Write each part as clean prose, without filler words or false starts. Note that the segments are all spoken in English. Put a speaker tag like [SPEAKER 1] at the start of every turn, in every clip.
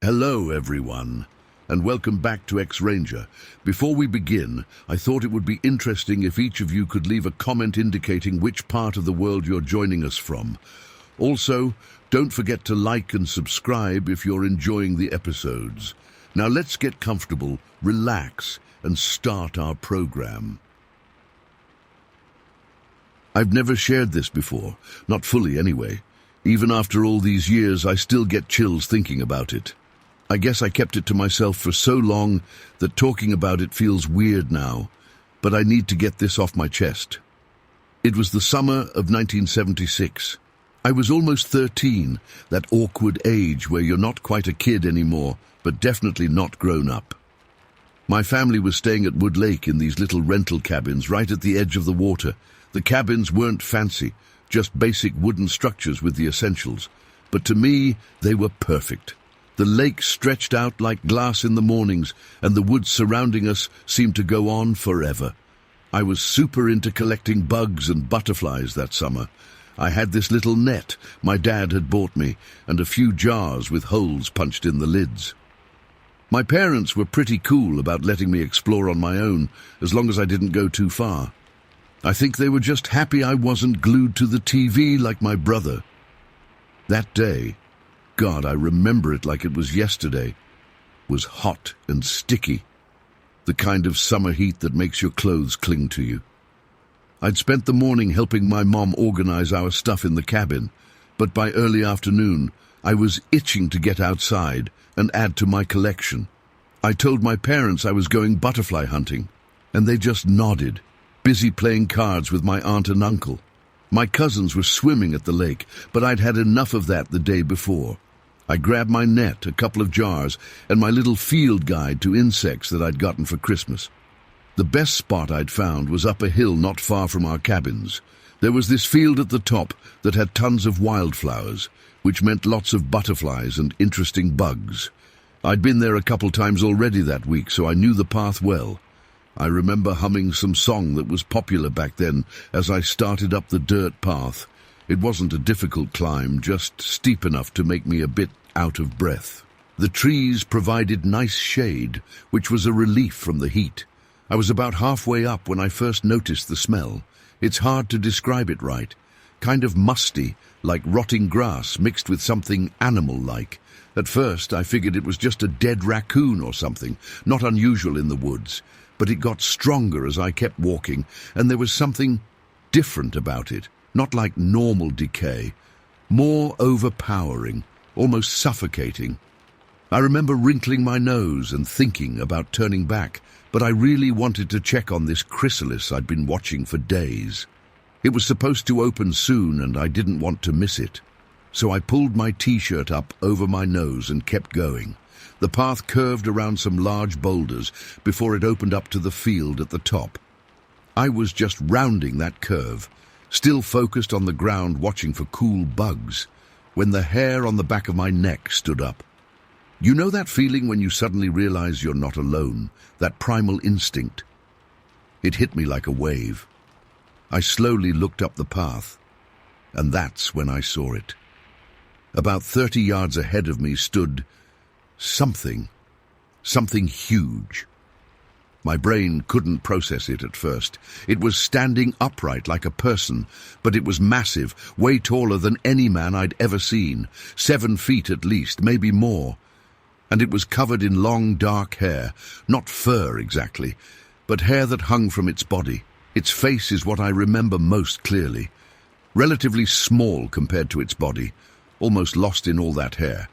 [SPEAKER 1] Hello, everyone, and welcome back to X-Ranger. Before we begin, I thought it would be interesting if each of you could leave a comment indicating which part of the world you're joining us from. Also, don't forget to like and subscribe if you're enjoying the episodes. Now let's get comfortable, relax, and start our program. I've never shared this before, not fully anyway. Even after all these years, I still get chills thinking about it. I guess I kept it to myself for so long that talking about it feels weird now, but I need to get this off my chest. It was the summer of 1976. I was almost 13, that awkward age where you're not quite a kid anymore, but definitely not grown up. My family was staying at Wood Lake in these little rental cabins right at the edge of the water. The cabins weren't fancy, just basic wooden structures with the essentials, but to me, they were perfect. The lake stretched out like glass in the mornings, and the woods surrounding us seemed to go on forever. I was super into collecting bugs and butterflies that summer. I had this little net my dad had bought me, and a few jars with holes punched in the lids. My parents were pretty cool about letting me explore on my own, as long as I didn't go too far. I think they were just happy I wasn't glued to the TV like my brother. That day, God, I remember it like it was yesterday, was hot and sticky, the kind of summer heat that makes your clothes cling to you. I'd spent the morning helping my mom organize our stuff in the cabin, but by early afternoon, I was itching to get outside and add to my collection. I told my parents I was going butterfly hunting, and they just nodded, busy playing cards with my aunt and uncle. My cousins were swimming at the lake, but I'd had enough of that the day before. I grabbed my net, a couple of jars, and my little field guide to insects that I'd gotten for Christmas. The best spot I'd found was up a hill not far from our cabins. There was this field at the top that had tons of wildflowers, which meant lots of butterflies and interesting bugs. I'd been there a couple times already that week, so I knew the path well. I remember humming some song that was popular back then as I started up the dirt path. It wasn't a difficult climb, just steep enough to make me a bit out of breath. The trees provided nice shade, which was a relief from the heat. I was about halfway up when I first noticed the smell. It's hard to describe it right. Kind of musty, like rotting grass mixed with something animal-like. At first, I figured it was just a dead raccoon or something, not unusual in the woods. But it got stronger as I kept walking, and there was something different about it. Not like normal decay, more overpowering, almost suffocating. I remember wrinkling my nose and thinking about turning back, but I really wanted to check on this chrysalis I'd been watching for days. It was supposed to open soon, and I didn't want to miss it. So I pulled my t-shirt up over my nose and kept going. The path curved around some large boulders before it opened up to the field at the top. I was just rounding that curve, still focused on the ground watching for cool bugs, when the hair on the back of my neck stood up. You know that feeling when you suddenly realize you're not alone, that primal instinct? It hit me like a wave. I slowly looked up the path, and that's when I saw it. About 30 yards ahead of me stood something huge. My brain couldn't process it at first. It was standing upright like a person, but it was massive, way taller than any man I'd ever seen, 7 feet at least, maybe more. And it was covered in long, dark hair, not fur exactly, but hair that hung from its body. Its face is what I remember most clearly. Relatively small compared to its body, almost lost in all that hair,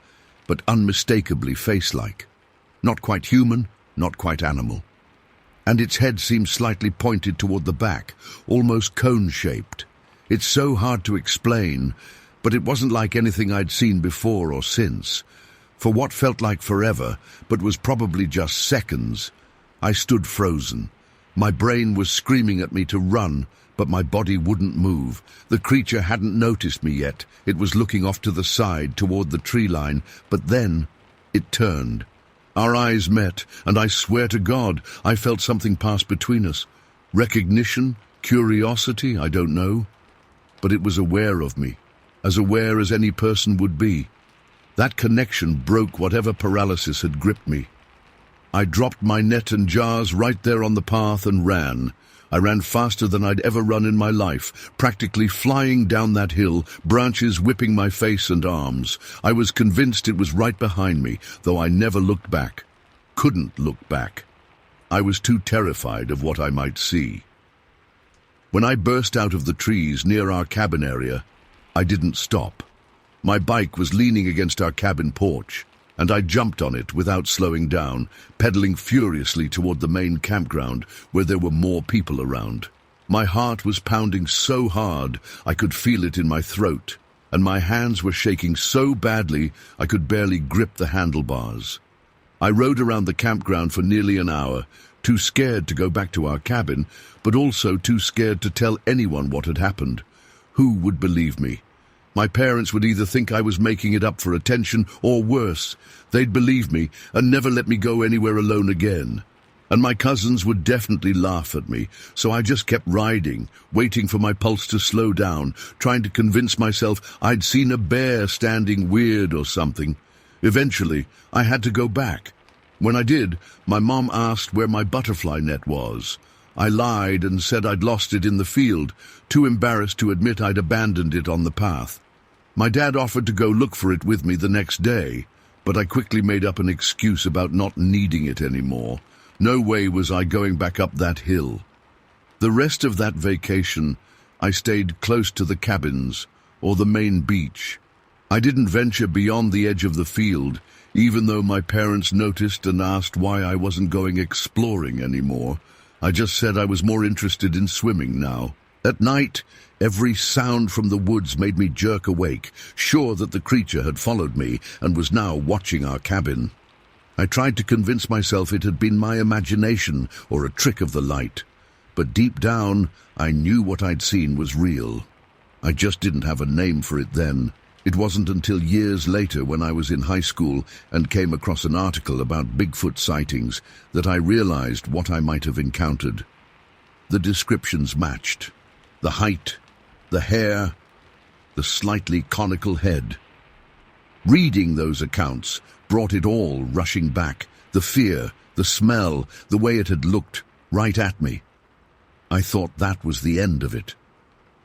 [SPEAKER 1] but unmistakably face-like. Not quite human, not quite animal. And its head seemed slightly pointed toward the back, almost cone-shaped. It's so hard to explain, but it wasn't like anything I'd seen before or since. For what felt like forever, but was probably just seconds, I stood frozen. My brain was screaming at me to run, but my body wouldn't move. The creature hadn't noticed me yet. It was looking off to the side toward the tree line, but then it turned. Our eyes met, and I swear to God, I felt something pass between us. Recognition, curiosity, I don't know. But it was aware of me, as aware as any person would be. That connection broke whatever paralysis had gripped me. I dropped my net and jars right there on the path and ran. I ran faster than I'd ever run in my life, practically flying down that hill, branches whipping my face and arms. I was convinced it was right behind me, though I never looked back. Couldn't look back. I was too terrified of what I might see. When I burst out of the trees near our cabin area, I didn't stop. My bike was leaning against our cabin porch, and I jumped on it without slowing down, pedaling furiously toward the main campground where there were more people around. My heart was pounding so hard I could feel it in my throat, and my hands were shaking so badly I could barely grip the handlebars. I rode around the campground for nearly an hour, too scared to go back to our cabin, but also too scared to tell anyone what had happened. Who would believe me? My parents would either think I was making it up for attention, or worse, they'd believe me and never let me go anywhere alone again. And my cousins would definitely laugh at me, so I just kept riding, waiting for my pulse to slow down, trying to convince myself I'd seen a bear standing weird or something. Eventually, I had to go back. When I did, my mom asked where my butterfly net was. I lied and said I'd lost it in the field, too embarrassed to admit I'd abandoned it on the path. My dad offered to go look for it with me the next day, but I quickly made up an excuse about not needing it anymore. No way was I going back up that hill. The rest of that vacation, I stayed close to the cabins or the main beach. I didn't venture beyond the edge of the field, even though my parents noticed and asked why I wasn't going exploring anymore. I just said I was more interested in swimming now. At night, every sound from the woods made me jerk awake, sure that the creature had followed me and was now watching our cabin. I tried to convince myself it had been my imagination or a trick of the light, but deep down, I knew what I'd seen was real. I just didn't have a name for it then. It wasn't until years later, when I was in high school and came across an article about Bigfoot sightings, that I realized what I might have encountered. The descriptions matched. The height, the hair, the slightly conical head. Reading those accounts brought it all rushing back, the fear, the smell, the way it had looked right at me. I thought that was the end of it.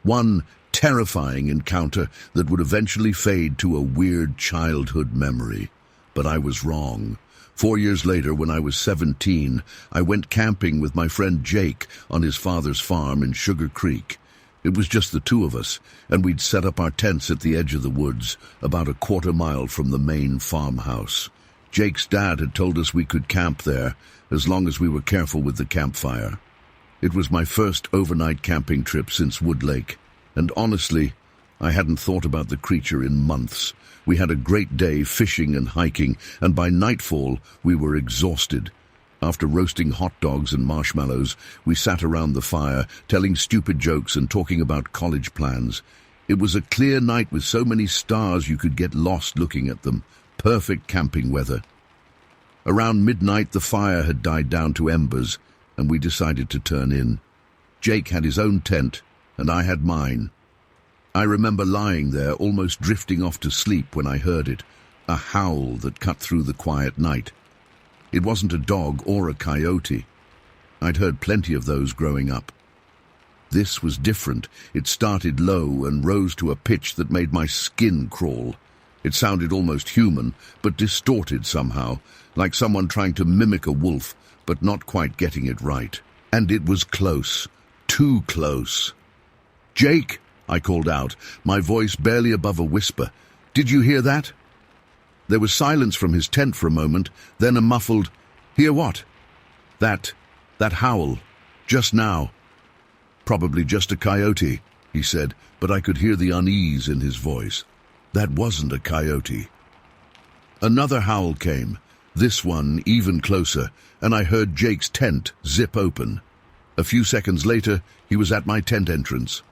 [SPEAKER 1] One terrifying encounter that would eventually fade to a weird childhood memory. But I was wrong. 4 years later, when I was 17, I went camping with my friend Jake on his father's farm in Sugar Creek. It was just the two of us, and we'd set up our tents at the edge of the woods, about a quarter-mile from the main farmhouse. Jake's dad had told us we could camp there, as long as we were careful with the campfire. It was my first overnight camping trip since Wood Lake, and honestly, I hadn't thought about the creature in months. We had a great day fishing and hiking, and by nightfall we were exhausted. After roasting hot dogs and marshmallows, we sat around the fire, telling stupid jokes and talking about college plans. It was a clear night with so many stars you could get lost looking at them. Perfect camping weather. Around midnight, the fire had died down to embers, and we decided to turn in. Jake had his own tent, and I had mine. I remember lying there, almost drifting off to sleep when I heard it, a howl that cut through the quiet night. It wasn't a dog or a coyote. I'd heard plenty of those growing up. This was different. It started low and rose to a pitch that made my skin crawl. It sounded almost human, but distorted somehow, like someone trying to mimic a wolf, but not quite getting it right. And it was close. Too close. "Jake," I called out, my voice barely above a whisper. "Did you hear that?" There was silence from his tent for a moment, then a muffled, "Hear what?" That howl. Just now." "Probably just a coyote," he said, but I could hear the unease in his voice. That wasn't a coyote. Another howl came, this one even closer, and I heard Jake's tent zip open. A few seconds later, he was at my tent entrance.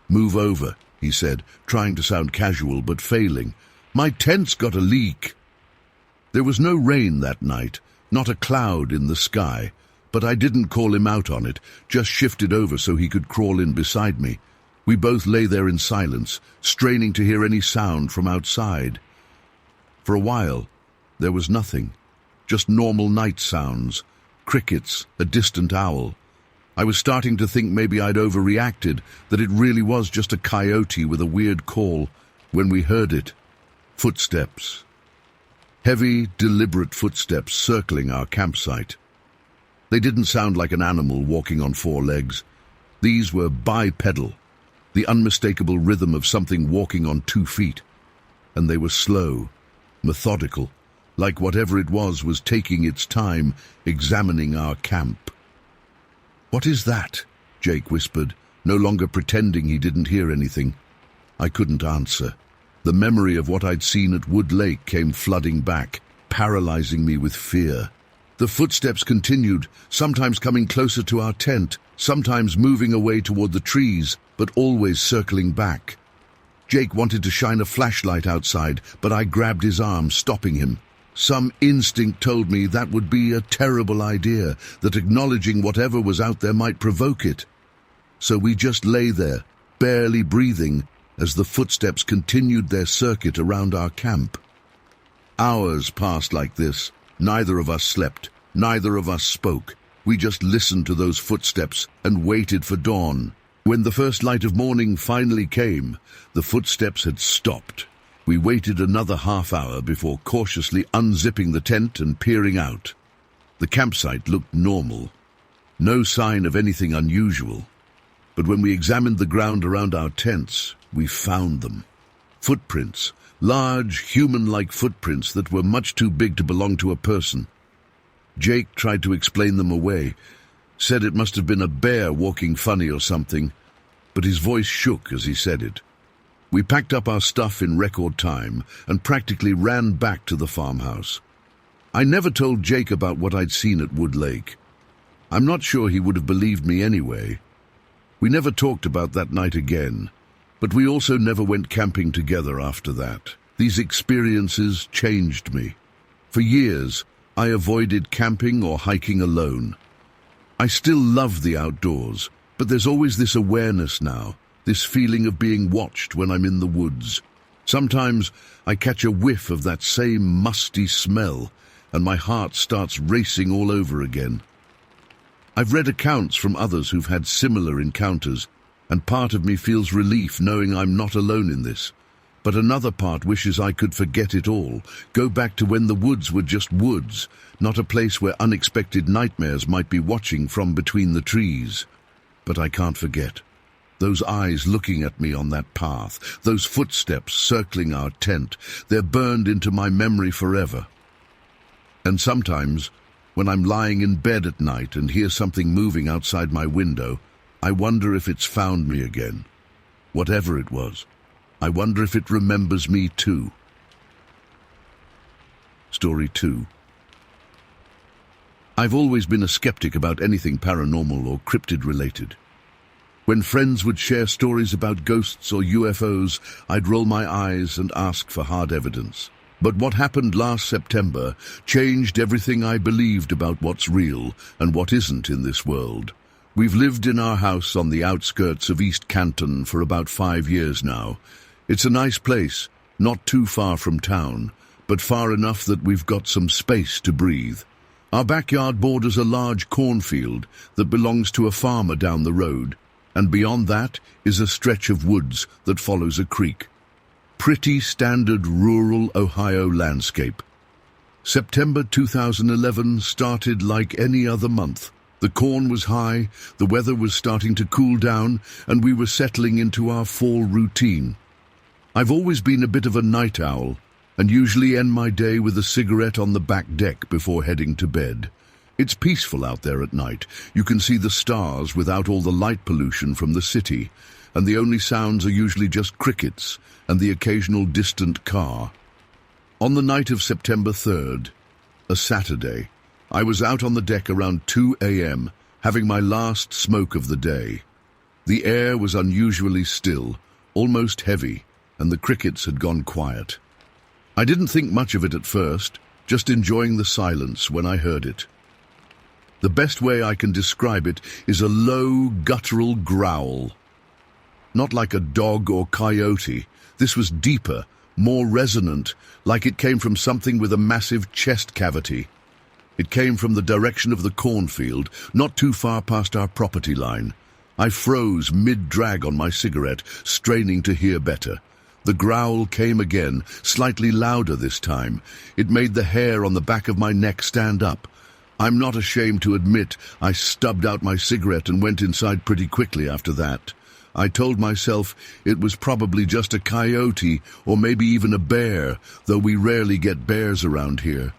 [SPEAKER 1] "Move over," he said, trying to sound casual but failing. "My tent's got a leak." There was no rain that night, not a cloud in the sky, but I didn't call him out on it, just shifted over so he could crawl in beside me. We both lay there in silence, straining to hear any sound from outside. For a while, there was nothing, just normal night sounds, crickets, a distant owl. I was starting to think maybe I'd overreacted, that it really was just a coyote with a weird call, when we heard it. Footsteps. Heavy, deliberate footsteps circling our campsite. They didn't sound like an animal walking on four legs. These were bipedal, the unmistakable rhythm of something walking on 2 feet. And they were slow, methodical, like whatever it was taking its time, examining our camp. "What is that?" Jake whispered, no longer pretending he didn't hear anything. I couldn't answer. The memory of what I'd seen at Wood Lake came flooding back, paralyzing me with fear. The footsteps continued, sometimes coming closer to our tent, sometimes moving away toward the trees, but always circling back. Jake wanted to shine a flashlight outside, but I grabbed his arm, stopping him. Some instinct told me that would be a terrible idea, that acknowledging whatever was out there might provoke it. So we just lay there, barely breathing, as the footsteps continued their circuit around our camp. Hours passed like this. Neither of us slept. Neither of us spoke. We just listened to those footsteps and waited for dawn. When the first light of morning finally came, the footsteps had stopped. We waited another half hour before cautiously unzipping the tent and peering out. The campsite looked normal. No sign of anything unusual. But when we examined the ground around our tents, we found them. Footprints, large, human-like footprints that were much too big to belong to a person. Jake tried to explain them away, said it must have been a bear walking funny or something, but his voice shook as he said it. We packed up our stuff in record time and practically ran back to the farmhouse. I never told Jake about what I'd seen at Wood Lake. I'm not sure he would have believed me anyway. We never talked about that night again, but we also never went camping together after that. These experiences changed me. For years, I avoided camping or hiking alone. I still love the outdoors, but there's always this awareness now, this feeling of being watched when I'm in the woods. Sometimes I catch a whiff of that same musty smell, and my heart starts racing all over again. I've read accounts from others who've had similar encounters, and part of me feels relief knowing I'm not alone in this. But another part wishes I could forget it all, go back to when the woods were just woods, not a place where unexpected nightmares might be watching from between the trees. But I can't forget. Those eyes looking at me on that path, those footsteps circling our tent, they're burned into my memory forever. And sometimes, when I'm lying in bed at night and hear something moving outside my window, I wonder if it's found me again. Whatever it was, I wonder if it remembers me too. Story 2. I've always been a skeptic about anything paranormal or cryptid-related. When friends would share stories about ghosts or UFOs, I'd roll my eyes and ask for hard evidence. But what happened last September changed everything I believed about what's real and what isn't in this world. We've lived in our house on the outskirts of East Canton for about 5 years now. It's a nice place, not too far from town, but far enough that we've got some space to breathe. Our backyard borders a large cornfield that belongs to a farmer down the road, and beyond that is a stretch of woods that follows a creek. Pretty standard rural Ohio landscape. September 2011 started like any other month. The corn was high, the weather was starting to cool down, and we were settling into our fall routine. I've always been a bit of a night owl, and usually end my day with a cigarette on the back deck before heading to bed. It's peaceful out there at night. You can see the stars without all the light pollution from the city, and the only sounds are usually just crickets and the occasional distant car. On the night of September 3rd, a Saturday, I was out on the deck around 2 a.m., having my last smoke of the day. The air was unusually still, almost heavy, and the crickets had gone quiet. I didn't think much of it at first, just enjoying the silence when I heard it. The best way I can describe it is a low, guttural growl. Not like a dog or coyote. This was deeper, more resonant, like it came from something with a massive chest cavity. It came from the direction of the cornfield, not too far past our property line. I froze mid-drag on my cigarette, straining to hear better. The growl came again, slightly louder this time. It made the hair on the back of my neck stand up. I'm not ashamed to admit I stubbed out my cigarette and went inside pretty quickly after that. I told myself it was probably just a coyote or maybe even a bear, though we rarely get bears around here.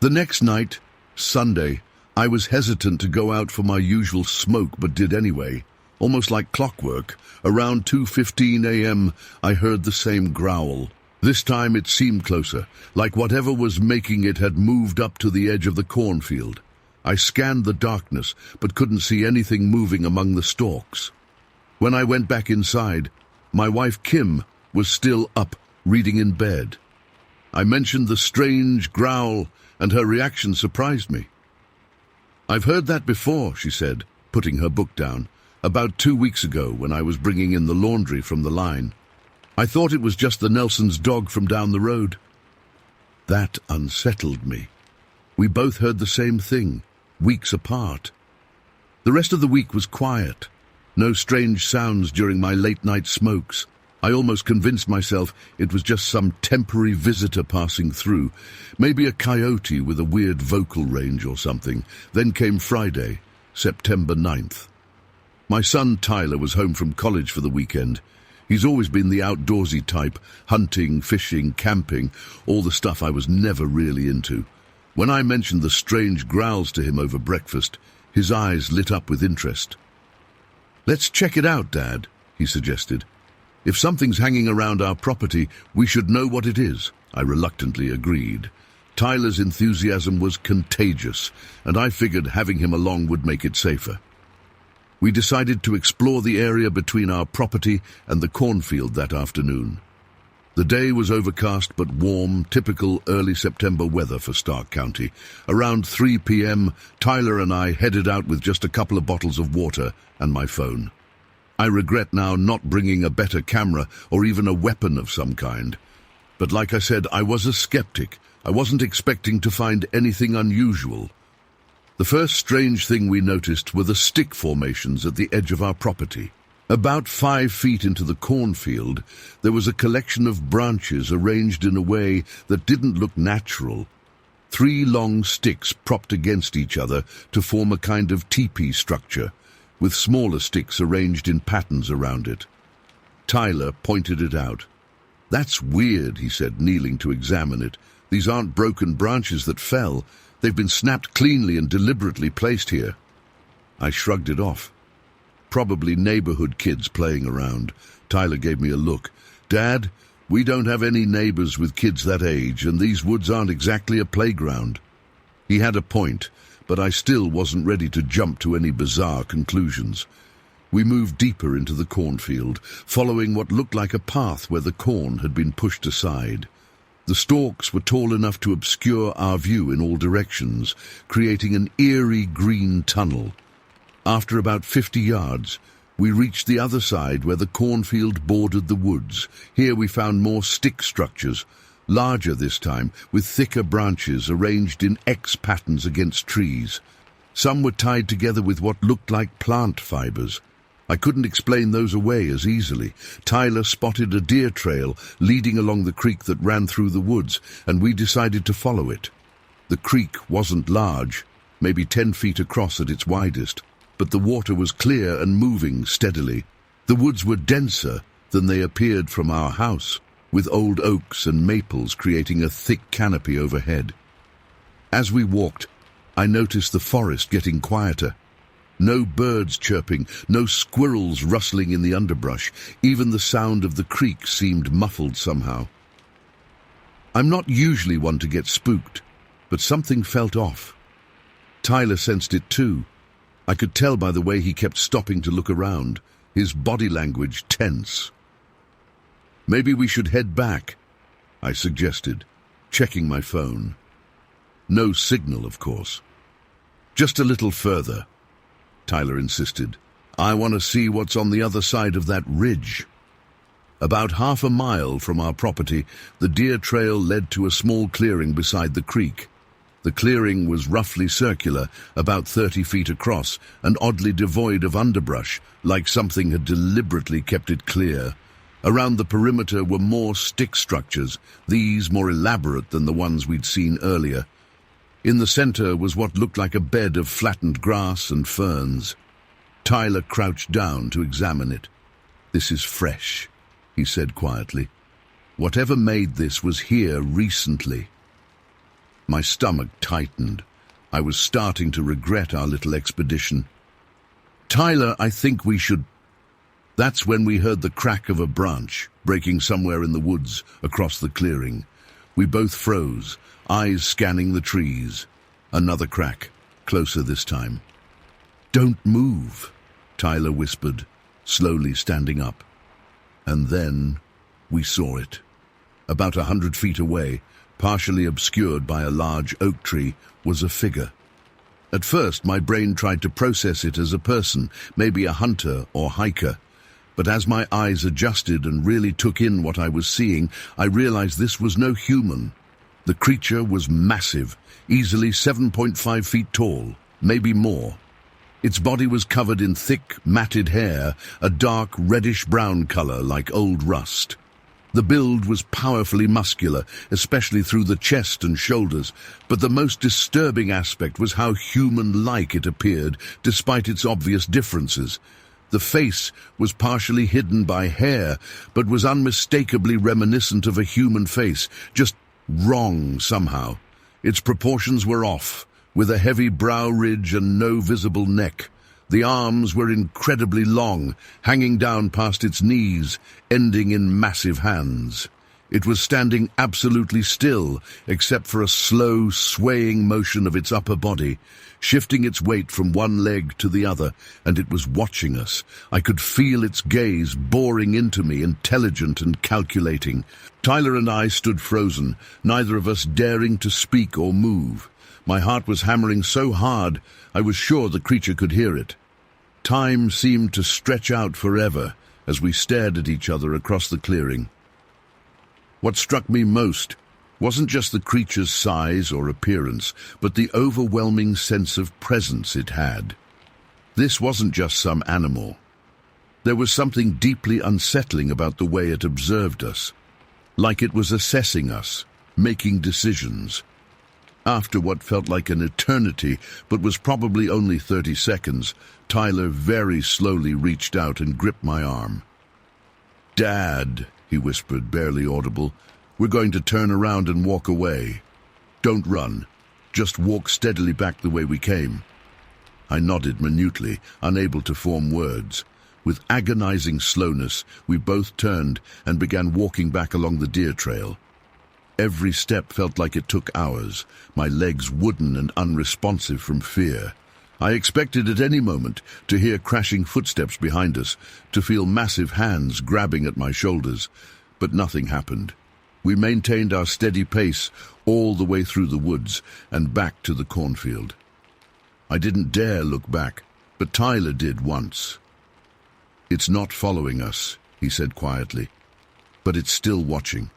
[SPEAKER 1] The next night, Sunday, I was hesitant to go out for my usual smoke, but did anyway. Almost like clockwork, around 2:15 a.m., I heard the same growl. This time it seemed closer, like whatever was making it had moved up to the edge of the cornfield. I scanned the darkness, but couldn't see anything moving among the stalks. When I went back inside, my wife Kim was still up, reading in bed. I mentioned the strange growl, and her reaction surprised me. "I've heard that before," she said, putting her book down, "about 2 weeks ago when I was bringing in the laundry from the line. I thought it was just the Nelson's dog from down the road." That unsettled me. We both heard the same thing, weeks apart. The rest of the week was quiet. No strange sounds during my late-night smokes. I almost convinced myself it was just some temporary visitor passing through, maybe a coyote with a weird vocal range or something. Then came Friday, September 9th. My son Tyler was home from college for the weekend. He's always been the outdoorsy type, hunting, fishing, camping, all the stuff I was never really into. When I mentioned the strange growls to him over breakfast, his eyes lit up with interest. "Let's check it out, Dad," he suggested. "If something's hanging around our property, we should know what it is," I reluctantly agreed. Tyler's enthusiasm was contagious, and I figured having him along would make it safer. We decided to explore the area between our property and the cornfield that afternoon. The day was overcast but warm, typical early September weather for Stark County. Around 3 p.m., Tyler and I headed out with just a couple of bottles of water and my phone. I regret now not bringing a better camera or even a weapon of some kind. But like I said, I was a skeptic. I wasn't expecting to find anything unusual. The first strange thing we noticed were the stick formations at the edge of our property. About 5 feet into the cornfield, there was a collection of branches arranged in a way that didn't look natural. 3 long sticks propped against each other to form a kind of teepee structure, with smaller sticks arranged in patterns around it. Tyler pointed it out. "That's weird," he said, kneeling to examine it. "These aren't broken branches that fell. They've been snapped cleanly and deliberately placed here." I shrugged it off. "Probably neighborhood kids playing around." Tyler gave me a look. "Dad, we don't have any neighbors with kids that age, and these woods aren't exactly a playground." He had a point, but I still wasn't ready to jump to any bizarre conclusions. We moved deeper into the cornfield, following what looked like a path where the corn had been pushed aside. The stalks were tall enough to obscure our view in all directions, creating an eerie green tunnel. After about 50 yards, we reached the other side where the cornfield bordered the woods. Here we found more stick structures, larger this time, with thicker branches arranged in X patterns against trees. Some were tied together with what looked like plant fibers. I couldn't explain those away as easily. Tyler spotted a deer trail leading along the creek that ran through the woods, and we decided to follow it. The creek wasn't large, maybe 10 feet across at its widest, but the water was clear and moving steadily. The woods were denser than they appeared from our house, with old oaks and maples creating a thick canopy overhead. As we walked, I noticed the forest getting quieter. No birds chirping, no squirrels rustling in the underbrush. Even the sound of the creek seemed muffled somehow. I'm not usually one to get spooked, but something felt off. Tyler sensed it too. I could tell by the way he kept stopping to look around, his body language tense. "Maybe we should head back," I suggested, checking my phone. No signal, of course. "Just a little further," Tyler insisted. "I want to see what's on the other side of that ridge." About half a mile from our property, the deer trail led to a small clearing beside the creek. The clearing was roughly circular, about 30 feet across, and oddly devoid of underbrush, like something had deliberately kept it clear. Around the perimeter were more stick structures, these more elaborate than the ones we'd seen earlier. In the center was what looked like a bed of flattened grass and ferns. Tyler crouched down to examine it. "This is fresh," he said quietly. "Whatever made this was here recently." My stomach tightened. I was starting to regret our little expedition. "Tyler, I think we should—" That's when we heard the crack of a branch breaking somewhere in the woods across the clearing. We both froze, eyes scanning the trees. Another crack, closer this time. "Don't move," Tyler whispered, slowly standing up. And then we saw it. About 100 feet away, partially obscured by a large oak tree, was a figure. At first, my brain tried to process it as a person, maybe a hunter or hiker. But as my eyes adjusted and really took in what I was seeing, I realized this was no human. The creature was massive, easily 7.5 feet tall, maybe more. Its body was covered in thick, matted hair, a dark reddish-brown color like old rust. The build was powerfully muscular, especially through the chest and shoulders, but the most disturbing aspect was how human-like it appeared, despite its obvious differences. The face was partially hidden by hair, but was unmistakably reminiscent of a human face, just wrong somehow. Its proportions were off, with a heavy brow ridge and no visible neck. The arms were incredibly long, hanging down past its knees, ending in massive hands. It was standing absolutely still, except for a slow, swaying motion of its upper body, shifting its weight from one leg to the other, and it was watching us. I could feel its gaze boring into me, intelligent and calculating. Tyler and I stood frozen, neither of us daring to speak or move. My heart was hammering so hard, I was sure the creature could hear it. Time seemed to stretch out forever as we stared at each other across the clearing. What struck me most wasn't just the creature's size or appearance, but the overwhelming sense of presence it had. This wasn't just some animal. There was something deeply unsettling about the way it observed us, like it was assessing us, making decisions. After what felt like an eternity, but was probably only 30 seconds, Tyler very slowly reached out and gripped my arm. "Dad," he whispered, barely audible, "we're going to turn around and walk away. Don't run. Just walk steadily back the way we came." I nodded minutely, unable to form words. With agonizing slowness, we both turned and began walking back along the deer trail. Every step felt like it took hours, my legs wooden and unresponsive from fear. I expected at any moment to hear crashing footsteps behind us, to feel massive hands grabbing at my shoulders, but nothing happened. We maintained our steady pace all the way through the woods and back to the cornfield. I didn't dare look back, but Tyler did once. "It's not following us," he said quietly, "but it's still watching."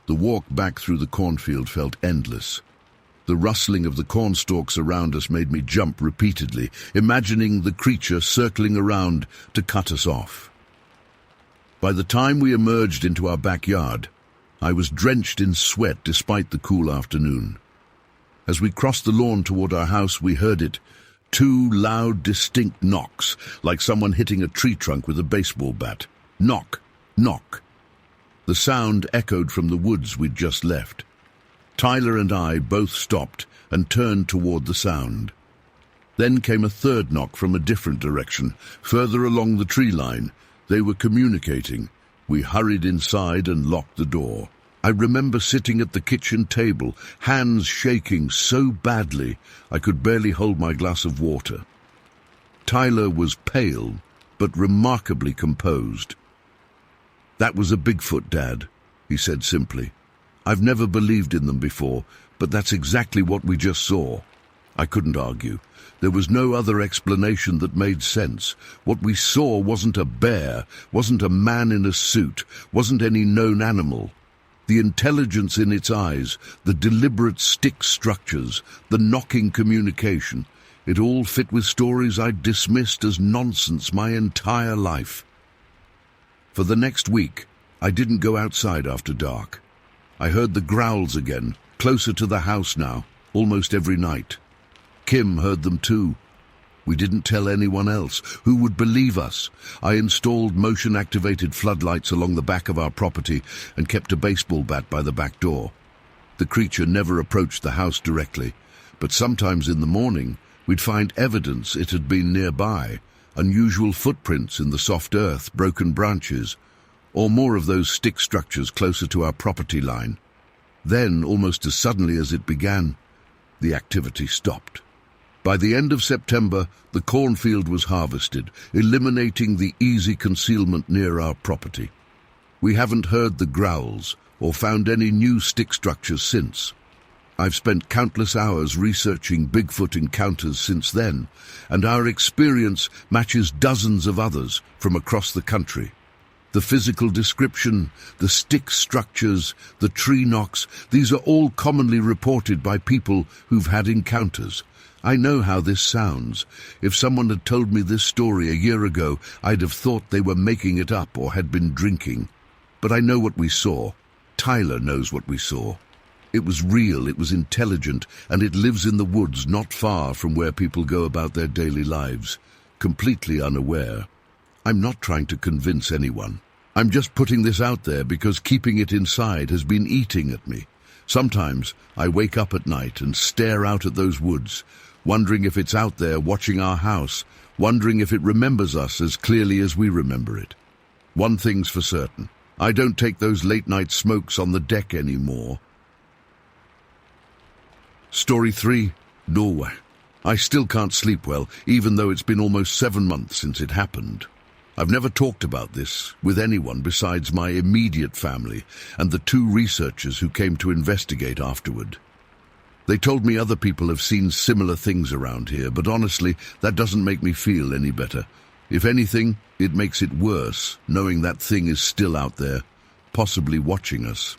[SPEAKER 1] The walk back through the cornfield felt endless. The rustling of the cornstalks around us made me jump repeatedly, imagining the creature circling around to cut us off. By the time we emerged into our backyard, I was drenched in sweat despite the cool afternoon. As we crossed the lawn toward our house, we heard it, two loud, distinct knocks, like someone hitting a tree trunk with a baseball bat. Knock, knock. The sound echoed from the woods we'd just left. Tyler and I both stopped and turned toward the sound. Then came a third knock from a different direction, further along the tree line. They were communicating. We hurried inside and locked the door. I remember sitting at the kitchen table, hands shaking so badly I could barely hold my glass of water. Tyler was pale, but remarkably composed. "That was a Bigfoot, Dad," he said simply. "I've never believed in them before, but that's exactly what we just saw. I couldn't argue. There was no other explanation that made sense. What we saw wasn't a bear, wasn't a man in a suit, wasn't any known animal. The intelligence in its eyes, the deliberate stick structures, the knocking communication, it all fit with stories I'd dismissed as nonsense my entire life. For the next week, I didn't go outside after dark. I heard the growls again, closer to the house now, almost every night. Kim heard them too. We didn't tell anyone else. Who would believe us? I installed motion-activated floodlights along the back of our property and kept a baseball bat by the back door. The creature never approached the house directly, but sometimes in the morning we'd find evidence it had been nearby, unusual footprints in the soft earth, broken branches, or more of those stick structures closer to our property line. Then, almost as suddenly as it began, the activity stopped. By the end of September, the cornfield was harvested, eliminating the easy concealment near our property. We haven't heard the growls or found any new stick structures since. I've spent countless hours researching Bigfoot encounters since then, and our experience matches dozens of others from across the country. The physical description, the stick structures, the tree knocks, these are all commonly reported by people who've had encounters. I know how this sounds. If someone had told me this story a year ago, I'd have thought they were making it up or had been drinking. But I know what we saw. Tyler knows what we saw. It was real, it was intelligent, and it lives in the woods not far from where people go about their daily lives, completely unaware. I'm not trying to convince anyone. I'm just putting this out there because keeping it inside has been eating at me. Sometimes I wake up at night and stare out at those woods, wondering if it's out there watching our house, wondering if it remembers us as clearly as we remember it. One thing's for certain, I don't take those late-night smokes on the deck anymore. Story 3, Norway. I still can't sleep well, even though it's been almost 7 months since it happened. I've never talked about this with anyone besides my immediate family and the 2 researchers who came to investigate afterward. They told me other people have seen similar things around here, but honestly, that doesn't make me feel any better. If anything, it makes it worse, knowing that thing is still out there, possibly watching us.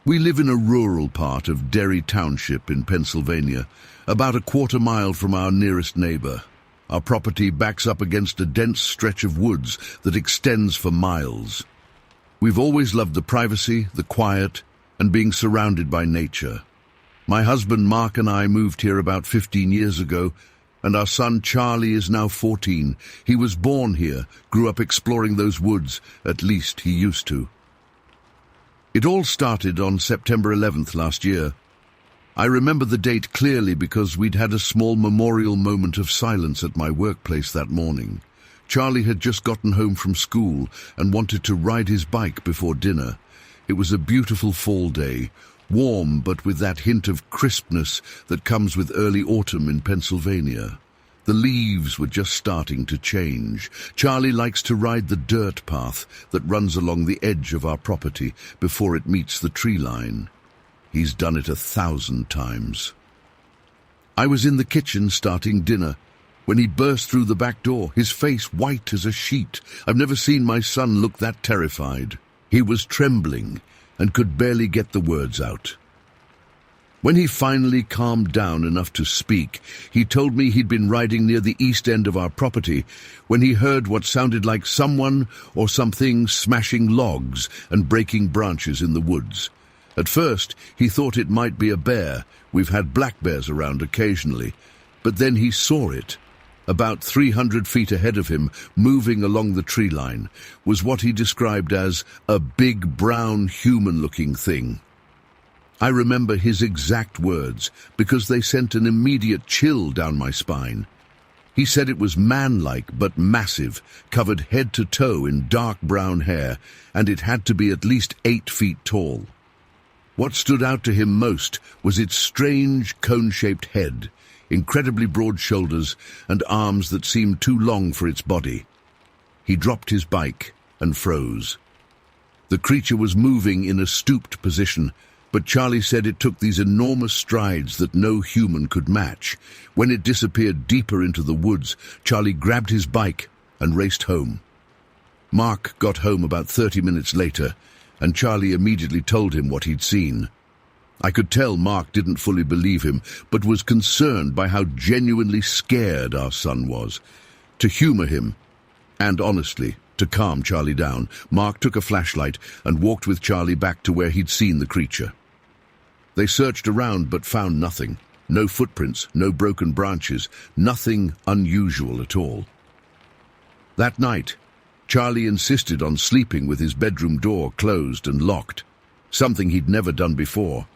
[SPEAKER 1] We live in a rural part of Derry Township in Pennsylvania, about a quarter-mile from our nearest neighbor. Our property backs up against a dense stretch of woods that extends for miles. We've always loved the privacy, the quiet, and being surrounded by nature. My husband Mark and I moved here about 15 years ago, and our son Charlie is now 14. He was born here, grew up exploring those woods, at least he used to. It all started on September 11th last year. I remember the date clearly because we'd had a small memorial moment of silence at my workplace that morning. Charlie had just gotten home from school and wanted to ride his bike before dinner. It was a beautiful fall day, warm but with that hint of crispness that comes with early autumn in Pennsylvania. The leaves were just starting to change. Charlie likes to ride the dirt path that runs along the edge of our property before it meets the tree line. He's done it 1,000 times. I was in the kitchen starting dinner when he burst through the back door, his face white as a sheet. I've never seen my son look that terrified. He was trembling and could barely get the words out. When he finally calmed down enough to speak, he told me he'd been riding near the east end of our property when he heard what sounded like someone or something smashing logs and breaking branches in the woods. At first, he thought it might be a bear. We've had black bears around occasionally. But then he saw it. About 300 feet ahead of him, moving along the tree line, was what he described as a big brown human-looking thing. I remember his exact words because they sent an immediate chill down my spine. He said it was man-like but massive, covered head to toe in dark brown hair, and it had to be at least 8 feet tall. What stood out to him most was its strange cone-shaped head, incredibly broad shoulders, and arms that seemed too long for its body. He dropped his bike and froze. The creature was moving in a stooped position, but Charlie said it took these enormous strides that no human could match. When it disappeared deeper into the woods, Charlie grabbed his bike and raced home. Mark got home about 30 minutes later, and Charlie immediately told him what he'd seen. I could tell Mark didn't fully believe him, but was concerned by how genuinely scared our son was. To humor him, and honestly, to calm Charlie down, Mark took a flashlight and walked with Charlie back to where he'd seen the creature. They searched around but found nothing. No footprints, no broken branches, nothing unusual at all. That night, Charlie insisted on sleeping with his bedroom door closed and locked, something he'd never done before.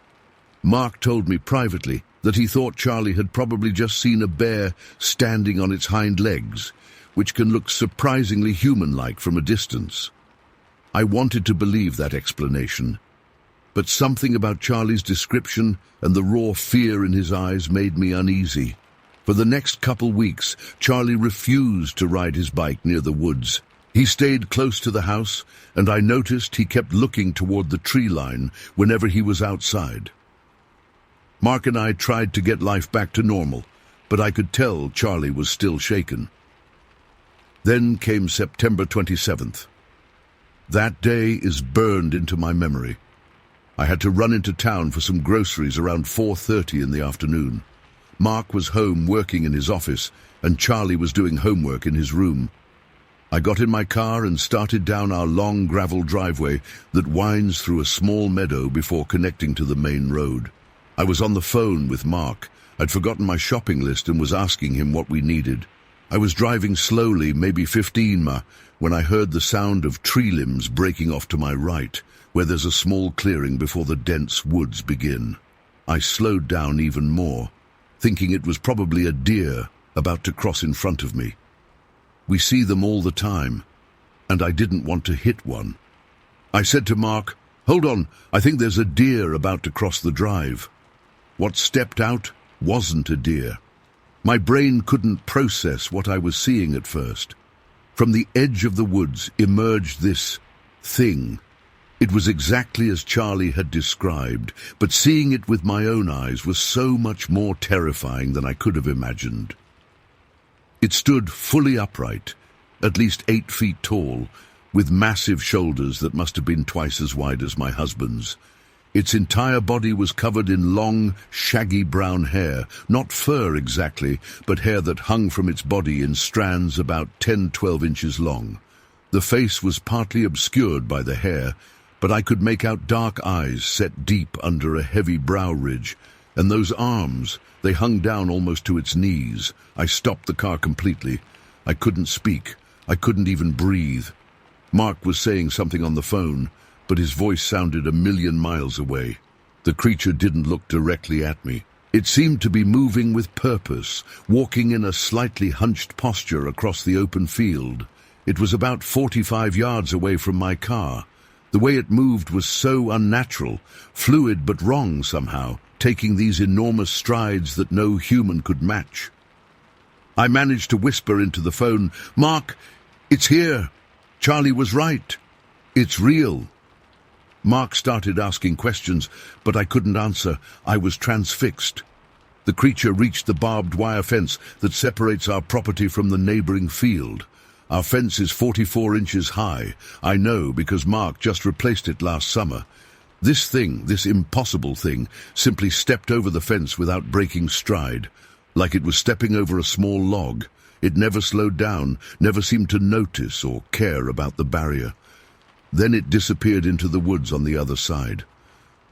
[SPEAKER 1] Mark told me privately that he thought Charlie had probably just seen a bear standing on its hind legs, which can look surprisingly human-like from a distance. I wanted to believe that explanation, but something about Charlie's description and the raw fear in his eyes made me uneasy. For the next couple weeks, Charlie refused to ride his bike near the woods. He stayed close to the house, and I noticed he kept looking toward the tree line whenever he was outside. Mark and I tried to get life back to normal, but I could tell Charlie was still shaken. Then came September 27th. That day is burned into my memory. I had to run into town for some groceries around 4:30 in the afternoon. Mark was home working in his office, and Charlie was doing homework in his room. I got in my car and started down our long gravel driveway that winds through a small meadow before connecting to the main road. I was on the phone with Mark. I'd forgotten my shopping list and was asking him what we needed. I was driving slowly, maybe 15 mi, when I heard the sound of tree limbs breaking off to my right, where there's a small clearing before the dense woods begin. I slowed down even more, thinking it was probably a deer about to cross in front of me. We see them all the time, and I didn't want to hit one. I said to Mark, "Hold on, I think there's a deer about to cross the drive." What stepped out wasn't a deer. My brain couldn't process what I was seeing at first. From the edge of the woods emerged this thing. It was exactly as Charlie had described, but seeing it with my own eyes was so much more terrifying than I could have imagined. It stood fully upright, at least 8 feet tall, with massive shoulders that must have been twice as wide as my husband's. Its entire body was covered in long, shaggy brown hair, not fur exactly, but hair that hung from its body in strands about 10-12 inches long. The face was partly obscured by the hair, but I could make out dark eyes set deep under a heavy brow ridge, and those arms, they hung down almost to its knees. I stopped the car completely. I couldn't speak. I couldn't even breathe. Mark was saying something on the phone, but his voice sounded a million miles away. The creature didn't look directly at me. It seemed to be moving with purpose, walking in a slightly hunched posture across the open field. It was about 45 yards away from my car. The way it moved was so unnatural, fluid but wrong somehow, taking these enormous strides that no human could match. I managed to whisper into the phone, "Mark, it's here. Charlie was right. It's real." Mark started asking questions, but I couldn't answer. I was transfixed. The creature reached the barbed wire fence that separates our property from the neighboring field. Our fence is 44 inches high. I know because Mark just replaced it last summer. This thing, this impossible thing, simply stepped over the fence without breaking stride, like it was stepping over a small log. It never slowed down, never seemed to notice or care about the barrier. Then it disappeared into the woods on the other side.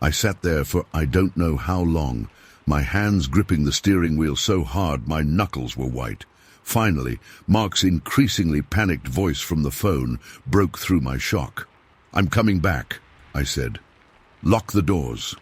[SPEAKER 1] I sat there for I don't know how long, my hands gripping the steering wheel so hard my knuckles were white. Finally, Mark's increasingly panicked voice from the phone broke through my shock. "I'm coming back," I said. "Lock the doors."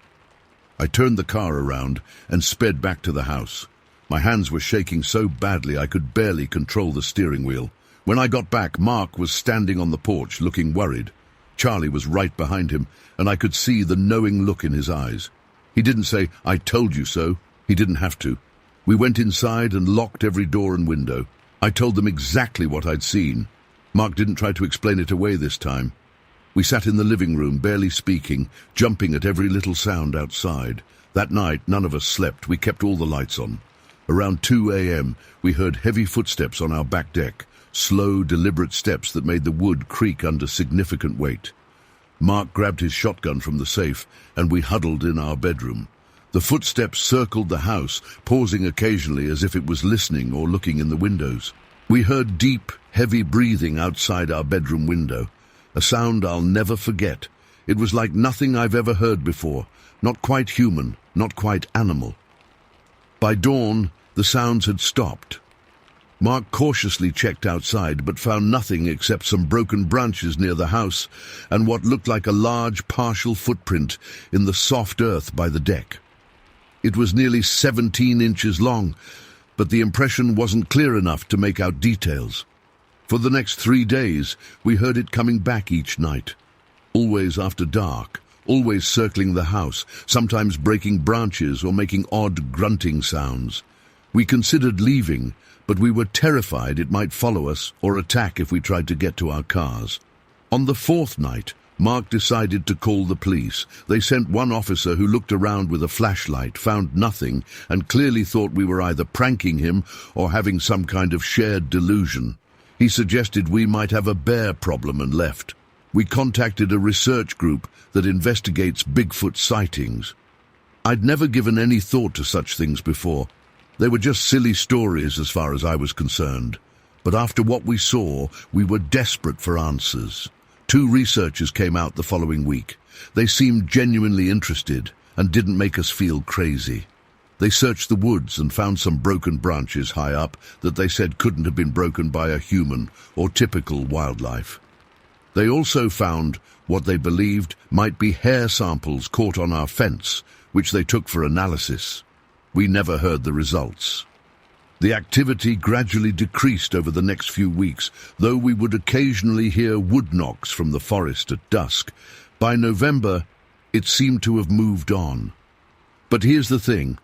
[SPEAKER 1] I turned the car around and sped back to the house. My hands were shaking so badly I could barely control the steering wheel. When I got back, Mark was standing on the porch looking worried. Charlie was right behind him, and I could see the knowing look in his eyes. He didn't say, "I told you so." He didn't have to. We went inside and locked every door and window. I told them exactly what I'd seen. Mark didn't try to explain it away this time. We sat in the living room, barely speaking, jumping at every little sound outside. That night, none of us slept. We kept all the lights on. Around 2 a.m., we heard heavy footsteps on our back deck, slow, deliberate steps that made the wood creak under significant weight. Mark grabbed his shotgun from the safe, and we huddled in our bedroom. The footsteps circled the house, pausing occasionally as if it was listening or looking in the windows. We heard deep, heavy breathing outside our bedroom window, a sound I'll never forget. It was like nothing I've ever heard before, not quite human, not quite animal. By dawn, the sounds had stopped. Mark cautiously checked outside, but found nothing except some broken branches near the house and what looked like a large partial footprint in the soft earth by the deck. It was nearly 17 inches long, but the impression wasn't clear enough to make out details. For the next 3 days, we heard it coming back each night, always after dark, always circling the house, sometimes breaking branches or making odd grunting sounds. We considered leaving, but we were terrified it might follow us or attack if we tried to get to our cars. On the 4th night, Mark decided to call the police. They sent one officer who looked around with a flashlight, found nothing, and clearly thought we were either pranking him or having some kind of shared delusion. He suggested we might have a bear problem and left. We contacted a research group that investigates Bigfoot sightings. I'd never given any thought to such things before. They were just silly stories as far as I was concerned. But after what we saw, we were desperate for answers. 2 researchers came out the following week. They seemed genuinely interested and didn't make us feel crazy. They searched the woods and found some broken branches high up that they said couldn't have been broken by a human or typical wildlife. They also found what they believed might be hair samples caught on our fence, which they took for analysis. We never heard the results. The activity gradually decreased over the next few weeks, though we would occasionally hear wood knocks from the forest at dusk. By November, it seemed to have moved on. But here's the thing.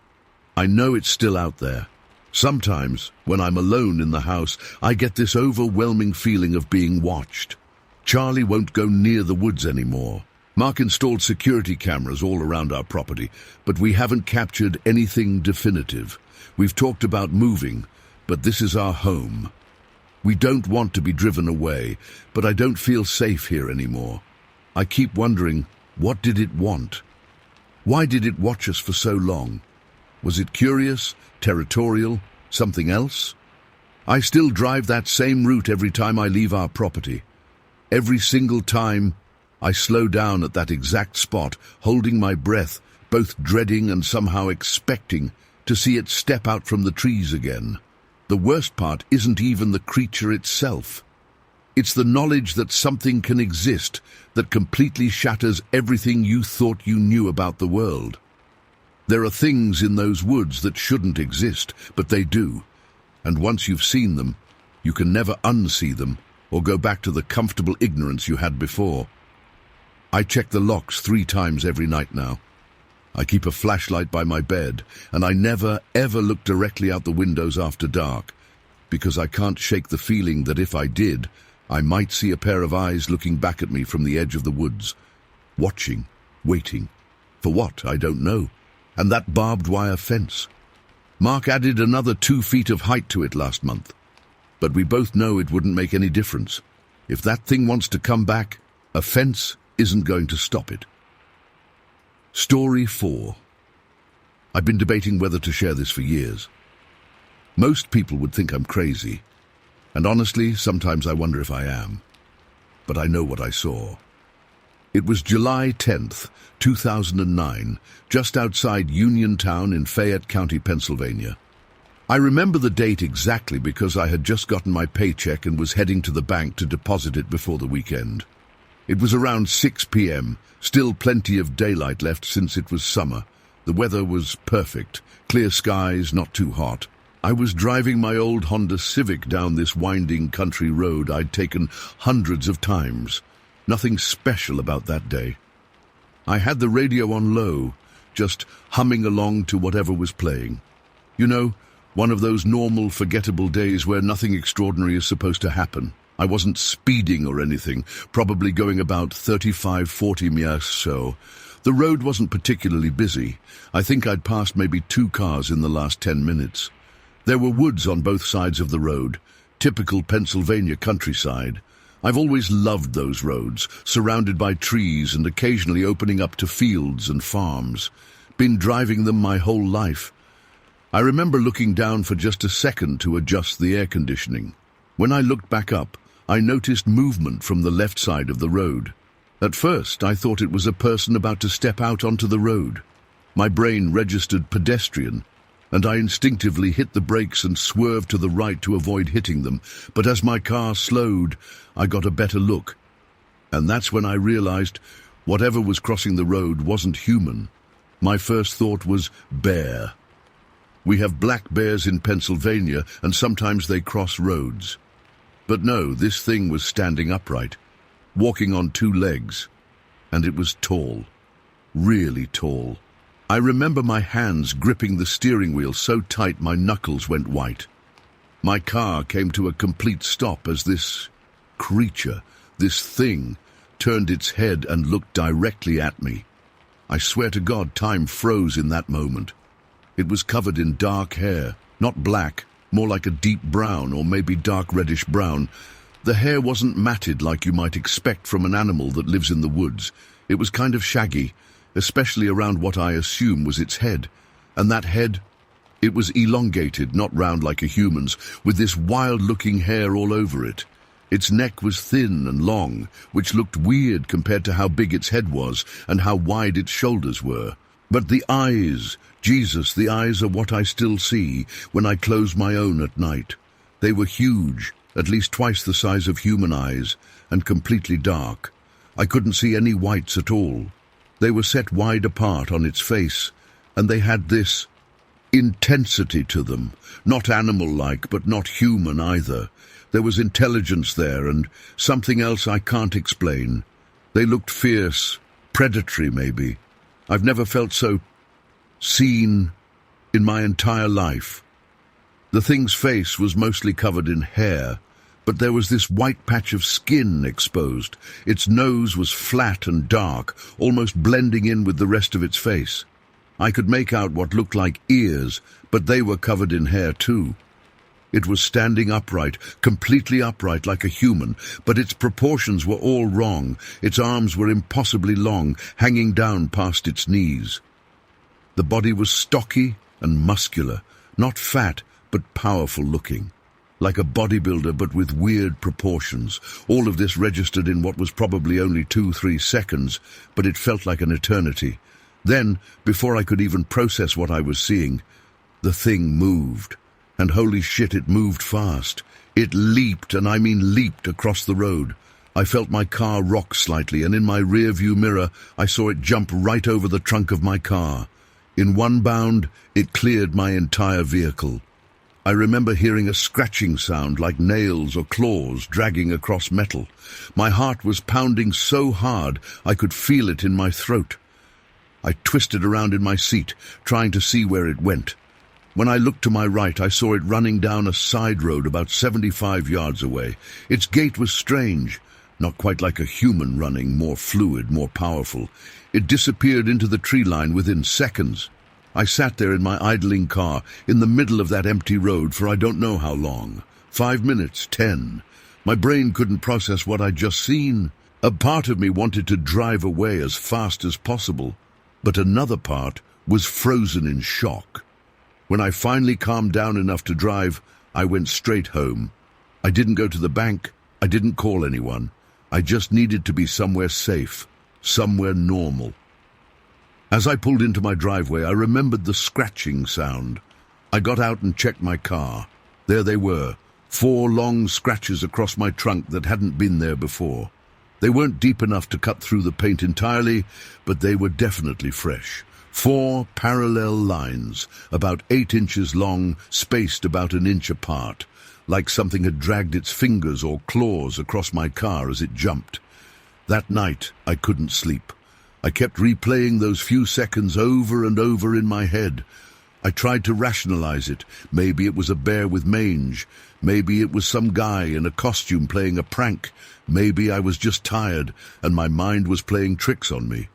[SPEAKER 1] I know it's still out there. Sometimes, when I'm alone in the house, I get this overwhelming feeling of being watched. Charlie won't go near the woods anymore. Mark installed security cameras all around our property, but we haven't captured anything definitive. We've talked about moving, but this is our home. We don't want to be driven away, but I don't feel safe here anymore. I keep wondering, what did it want? Why did it watch us for so long? Was it curious, territorial, something else? I still drive that same route every time I leave our property. Every single time, I slow down at that exact spot, holding my breath, both dreading and somehow expecting to see it step out from the trees again. The worst part isn't even the creature itself. It's the knowledge that something can exist that completely shatters everything you thought you knew about the world. There are things in those woods that shouldn't exist, but they do. And once you've seen them, you can never unsee them or go back to the comfortable ignorance you had before. I check the locks 3 times every night now. I keep a flashlight by my bed, and I never, ever look directly out the windows after dark, because I can't shake the feeling that if I did, I might see a pair of eyes looking back at me from the edge of the woods, watching, waiting. For what, I don't know. And that barbed wire fence. Mark added another 2 feet of height to it last month, but we both know it wouldn't make any difference. If that thing wants to come back, a fence isn't going to stop it. Story 4. I've been debating whether to share this for years. Most people would think I'm crazy, and honestly, sometimes I wonder if I am. But I know what I saw. It was July 10th, 2009, just outside Uniontown in Fayette County, Pennsylvania. I remember the date exactly because I had just gotten my paycheck and was heading to the bank to deposit it before the weekend. It was around 6 p.m., still plenty of daylight left since it was summer. The weather was perfect, clear skies, not too hot. I was driving my old Honda Civic down this winding country road I'd taken hundreds of times. Nothing special about that day. I had the radio on low, just humming along to whatever was playing. You know, one of those normal, forgettable days where nothing extraordinary is supposed to happen. I wasn't speeding or anything, probably going about 35-40 miles so. The road wasn't particularly busy. I think I'd passed maybe 2 cars in the last 10 minutes. There were woods on both sides of the road, typical Pennsylvania countryside. I've always loved those roads, surrounded by trees and occasionally opening up to fields and farms. Been driving them my whole life. I remember looking down for just a second to adjust the air conditioning. When I looked back up, I noticed movement from the left side of the road. At first, I thought it was a person about to step out onto the road. My brain registered pedestrian, and I instinctively hit the brakes and swerved to the right to avoid hitting them. But as my car slowed, I got a better look. And that's when I realized whatever was crossing the road wasn't human. My first thought was bear. We have black bears in Pennsylvania, and sometimes they cross roads. But no, this thing was standing upright, walking on 2 legs, and it was tall, really tall. I remember my hands gripping the steering wheel so tight my knuckles went white. My car came to a complete stop as this creature, this thing, turned its head and looked directly at me. I swear to God, time froze in that moment. It was covered in dark hair, not black, more like a deep brown or maybe dark reddish brown. The hair wasn't matted like you might expect from an animal that lives in the woods. It was kind of shaggy, especially around what I assume was its head. And that head, it was elongated, not round like a human's, with this wild-looking hair all over it. Its neck was thin and long, which looked weird compared to how big its head was and how wide its shoulders were. But the eyes, Jesus, the eyes are what I still see when I close my own at night. They were huge, at least twice the size of human eyes, and completely dark. I couldn't see any whites at all. They were set wide apart on its face, and they had this intensity to them, not animal-like, but not human either. There was intelligence there, and something else I can't explain. They looked fierce, predatory maybe. I've never felt so seen in my entire life. The thing's face was mostly covered in hair, but there was this white patch of skin exposed. Its nose was flat and dark, almost blending in with the rest of its face. I could make out what looked like ears, but they were covered in hair too. It was standing upright, completely upright like a human, but its proportions were all wrong. Its arms were impossibly long, hanging down past its knees. The body was stocky and muscular, not fat, but powerful looking. Like a bodybuilder, but with weird proportions. All of this registered in what was probably only 2-3 seconds, but it felt like an eternity. Then, before I could even process what I was seeing, the thing moved. And holy shit, it moved fast. It leaped, and I mean leaped, across the road. I felt my car rock slightly, and in my rear-view mirror, I saw it jump right over the trunk of my car. In one bound, it cleared my entire vehicle. I remember hearing a scratching sound like nails or claws dragging across metal. My heart was pounding so hard I could feel it in my throat. I twisted around in my seat, trying to see where it went. When I looked to my right, I saw it running down a side road about 75 yards away. Its gait was strange, not quite like a human running, more fluid, more powerful. It disappeared into the tree line within seconds. I sat there in my idling car, in the middle of that empty road for I don't know how long. 5 minutes, 10. My brain couldn't process what I'd just seen. A part of me wanted to drive away as fast as possible, but another part was frozen in shock. When I finally calmed down enough to drive, I went straight home. I didn't go to the bank. I didn't call anyone. I just needed to be somewhere safe, somewhere normal. As I pulled into my driveway, I remembered the scratching sound. I got out and checked my car. There they were, 4 long scratches across my trunk that hadn't been there before. They weren't deep enough to cut through the paint entirely, but they were definitely fresh. 4 parallel lines, about 8 inches long, spaced about an inch apart, like something had dragged its fingers or claws across my car as it jumped. That night, I couldn't sleep. I kept replaying those few seconds over and over in my head. I tried to rationalize it. Maybe it was a bear with mange. Maybe it was some guy in a costume playing a prank. Maybe I was just tired and my mind was playing tricks on me.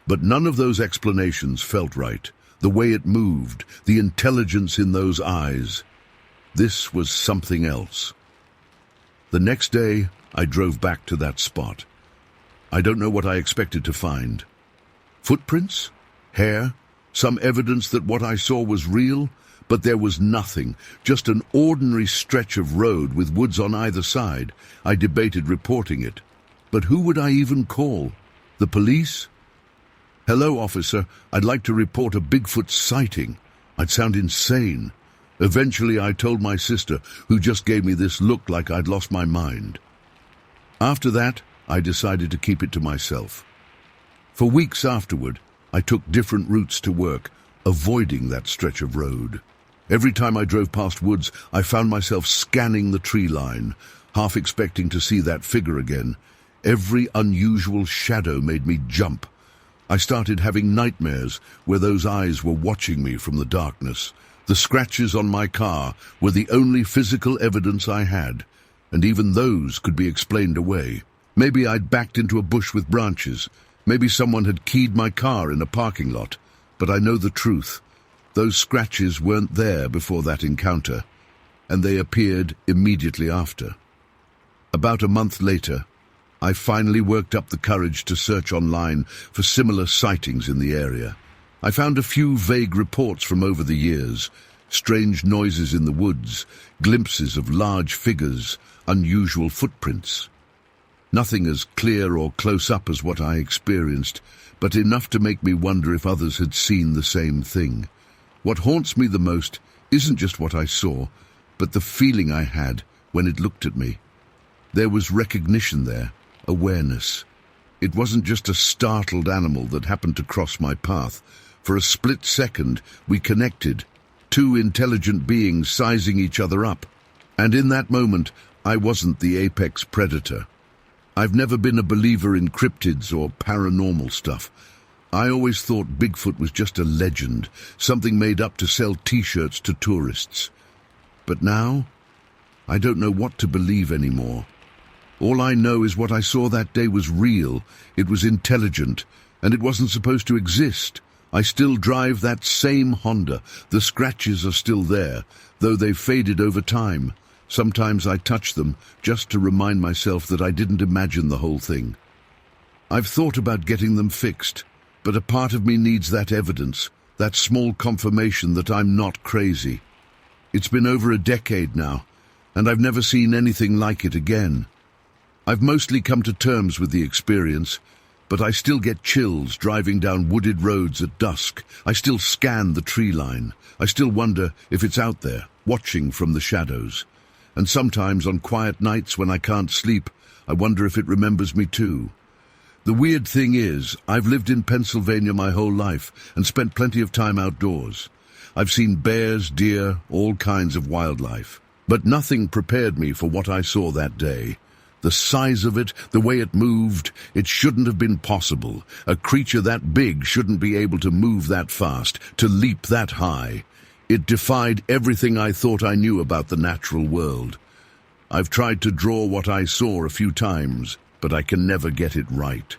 [SPEAKER 1] But none of those explanations felt right. The way it moved, the intelligence in those eyes. This was something else. The next day, I drove back to that spot. I don't know what I expected to find. Footprints? Hair? Some evidence that what I saw was real? But there was nothing, just an ordinary stretch of road with woods on either side. I debated reporting it. But who would I even call? The police? "Hello, officer. I'd like to report a Bigfoot sighting." I'd sound insane. Eventually, I told my sister, who just gave me this look like I'd lost my mind. After that, I decided to keep it to myself. For weeks afterward, I took different routes to work, avoiding that stretch of road. Every time I drove past woods, I found myself scanning the tree line, half expecting to see that figure again. Every unusual shadow made me jump. I started having nightmares where those eyes were watching me from the darkness. The scratches on my car were the only physical evidence I had, and even those could be explained away. Maybe I'd backed into a bush with branches. Maybe someone had keyed my car in a parking lot. But I know the truth. Those scratches weren't there before that encounter, and they appeared immediately after. About a month later, I finally worked up the courage to search online for similar sightings in the area. I found a few vague reports from over the years, strange noises in the woods, glimpses of large figures, unusual footprints. Nothing as clear or close up as what I experienced, but enough to make me wonder if others had seen the same thing. What haunts me the most isn't just what I saw, but the feeling I had when it looked at me. There was recognition there, awareness. It wasn't just a startled animal that happened to cross my path. For a split second, we connected, two intelligent beings sizing each other up. And in that moment, I wasn't the apex predator. I've never been a believer in cryptids or paranormal stuff. I always thought Bigfoot was just a legend, something made up to sell t-shirts to tourists. But now, I don't know what to believe anymore. All I know is what I saw that day was real, it was intelligent, and it wasn't supposed to exist. I still drive that same Honda. The scratches are still there, though they've faded over time. Sometimes I touch them just to remind myself that I didn't imagine the whole thing. I've thought about getting them fixed, but a part of me needs that evidence, that small confirmation that I'm not crazy. It's been over a decade now, and I've never seen anything like it again. I've mostly come to terms with the experience, but I still get chills driving down wooded roads at dusk. I still scan the tree line. I still wonder if it's out there, watching from the shadows. And sometimes on quiet nights when I can't sleep, I wonder if it remembers me too. The weird thing is, I've lived in Pennsylvania my whole life and spent plenty of time outdoors. I've seen bears, deer, all kinds of wildlife. But nothing prepared me for what I saw that day. The size of it, the way it moved, it shouldn't have been possible. A creature that big shouldn't be able to move that fast, to leap that high. It defied everything I thought I knew about the natural world. I've tried to draw what I saw a few times, but I can never get it right.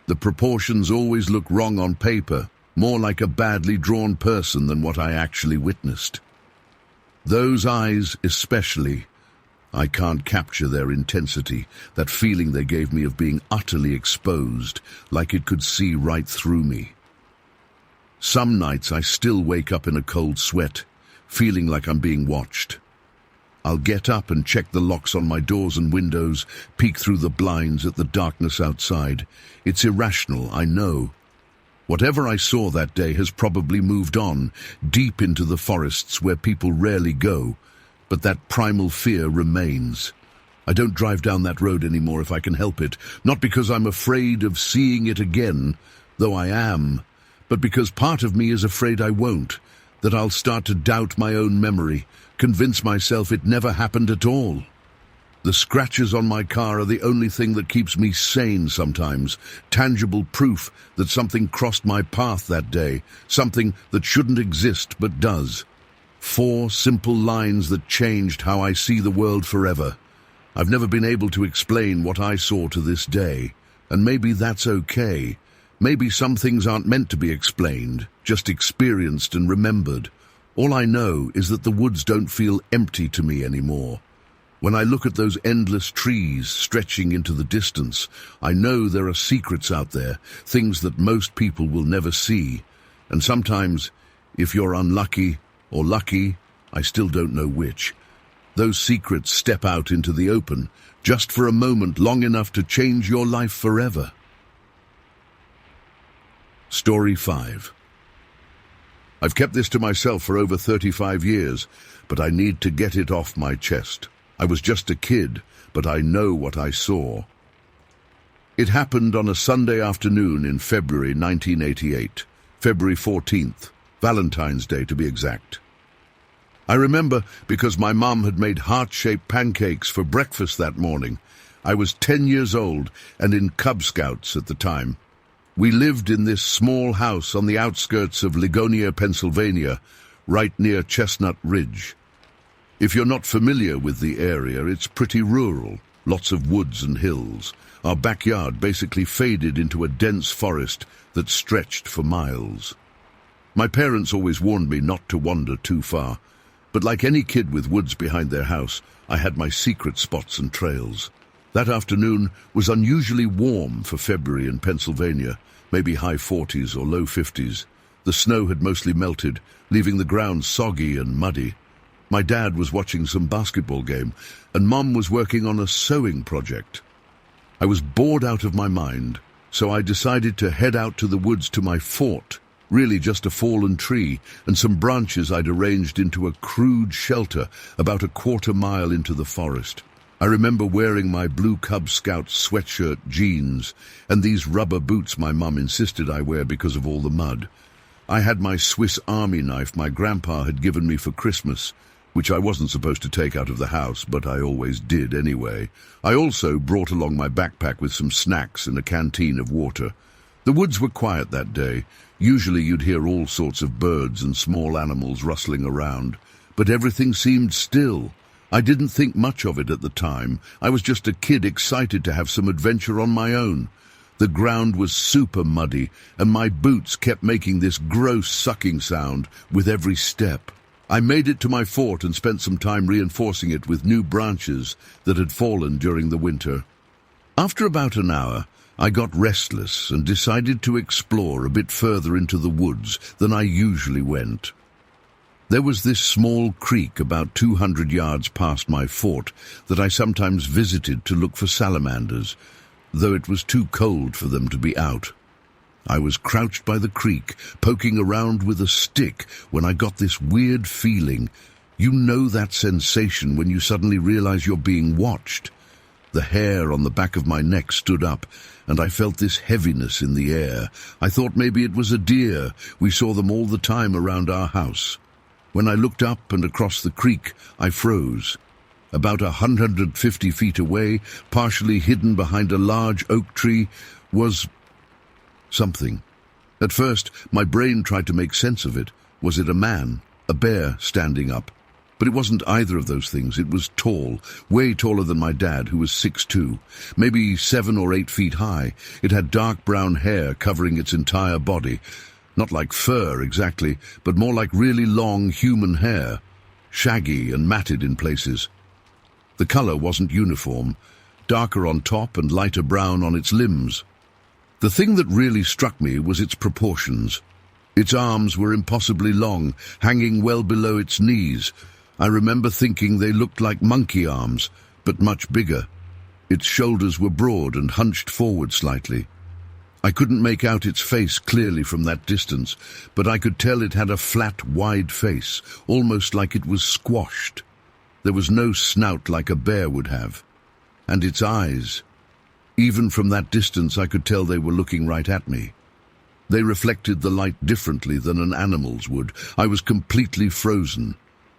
[SPEAKER 1] The proportions always look wrong on paper, more like a badly drawn person than what I actually witnessed. Those eyes especially, I can't capture their intensity, that feeling they gave me of being utterly exposed, like it could see right through me. Some nights I still wake up in a cold sweat, feeling like I'm being watched. I'll get up and check the locks on my doors and windows, peek through the blinds at the darkness outside. It's irrational, I know. Whatever I saw that day has probably moved on, deep into the forests where people rarely go, but that primal fear remains. I don't drive down that road anymore if I can help it, not because I'm afraid of seeing it again, though I am, but because part of me is afraid I won't, that I'll start to doubt my own memory, convince myself it never happened at all. The scratches on my car are the only thing that keeps me sane sometimes, tangible proof that something crossed my path that day, something that shouldn't exist but does. 4 simple lines that changed how I see the world forever. I've never been able to explain what I saw to this day, and maybe that's okay. Maybe some things aren't meant to be explained, just experienced and remembered. All I know is that the woods don't feel empty to me anymore. When I look at those endless trees stretching into the distance, I know there are secrets out there, things that most people will never see. And sometimes, if you're unlucky or lucky, I still don't know which, those secrets step out into the open, just for a moment long enough to change your life forever. Story 5. I've kept this to myself for over 35 years, but I need to get it off my chest. I was just a kid, but I know what I saw. It happened on a Sunday afternoon in February 1988, February 14th, Valentine's Day to be exact. I remember because my mum had made heart-shaped pancakes for breakfast that morning. I was 10 years old and in Cub Scouts at the time. We lived in this small house on the outskirts of Lagonia, Pennsylvania, right near Chestnut Ridge. If you're not familiar with the area, it's pretty rural, lots of woods and hills. Our backyard basically faded into a dense forest that stretched for miles. My parents always warned me not to wander too far, but like any kid with woods behind their house, I had my secret spots and trails. That afternoon was unusually warm for February in Pennsylvania, maybe high 40s or low 50s. The snow had mostly melted, leaving the ground soggy and muddy. My dad was watching some basketball game, and Mum was working on a sewing project. I was bored out of my mind, so I decided to head out to the woods to my fort, really just a fallen tree and some branches I'd arranged into a crude shelter about a quarter mile into the forest. I remember wearing my blue Cub Scout sweatshirt, jeans, and these rubber boots my mum insisted I wear because of all the mud. I had my Swiss Army knife my grandpa had given me for Christmas, which I wasn't supposed to take out of the house, but I always did anyway. I also brought along my backpack with some snacks and a canteen of water. The woods were quiet that day. Usually you'd hear all sorts of birds and small animals rustling around, but everything seemed still. I didn't think much of it at the time. I was just a kid excited to have some adventure on my own. The ground was super muddy, and my boots kept making this gross sucking sound with every step. I made it to my fort and spent some time reinforcing it with new branches that had fallen during the winter. After about an hour, I got restless and decided to explore a bit further into the woods than I usually went. There was this small creek about 200 yards past my fort that I sometimes visited to look for salamanders, though it was too cold for them to be out. I was crouched by the creek, poking around with a stick, when I got this weird feeling. You know that sensation when you suddenly realize you're being watched. The hair on the back of my neck stood up, and I felt this heaviness in the air. I thought maybe it was a deer. We saw them all the time around our house. When I looked up and across the creek, I froze. About 150 feet away, partially hidden behind a large oak tree, was something. At first, my brain tried to make sense of it. Was it a man, a bear standing up? But it wasn't either of those things. It was tall, way taller than my dad, who was 6'2", maybe 7 or 8 feet high. It had dark brown hair covering its entire body. Not like fur exactly, but more like really long human hair, shaggy and matted in places. The color wasn't uniform, darker on top and lighter brown on its limbs. The thing that really struck me was its proportions. Its arms were impossibly long, hanging well below its knees. I remember thinking they looked like monkey arms, but much bigger. Its shoulders were broad and hunched forward slightly. I couldn't make out its face clearly from that distance, but I could tell it had a flat, wide face, almost like it was squashed. There was no snout like a bear would have. And its eyes. Even from that distance, I could tell they were looking right at me. They reflected the light differently than an animal's would. I was completely frozen.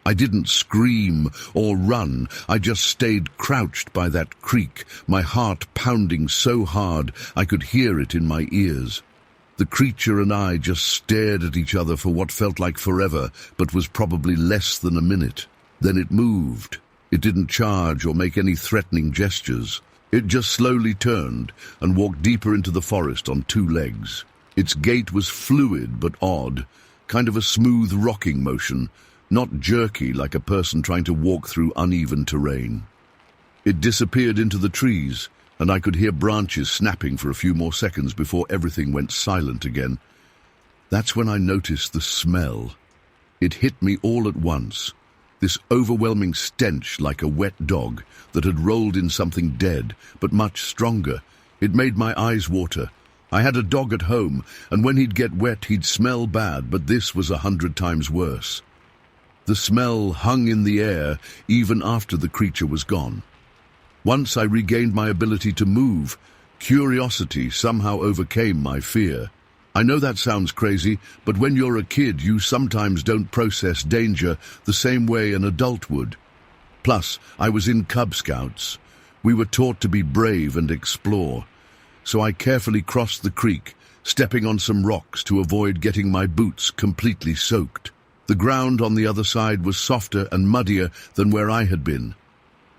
[SPEAKER 1] I didn't scream or run, I just stayed crouched by that creek, my heart pounding so hard I could hear it in my ears. The creature and I just stared at each other for what felt like forever, but was probably less than a minute. Then it moved. It didn't charge or make any threatening gestures. It just slowly turned and walked deeper into the forest on two legs. Its gait was fluid but odd, kind of a smooth rocking motion, not jerky like a person trying to walk through uneven terrain. It disappeared into the trees, and I could hear branches snapping for a few more seconds before everything went silent again. That's when I noticed the smell. It hit me all at once. This overwhelming stench like a wet dog that had rolled in something dead, but much stronger. It made my eyes water. I had a dog at home, and when he'd get wet he'd smell bad, but this was 100 times worse. The smell hung in the air even after the creature was gone. Once I regained my ability to move, curiosity somehow overcame my fear. I know that sounds crazy, but when you're a kid, you sometimes don't process danger the same way an adult would. Plus, I was in Cub Scouts. We were taught to be brave and explore. So I carefully crossed the creek, stepping on some rocks to avoid getting my boots completely soaked. The ground on the other side was softer and muddier than where I had been.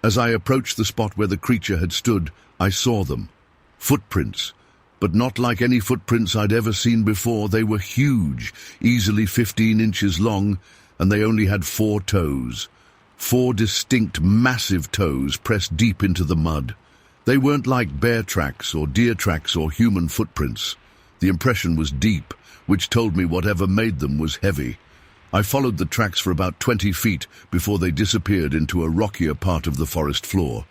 [SPEAKER 1] As I approached the spot where the creature had stood, I saw them. Footprints. But not like any footprints I'd ever seen before. They were huge, easily 15 inches long, and they only had 4 toes. 4 distinct, massive toes pressed deep into the mud. They weren't like bear tracks or deer tracks or human footprints. The impression was deep, which told me whatever made them was heavy. I followed the tracks for about 20 feet before they disappeared into a rockier part of the forest floor.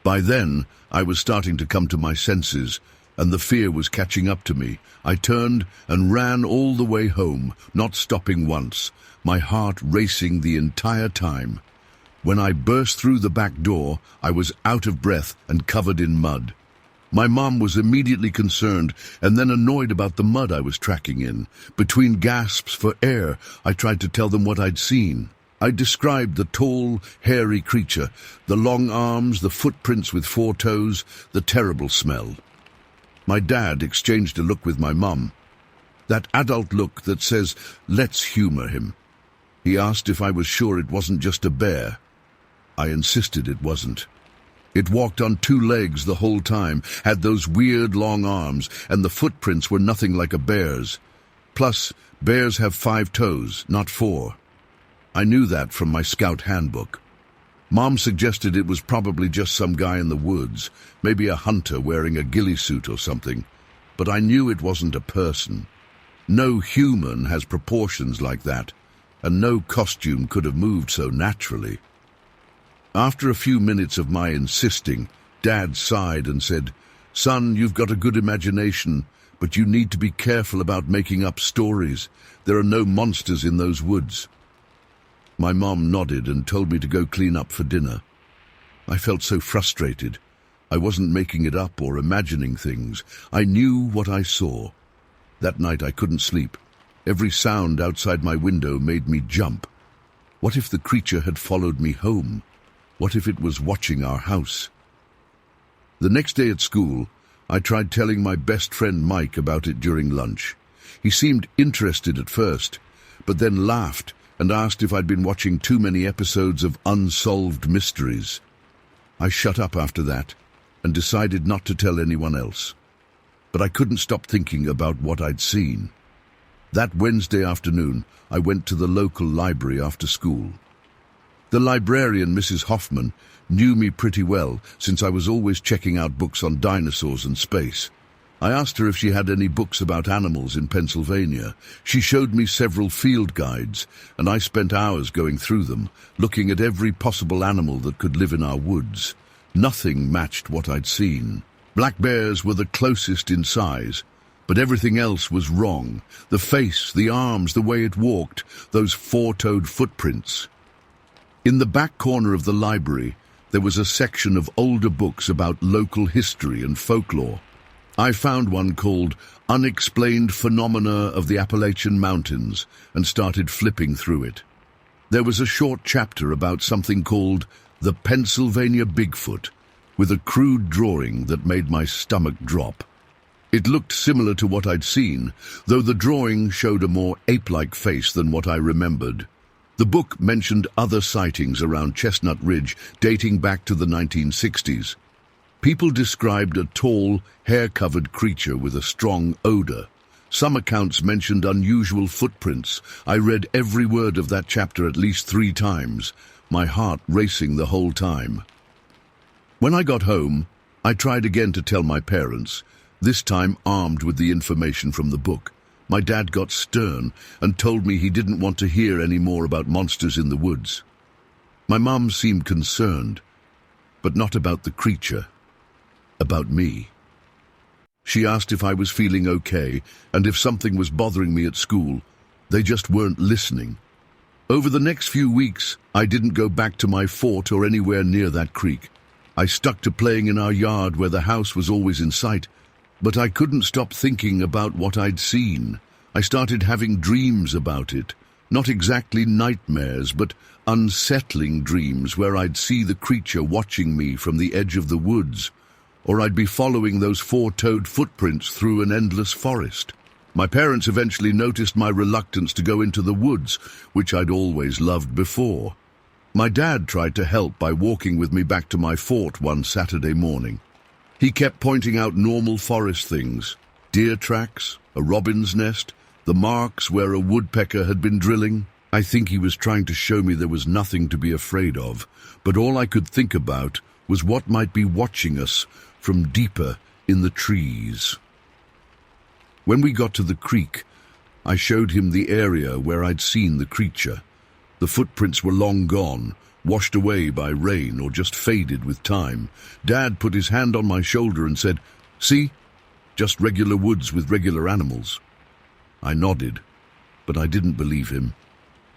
[SPEAKER 1] By then, I was starting to come to my senses, and the fear was catching up to me. I turned and ran all the way home, not stopping once, my heart racing the entire time. When I burst through the back door, I was out of breath and covered in mud. My mom was immediately concerned and then annoyed about the mud I was tracking in. Between gasps for air, I tried to tell them what I'd seen. I described the tall, hairy creature, the long arms, the footprints with 4 toes, the terrible smell. My dad exchanged a look with my mum. That adult look that says, let's humor him. He asked if I was sure it wasn't just a bear. I insisted it wasn't. It walked on 2 legs the whole time, had those weird long arms, and the footprints were nothing like a bear's. Plus, bears have 5 toes, not 4. I knew that from my scout handbook. Mom suggested it was probably just some guy in the woods, maybe a hunter wearing a ghillie suit or something, but I knew it wasn't a person. No human has proportions like that, and no costume could have moved so naturally. After a few minutes of my insisting, Dad sighed and said, "Son, you've got a good imagination, but you need to be careful about making up stories. There are no monsters in those woods." My mom nodded and told me to go clean up for dinner. I felt so frustrated. I wasn't making it up or imagining things. I knew what I saw. That night I couldn't sleep. Every sound outside my window made me jump. What if the creature had followed me home? What if it was watching our house? The next day at school, I tried telling my best friend Mike about it during lunch. He seemed interested at first, but then laughed and asked if I'd been watching too many episodes of Unsolved Mysteries. I shut up after that and decided not to tell anyone else. But I couldn't stop thinking about what I'd seen. That Wednesday afternoon, I went to the local library after school. The librarian, Mrs. Hoffman, knew me pretty well since I was always checking out books on dinosaurs and space. I asked her if she had any books about animals in Pennsylvania. She showed me several field guides, and I spent hours going through them, looking at every possible animal that could live in our woods. Nothing matched what I'd seen. Black bears were the closest in size, but everything else was wrong. The face, the arms, the way it walked, those 4-toed footprints. In the back corner of the library, there was a section of older books about local history and folklore. I found one called Unexplained Phenomena of the Appalachian Mountains and started flipping through it. There was a short chapter about something called the Pennsylvania Bigfoot, with a crude drawing that made my stomach drop. It looked similar to what I'd seen, though the drawing showed a more ape-like face than what I remembered. The book mentioned other sightings around Chestnut Ridge dating back to the 1960s. People described a tall, hair-covered creature with a strong odor. Some accounts mentioned unusual footprints. I read every word of that chapter at least 3 times, my heart racing the whole time. When I got home, I tried again to tell my parents, this time armed with the information from the book. My dad got stern and told me he didn't want to hear any more about monsters in the woods. My mum seemed concerned, but not about the creature, about me. She asked if I was feeling okay and if something was bothering me at school. They just weren't listening. Over the next few weeks, I didn't go back to my fort or anywhere near that creek. I stuck to playing in our yard where the house was always in sight, but I couldn't stop thinking about what I'd seen. I started having dreams about it. Not exactly nightmares, but unsettling dreams where I'd see the creature watching me from the edge of the woods, or I'd be following those 4-toed footprints through an endless forest. My parents eventually noticed my reluctance to go into the woods, which I'd always loved before. My dad tried to help by walking with me back to my fort one Saturday morning. He kept pointing out normal forest things, deer tracks, a robin's nest, the marks where a woodpecker had been drilling. I think he was trying to show me there was nothing to be afraid of, but all I could think about was what might be watching us from deeper in the trees. When we got to the creek, I showed him the area where I'd seen the creature. The footprints were long gone, washed away by rain or just faded with time. Dad put his hand on my shoulder and said, "See? Just regular woods with regular animals." I nodded, but I didn't believe him.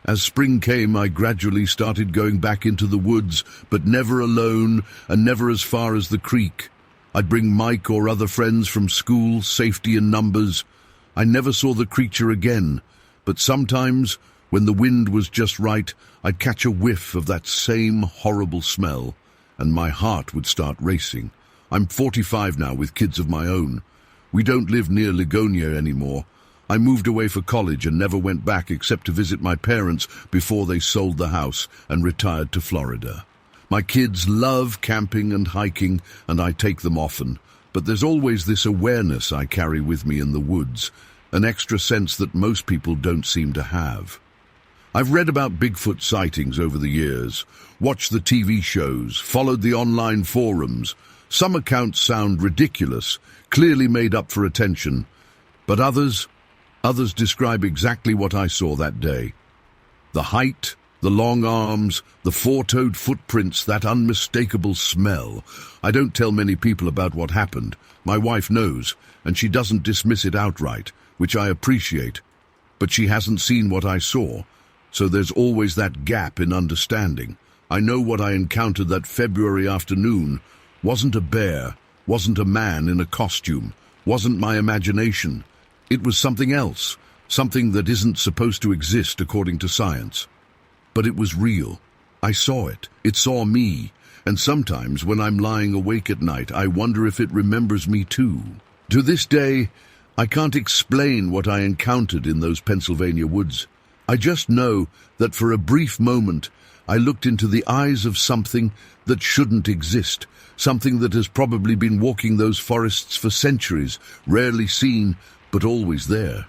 [SPEAKER 1] As spring came, I gradually started going back into the woods, but never alone and never as far as the creek. I'd bring Mike or other friends from school, safety in numbers. I never saw the creature again, but sometimes, when the wind was just right, I'd catch a whiff of that same horrible smell, and my heart would start racing. I'm 45 now with kids of my own. We don't live near Lagonia anymore. I moved away for college and never went back except to visit my parents before they sold the house and retired to Florida. My kids love camping and hiking, and I take them often, but there's always this awareness I carry with me in the woods, an extra sense that most people don't seem to have. I've read about Bigfoot sightings over the years, watched the TV shows, followed the online forums. Some accounts sound ridiculous, clearly made up for attention, but others describe exactly what I saw that day. The height, the long arms, the 4-toed footprints, that unmistakable smell. I don't tell many people about what happened. My wife knows, and she doesn't dismiss it outright, which I appreciate. But she hasn't seen what I saw, so there's always that gap in understanding. I know what I encountered that February afternoon wasn't a bear, wasn't a man in a costume, wasn't my imagination. It was something else, something that isn't supposed to exist according to science. But it was real. I saw it. It saw me. And sometimes when I'm lying awake at night, I wonder if it remembers me too. To this day, I can't explain what I encountered in those Pennsylvania woods. I just know that for a brief moment, I looked into the eyes of something that shouldn't exist, something that has probably been walking those forests for centuries, rarely seen, but always there.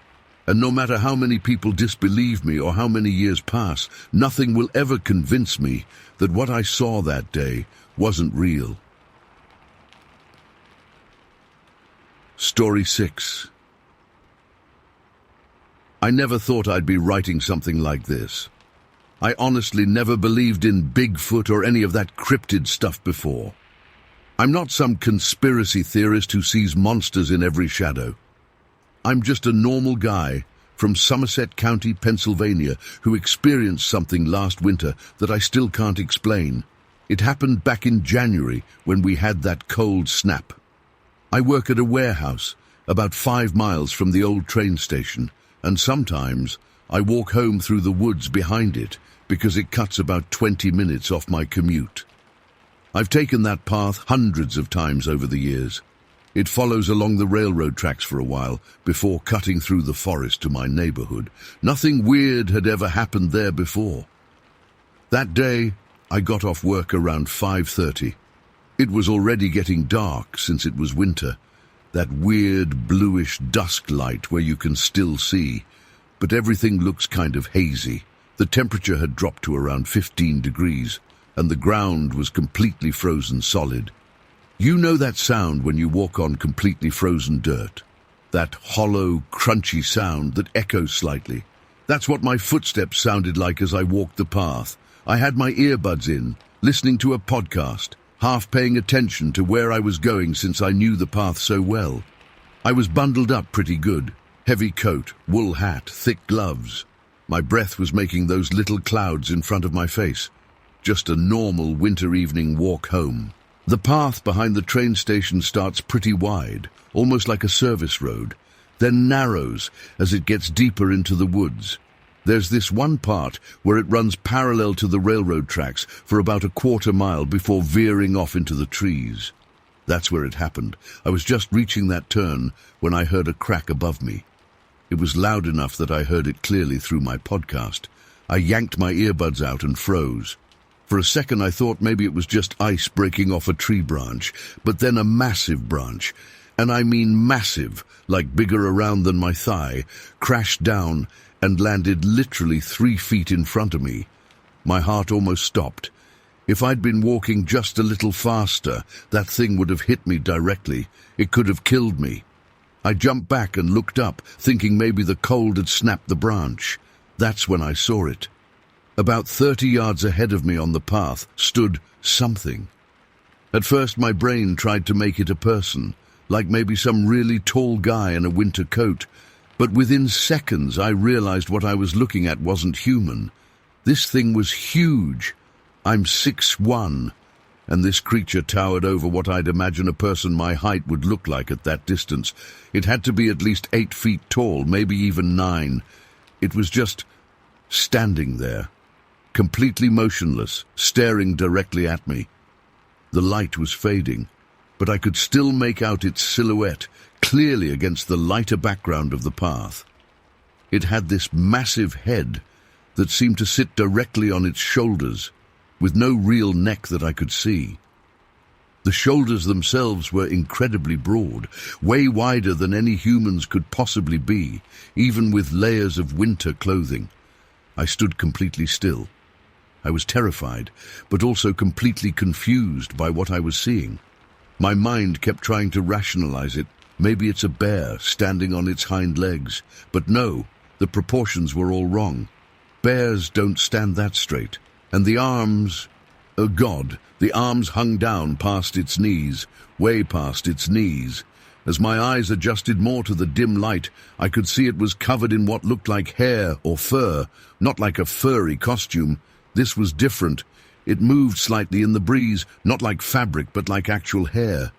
[SPEAKER 1] And no matter how many people disbelieve me or how many years pass, nothing will ever convince me that what I saw that day wasn't real. Story 6. I never thought I'd be writing something like this. I honestly never believed in Bigfoot or any of that cryptid stuff before. I'm not some conspiracy theorist who sees monsters in every shadow. I'm just a normal guy from Somerset County, Pennsylvania, who experienced something last winter that I still can't explain. It happened back in January when we had that cold snap. I work at a warehouse about 5 miles from the old train station, and sometimes I walk home through the woods behind it, because it cuts about 20 minutes off my commute. I've taken that path hundreds of times over the years. It follows along the railroad tracks for a while before cutting through the forest to my neighborhood. Nothing weird had ever happened there before. That day, I got off work around 5:30. It was already getting dark since it was winter, that weird bluish dusk light where you can still see, but everything looks kind of hazy. The temperature had dropped to around 15 degrees, and the ground was completely frozen solid. You know that sound when you walk on completely frozen dirt? That hollow, crunchy sound that echoes slightly. That's what my footsteps sounded like as I walked the path. I had my earbuds in, listening to a podcast, half paying attention to where I was going since I knew the path so well. I was bundled up pretty good. Heavy coat, wool hat, thick gloves. My breath was making those little clouds in front of my face. Just a normal winter evening walk home. The path behind the train station starts pretty wide, almost like a service road, then narrows as it gets deeper into the woods. There's this one part where it runs parallel to the railroad tracks for about a quarter mile before veering off into the trees. That's where it happened. I was just reaching that turn when I heard a crack above me. It was loud enough that I heard it clearly through my podcast. I yanked my earbuds out and froze. For a second I thought maybe it was just ice breaking off a tree branch, but then a massive branch, and I mean massive, like bigger around than my thigh, crashed down and landed literally 3 feet in front of me. My heart almost stopped. If I'd been walking just a little faster, that thing would have hit me directly. It could have killed me. I jumped back and looked up, thinking maybe the cold had snapped the branch. That's when I saw it. About 30 yards ahead of me on the path stood something. At first my brain tried to make it a person, like maybe some really tall guy in a winter coat, but within seconds I realized what I was looking at wasn't human. This thing was huge. I'm 6'1", and this creature towered over what I'd imagine a person my height would look like at that distance. It had to be at least 8 feet tall, maybe even 9. It was just standing there, completely motionless, staring directly at me. The light was fading, but I could still make out its silhouette clearly against the lighter background of the path. It had this massive head that seemed to sit directly on its shoulders, with no real neck that I could see. The shoulders themselves were incredibly broad, way wider than any humans could possibly be, even with layers of winter clothing. I stood completely still. I was terrified, but also completely confused by what I was seeing. My mind kept trying to rationalize it. Maybe it's a bear standing on its hind legs. But no, the proportions were all wrong. Bears don't stand that straight. And the arms... Oh God, the arms hung down past its knees, way past its knees. As my eyes adjusted more to the dim light, I could see it was covered in what looked like hair or fur, not like a furry costume. This was different. It moved slightly in the breeze, not like fabric, but like actual hair.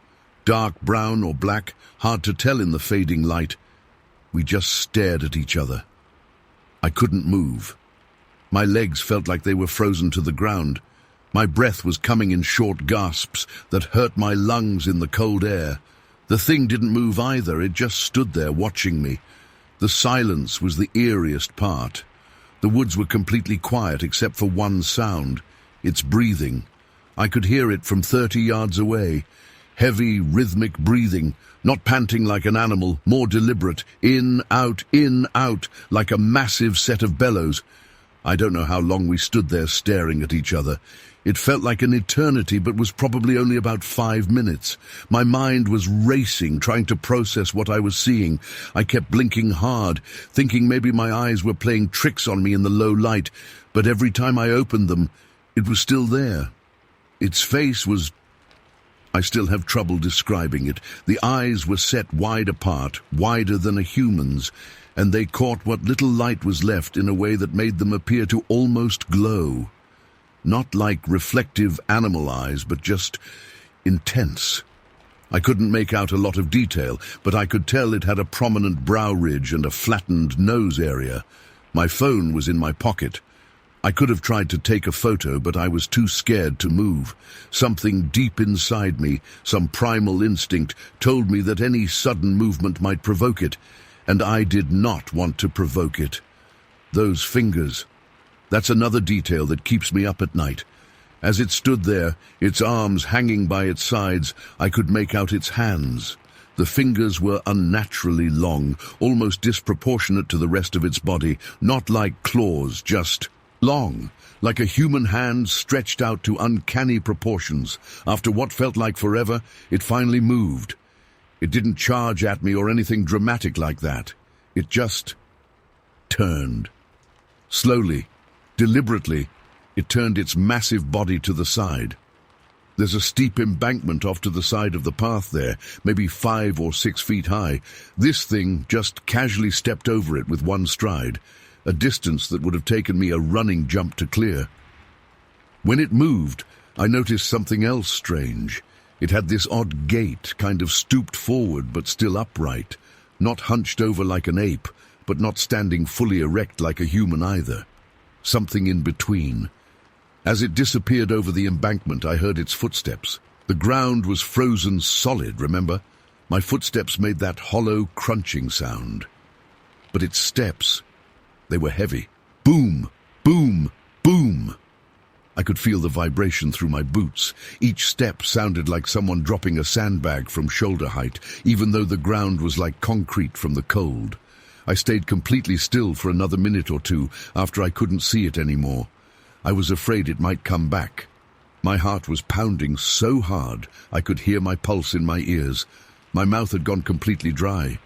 [SPEAKER 1] Dark brown or black, hard to tell in the fading light. We just stared at each other. I couldn't move. My legs felt like they were frozen to the ground. My breath was coming in short gasps that hurt my lungs in the cold air. The thing didn't move either, it just stood there watching me. The silence was the eeriest part. The woods were completely quiet except for one sound, its breathing. I could hear it from 30 yards away. Heavy, rhythmic breathing, not panting like an animal, more deliberate, in, out, like a massive set of bellows. I don't know how long we stood there staring at each other. It felt like an eternity, but was probably only about 5 minutes. My mind was racing, trying to process what I was seeing. I kept blinking hard, thinking maybe my eyes were playing tricks on me in the low light, but every time I opened them, it was still there. Its face was... I still have trouble describing it. The eyes were set wide apart, wider than a human's, and they caught what little light was left in a way that made them appear to almost glow. Not like reflective animal eyes, but just intense. I couldn't make out a lot of detail, but I could tell it had a prominent brow ridge and a flattened nose area. My phone was in my pocket. I could have tried to take a photo, but I was too scared to move. Something deep inside me, some primal instinct, told me that any sudden movement might provoke it, and I did not want to provoke it. Those fingers. That's another detail that keeps me up at night. As it stood there, its arms hanging by its sides, I could make out its hands. The fingers were unnaturally long, almost disproportionate to the rest of its body, not like claws, just long, like a human hand stretched out to uncanny proportions. After what felt like forever, it finally moved. It didn't charge at me or anything dramatic like that. It just turned. Slowly, deliberately, it turned its massive body to the side. There's a steep embankment off to the side of the path there, maybe 5 or 6 feet high. This thing just casually stepped over it with one stride, a distance that would have taken me a running jump to clear. When it moved, I noticed something else strange. It had this odd gait, kind of stooped forward but still upright, not hunched over like an ape, but not standing fully erect like a human either. Something in between. As it disappeared over the embankment, I heard its footsteps. The ground was frozen solid, remember? My footsteps made that hollow, crunching sound. But its steps, they were heavy. Boom, boom, boom. I could feel the vibration through my boots. Each step sounded like someone dropping a sandbag from shoulder height, even though the ground was like concrete from the cold. I stayed completely still for another minute or two after I couldn't see it anymore. I was afraid it might come back. My heart was pounding so hard I could hear my pulse in my ears. My mouth had gone completely dry.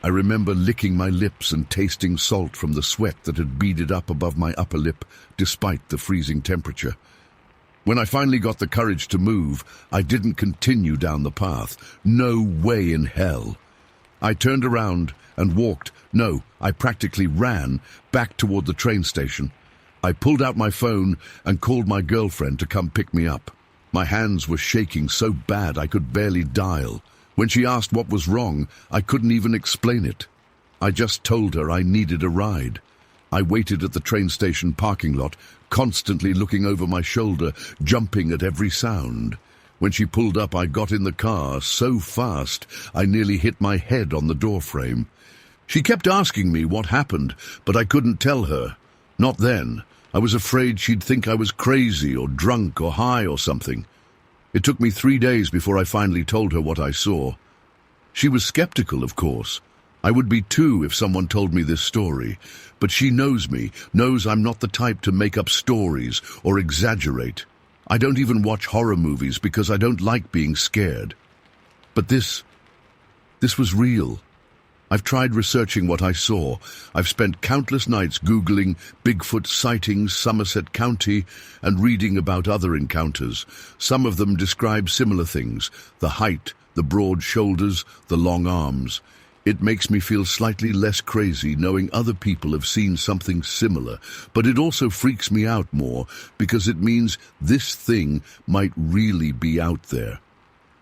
[SPEAKER 1] I remember licking my lips and tasting salt from the sweat that had beaded up above my upper lip, despite the freezing temperature. When I finally got the courage to move, I didn't continue down the path. No way in hell. I turned around and walked, no, I practically ran, back toward the train station. I pulled out my phone and called my girlfriend to come pick me up. My hands were shaking so bad I could barely dial. When she asked what was wrong, I couldn't even explain it. I just told her I needed a ride. I waited at the train station parking lot, constantly looking over my shoulder, jumping at every sound. When she pulled up, I got in the car so fast I nearly hit my head on the doorframe. She kept asking me what happened, but I couldn't tell her. Not then. I was afraid she'd think I was crazy or drunk or high or something. It took me 3 days before I finally told her what I saw. She was skeptical, of course. I would be too if someone told me this story. But she knows me, knows I'm not the type to make up stories or exaggerate. I don't even watch horror movies because I don't like being scared. But this was real. I've tried researching what I saw. I've spent countless nights Googling Bigfoot sightings, Somerset County, and reading about other encounters. Some of them describe similar things: the height, the broad shoulders, the long arms. It makes me feel slightly less crazy knowing other people have seen something similar, but it also freaks me out more because it means this thing might really be out there.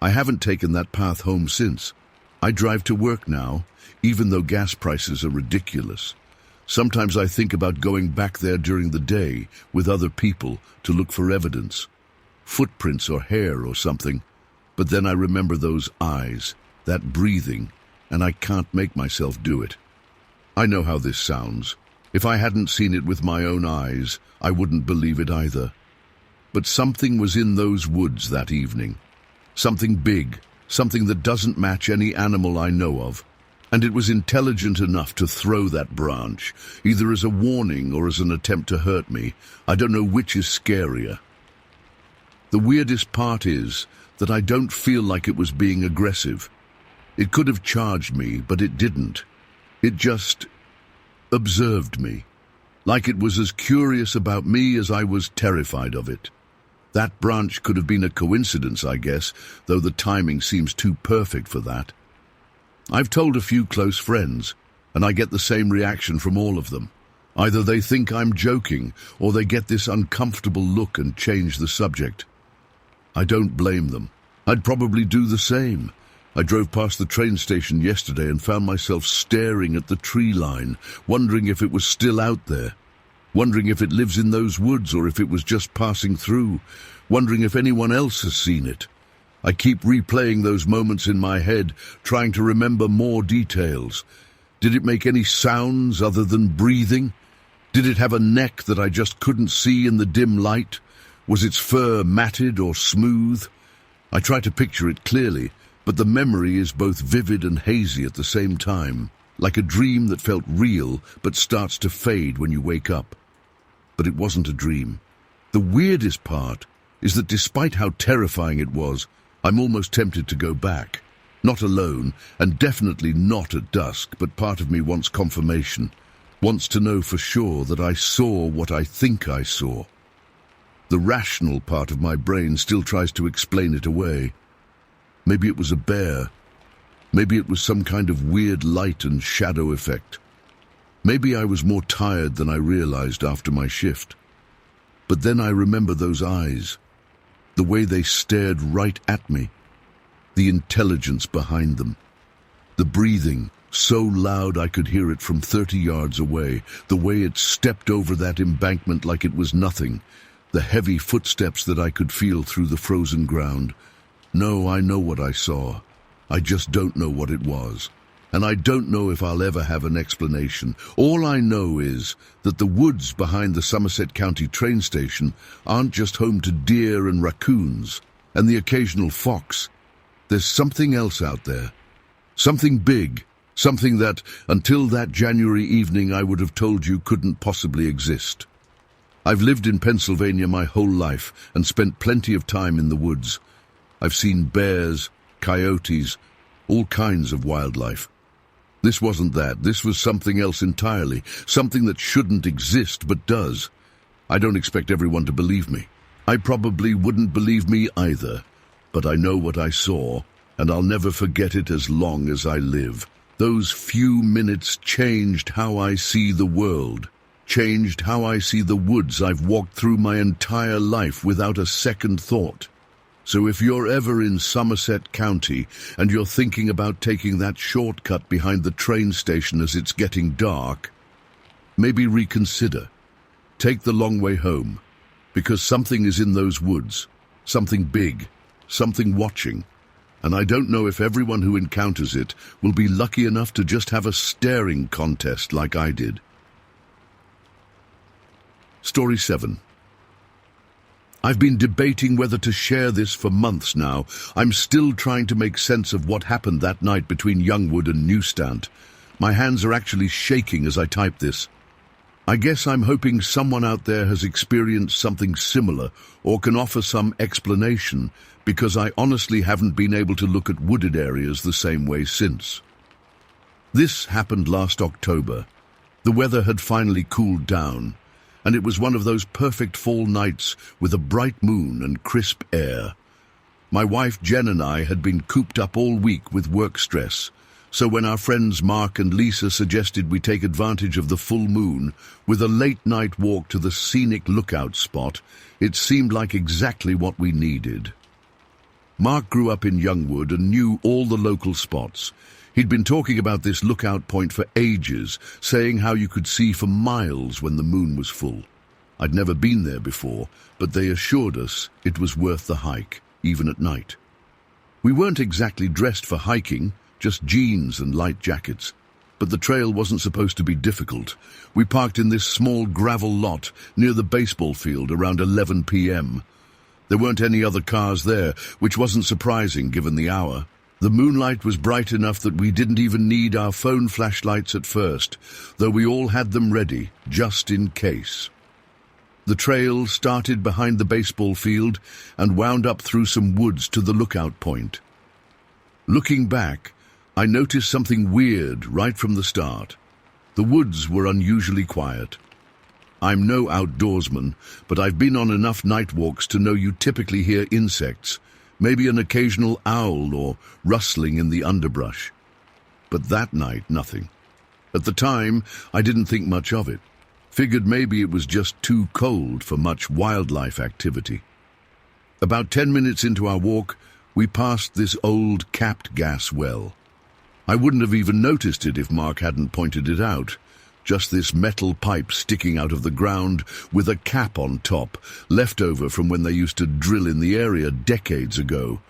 [SPEAKER 1] I haven't taken that path home since. I drive to work now, even though gas prices are ridiculous. Sometimes I think about going back there during the day with other people to look for evidence, footprints or hair or something. But then I remember those eyes, that breathing, and I can't make myself do it. I know how this sounds. If I hadn't seen it with my own eyes, I wouldn't believe it either. But something was in those woods that evening. Something big, something that doesn't match any animal I know of. And it was intelligent enough to throw that branch, either as a warning or as an attempt to hurt me. I don't know which is scarier. The weirdest part is that I don't feel like it was being aggressive. It could have charged me, but it didn't. It just observed me, like it was as curious about me as I was terrified of it. That branch could have been a coincidence, I guess, though the timing seems too perfect for that. I've told a few close friends, and I get the same reaction from all of them. Either they think I'm joking, or they get this uncomfortable look and change the subject. I don't blame them. I'd probably do the same. I drove past the train station yesterday and found myself staring at the tree line, wondering if it was still out there. wondering if it lives in those woods or if it was just passing through, wondering if anyone else has seen it. I keep replaying those moments in my head, trying to remember more details. Did it make any sounds other than breathing? Did it have a neck that I just couldn't see in the dim light? Was its fur matted or smooth? I try to picture it clearly, but the memory is both vivid and hazy at the same time, like a dream that felt real but starts to fade when you wake up. But it wasn't a dream. The weirdest part is that despite how terrifying it was, I'm almost tempted to go back. Not alone, and definitely not at dusk, but part of me wants confirmation, wants to know for sure that I saw what I think I saw. The rational part of my brain still tries to explain it away. Maybe it was a bear. Maybe it was some kind of weird light and shadow effect. Maybe I was more tired than I realized after my shift. But then I remember those eyes, the way they stared right at me, the intelligence behind them, the breathing, so loud I could hear it from 30 yards away, the way it stepped over that embankment like it was nothing, the heavy footsteps that I could feel through the frozen ground. No, I know what I saw. I just don't know what it was. And I don't know if I'll ever have an explanation. All I know is that the woods behind the Somerset County train station aren't just home to deer and raccoons and the occasional fox. There's something else out there. Something big. Something that, until that January evening, I would have told you couldn't possibly exist. I've lived in Pennsylvania my whole life and spent plenty of time in the woods. I've seen bears, coyotes, all kinds of wildlife. This wasn't that. This was something else entirely, something that shouldn't exist but does. I don't expect everyone to believe me. I probably wouldn't believe me either, but I know what I saw, and I'll never forget it as long as I live. Those few minutes changed how I see the world, changed how I see the woods I've walked through my entire life without a second thought. So if you're ever in Somerset County and you're thinking about taking that shortcut behind the train station as it's getting dark, maybe reconsider. Take the long way home, because something is in those woods, something big, something watching, and I don't know if everyone who encounters it will be lucky enough to just have a staring contest like I did. Story 7. I've been debating whether to share this for months now. I'm still trying to make sense of what happened that night between Youngwood and Newstant. My hands are actually shaking as I type this. I guess I'm hoping someone out there has experienced something similar or can offer some explanation, because I honestly haven't been able to look at wooded areas the same way since. This happened last October. The weather had finally cooled down, and it was one of those perfect fall nights with a bright moon and crisp air. My wife Jen and I had been cooped up all week with work stress, so when our friends Mark and Lisa suggested we take advantage of the full moon with a late-night walk to the scenic lookout spot, it seemed like exactly what we needed. Mark grew up in Youngwood and knew all the local spots. He'd been talking about this lookout point for ages, saying how you could see for miles when the moon was full. I'd never been there before, but they assured us it was worth the hike, even at night. We weren't exactly dressed for hiking, just jeans and light jackets. But the trail wasn't supposed to be difficult. We parked in this small gravel lot near the baseball field around 11 p.m. There weren't any other cars there, which wasn't surprising given the hour. The moonlight was bright enough that we didn't even need our phone flashlights at first, though we all had them ready, just in case. The trail started behind the baseball field and wound up through some woods to the lookout point. Looking back, I noticed something weird right from the start. The woods were unusually quiet. I'm no outdoorsman, but I've been on enough night walks to know you typically hear insects, maybe an occasional owl or rustling in the underbrush. But that night, nothing. At the time, I didn't think much of it. Figured maybe it was just too cold for much wildlife activity. About 10 minutes into our walk, we passed this old capped gas well. I wouldn't have even noticed it if Mark hadn't pointed it out. just this metal pipe sticking out of the ground with a cap on top, left over from when they used to drill in the area decades ago.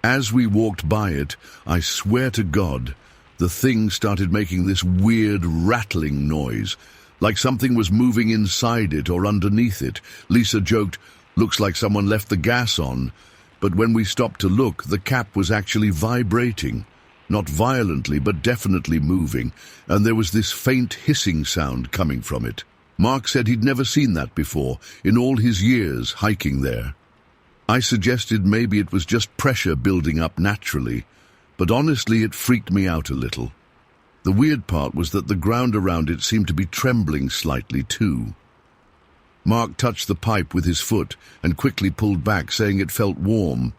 [SPEAKER 1] As we walked by it, I swear to God, the thing started making this weird rattling noise, like something was moving inside it or underneath it. Lisa joked, "Looks like someone left the gas on." But when we stopped to look, the cap was actually vibrating. Not violently, but definitely moving, and there was this faint hissing sound coming from it. Mark said he'd never seen that before, in all his years hiking there. I suggested maybe it was just pressure building up naturally, but honestly it freaked me out a little. The weird part was that the ground around it seemed to be trembling slightly too. Mark touched the pipe with his foot and quickly pulled back, saying it felt warm.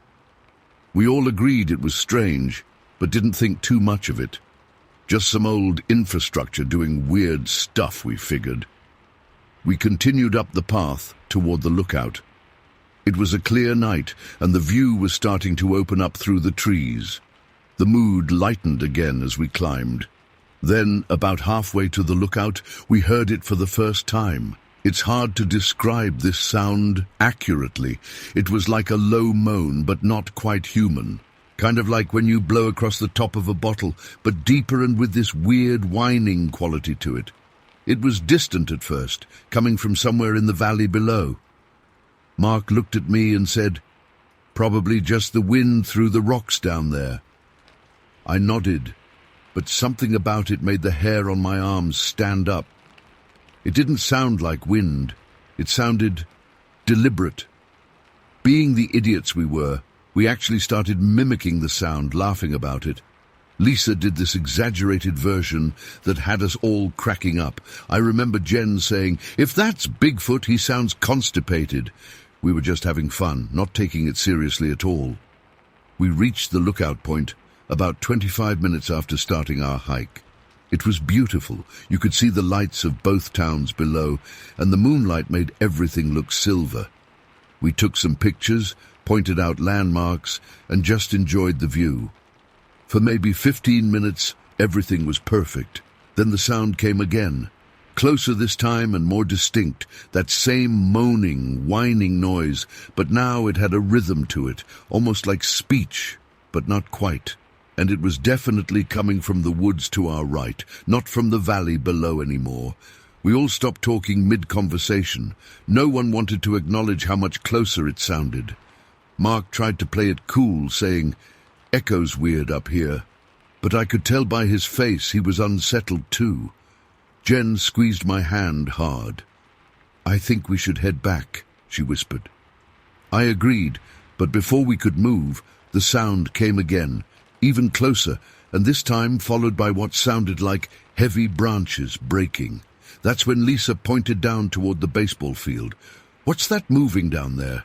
[SPEAKER 1] We all agreed it was strange, but didn't think too much of it. Just some old infrastructure doing weird stuff, we figured. We continued up the path toward the lookout. It was a clear night, and the view was starting to open up through the trees. The mood lightened again as we climbed. Then, about halfway to the lookout, we heard it for the first time. It's hard to describe this sound accurately. It was like a low moan, but not quite human. Kind of like when you blow across the top of a bottle, but deeper and with this weird whining quality to it. It was distant at first, coming from somewhere in the valley below. Mark looked at me and said, "Probably just the wind through the rocks down there." I nodded, but something about it made the hair on my arms stand up. It didn't sound like wind. It sounded deliberate. Being the idiots we were, we actually started mimicking the sound, laughing about it. Lisa did this exaggerated version that had us all cracking up. I remember Jen saying, "If that's Bigfoot, he sounds constipated." We were just having fun, not taking it seriously at all. We reached the lookout point about 25 minutes after starting our hike. It was beautiful. You could see the lights of both towns below, and the moonlight made everything look silver. We took some pictures, pointed out landmarks, and just enjoyed the view. For maybe 15 minutes, everything was perfect. Then the sound came again. Closer this time and more distinct, that same moaning, whining noise, but now it had a rhythm to it, almost like speech, but not quite. And it was definitely coming from the woods to our right, not from the valley below anymore. We all stopped talking mid-conversation. No one wanted to acknowledge how much closer it sounded. Mark tried to play it cool, saying, "Echo's weird up here." But I could tell by his face he was unsettled too. Jen squeezed my hand hard. "I think we should head back," she whispered. I agreed, but before we could move, the sound came again, even closer, and this time followed by what sounded like heavy branches breaking. That's when Lisa pointed down toward the baseball field. "What's that moving down there?"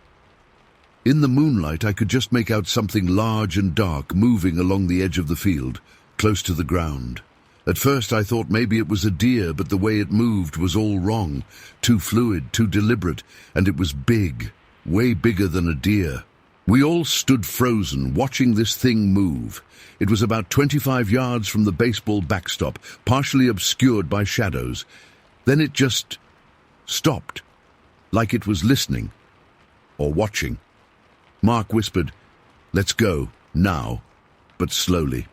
[SPEAKER 1] In the moonlight, I could just make out something large and dark moving along the edge of the field, close to the ground. At first I thought maybe it was a deer, but the way it moved was all wrong. Too fluid, too deliberate, and it was big, way bigger than a deer. We all stood frozen, watching this thing move. It was about 25 yards from the baseball backstop, partially obscured by shadows. Then it just stopped, like it was listening, or watching. Mark whispered, "Let's go, now," but slowly.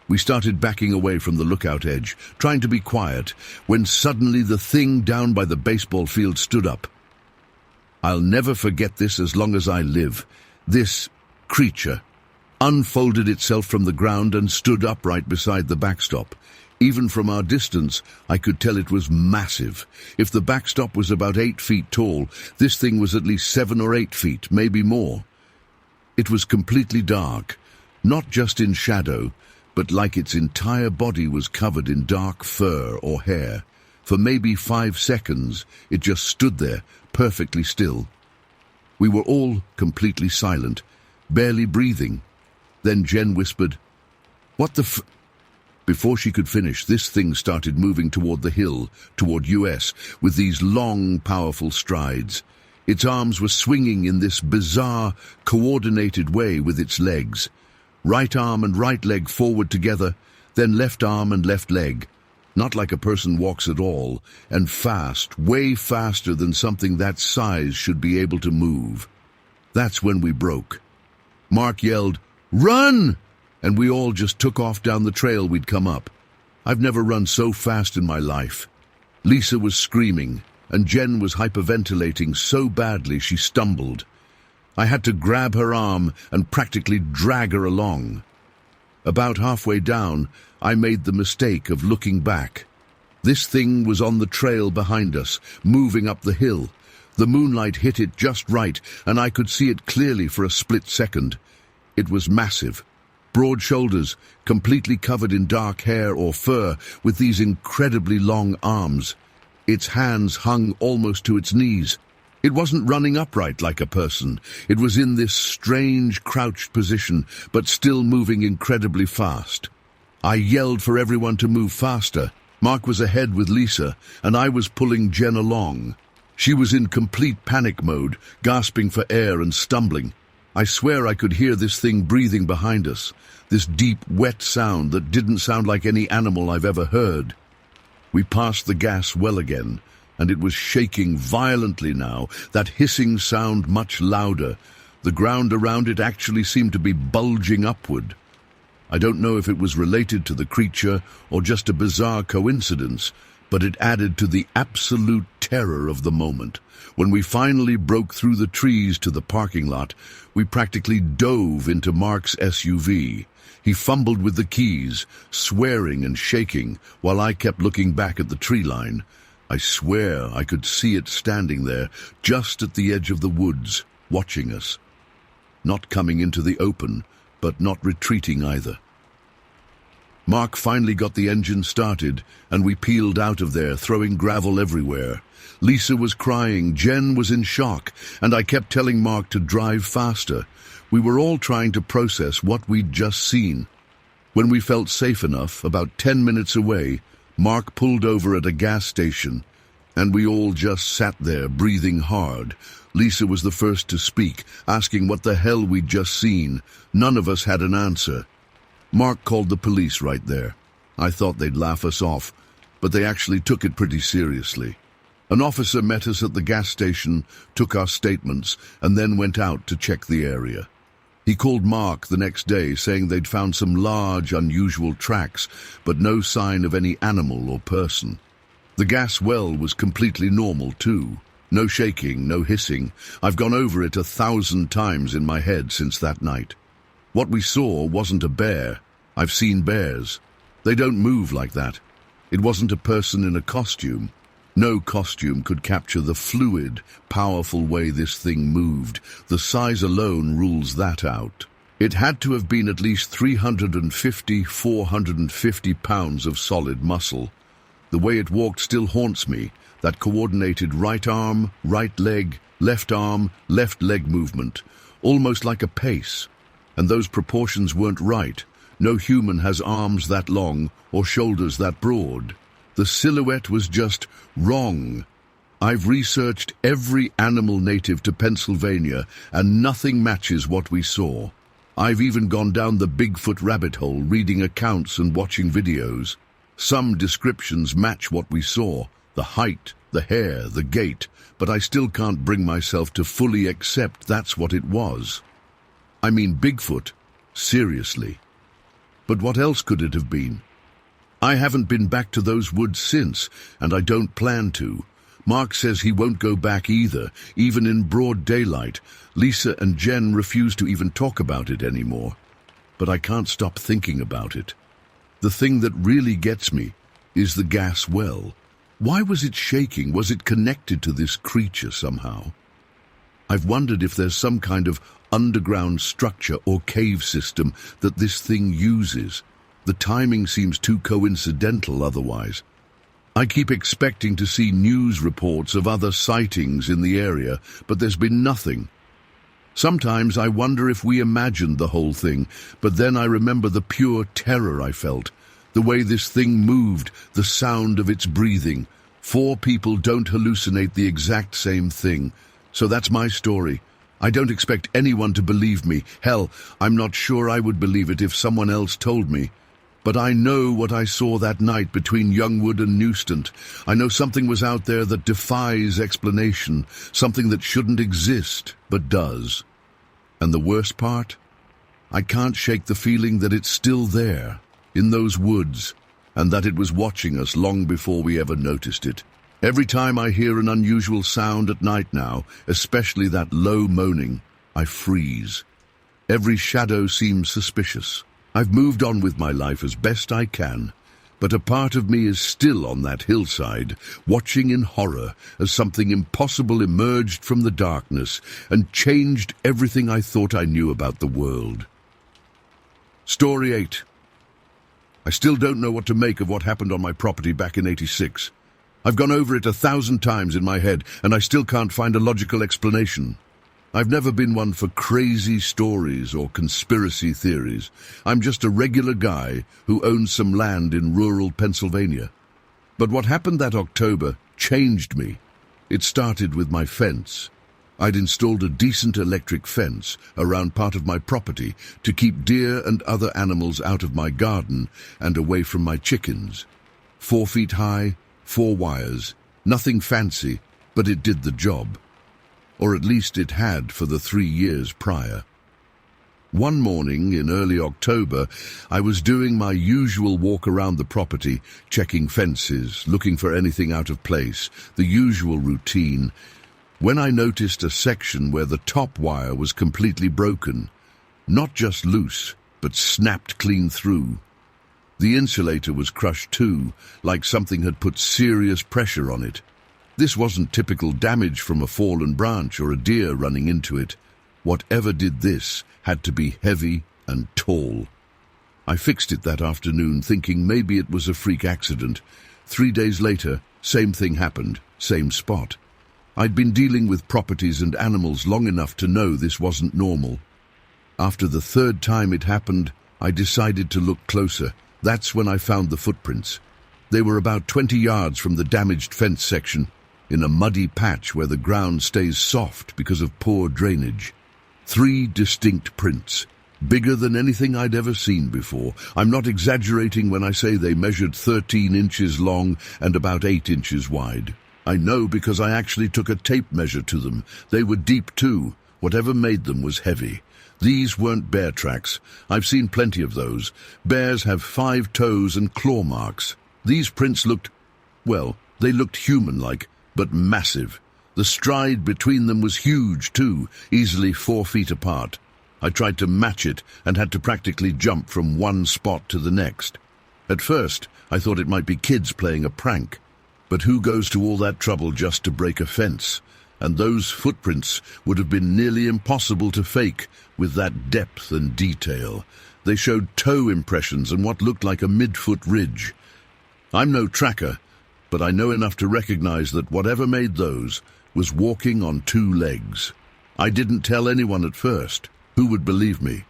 [SPEAKER 1] We started backing away from the lookout edge, trying to be quiet, when suddenly the thing down by the baseball field stood up. I'll never forget this as long as I live. This creature unfolded itself from the ground and stood upright beside the backstop. Even from our distance, I could tell it was massive. If the backstop was about 8 feet tall, this thing was at least 7 or 8 feet, maybe more. It was completely dark, not just in shadow, but like its entire body was covered in dark fur or hair. For maybe 5 seconds, it just stood there, perfectly still. We were all completely silent, barely breathing. Then Jen whispered, "What the f—" Before she could finish, this thing started moving toward the hill, toward US, with these long, powerful strides. Its arms were swinging in this bizarre, coordinated way with its legs. Right arm and right leg forward together, then left arm and left leg. Not like a person walks at all, and fast, way faster than something that size should be able to move. That's when we broke. Mark yelled, "Run!" and we all just took off down the trail we'd come up. I've never run so fast in my life. Lisa was screaming, and Jen was hyperventilating so badly she stumbled. I had to grab her arm and practically drag her along. About halfway down, I made the mistake of looking back. This thing was on the trail behind us, moving up the hill. The moonlight hit it just right, and I could see it clearly for a split second. It was massive. Broad shoulders, completely covered in dark hair or fur, with these incredibly long arms. Its hands hung almost to its knees. It wasn't running upright like a person. It was in this strange, crouched position, but still moving incredibly fast. I yelled for everyone to move faster. Mark was ahead with Lisa, and I was pulling Jen along. She was in complete panic mode, gasping for air and stumbling. I swear I could hear this thing breathing behind us, this deep, wet sound that didn't sound like any animal I've ever heard. We passed the gas well again, and it was shaking violently now, that hissing sound much louder. The ground around it actually seemed to be bulging upward. I don't know if it was related to the creature or just a bizarre coincidence, but it added to the absolute terror of the moment. When we finally broke through the trees to the parking lot, we practically dove into Mark's SUV. He fumbled with the keys, swearing and shaking, while I kept looking back at the tree line. I swear I could see it standing there, just at the edge of the woods, watching us. Not coming into the open, but not retreating either. Mark finally got the engine started, and we peeled out of there, throwing gravel everywhere. Lisa was crying, Jen was in shock, and I kept telling Mark to drive faster. We were all trying to process what we'd just seen. When we felt safe enough, about 10 minutes away, Mark pulled over at a gas station, and we all just sat there, breathing hard. Lisa was the first to speak, asking what the hell we'd just seen. None of us had an answer. Mark called the police right there. I thought they'd laugh us off, but they actually took it pretty seriously. An officer met us at the gas station, took our statements, and then went out to check the area. He called Mark the next day, saying they'd found some large, unusual tracks, but no sign of any animal or person. The gas well was completely normal, too. No shaking, no hissing. I've gone over it 1,000 times in my head since that night. What we saw wasn't a bear. I've seen bears. They don't move like that. It wasn't a person in a costume. No costume could capture the fluid, powerful way this thing moved. The size alone rules that out. It had to have been at least 350, 450 pounds of solid muscle. The way it walked still haunts me, that coordinated right arm, right leg, left arm, left leg movement, almost like a pace. And those proportions weren't right. No human has arms that long or shoulders that broad. The silhouette was just wrong. I've researched every animal native to Pennsylvania, and nothing matches what we saw. I've even gone down the Bigfoot rabbit hole, reading accounts and watching videos. Some descriptions match what we saw, the height, the hair, the gait, but I still can't bring myself to fully accept that's what it was. I mean, Bigfoot, seriously. But what else could it have been? I haven't been back to those woods since, and I don't plan to. Mark says he won't go back either, even in broad daylight. Lisa and Jen refuse to even talk about it anymore. But I can't stop thinking about it. The thing that really gets me is the gas well. Why was it shaking? Was it connected to this creature somehow? I've wondered if there's some kind of underground structure or cave system that this thing uses. The timing seems too coincidental otherwise. I keep expecting to see news reports of other sightings in the area, but there's been nothing. Sometimes I wonder if we imagined the whole thing, but then I remember the pure terror I felt, the way this thing moved, the sound of its breathing. 4 people don't hallucinate the exact same thing. So that's my story. I don't expect anyone to believe me. Hell, I'm not sure I would believe it if someone else told me. But I know what I saw that night between Youngwood and Newstant. I know something was out there that defies explanation, something that shouldn't exist, but does. And the worst part? I can't shake the feeling that it's still there, in those woods, and that it was watching us long before we ever noticed it. Every time I hear an unusual sound at night now, especially that low moaning, I freeze. Every shadow seems suspicious. I've moved on with my life as best I can, but a part of me is still on that hillside, watching in horror as something impossible emerged from the darkness and changed everything I thought I knew about the world. Story 8. I still don't know what to make of what happened on my property back in '86. I've gone over it 1,000 times in my head, and I still can't find a logical explanation. I've never been one for crazy stories or conspiracy theories. I'm just a regular guy who owns some land in rural Pennsylvania. But what happened that October changed me. It started with my fence. I'd installed a decent electric fence around part of my property to keep deer and other animals out of my garden and away from my chickens. 4 feet high, 4 wires, nothing fancy, but it did the job. Or at least it had for the 3 years prior. One morning in early October, I was doing my usual walk around the property, checking fences, looking for anything out of place, the usual routine, when I noticed a section where the top wire was completely broken, not just loose, but snapped clean through. The insulator was crushed too, like something had put serious pressure on it. This wasn't typical damage from a fallen branch or a deer running into it. Whatever did this had to be heavy and tall. I fixed it that afternoon, thinking maybe it was a freak accident. 3 days later, same thing happened, same spot. I'd been dealing with properties and animals long enough to know this wasn't normal. After the 3rd time it happened, I decided to look closer. That's when I found the footprints. They were about 20 yards from the damaged fence section, in a muddy patch where the ground stays soft because of poor drainage. 3 distinct prints, bigger than anything I'd ever seen before. I'm not exaggerating when I say they measured 13 inches long and about 8 inches wide. I know because I actually took a tape measure to them. They were deep too. Whatever made them was heavy. These weren't bear tracks. I've seen plenty of those. Bears have 5 toes and claw marks. These prints looked, well, they looked human-like, but massive. The stride between them was huge too, easily 4 feet apart. I tried to match it and had to practically jump from one spot to the next. At first, I thought it might be kids playing a prank. But who goes to all that trouble just to break a fence? And those footprints would have been nearly impossible to fake with that depth and detail. They showed toe impressions and what looked like a mid-foot ridge. I'm no tracker, but I know enough to recognize that whatever made those was walking on 2 legs. I didn't tell anyone at first. Who would believe me?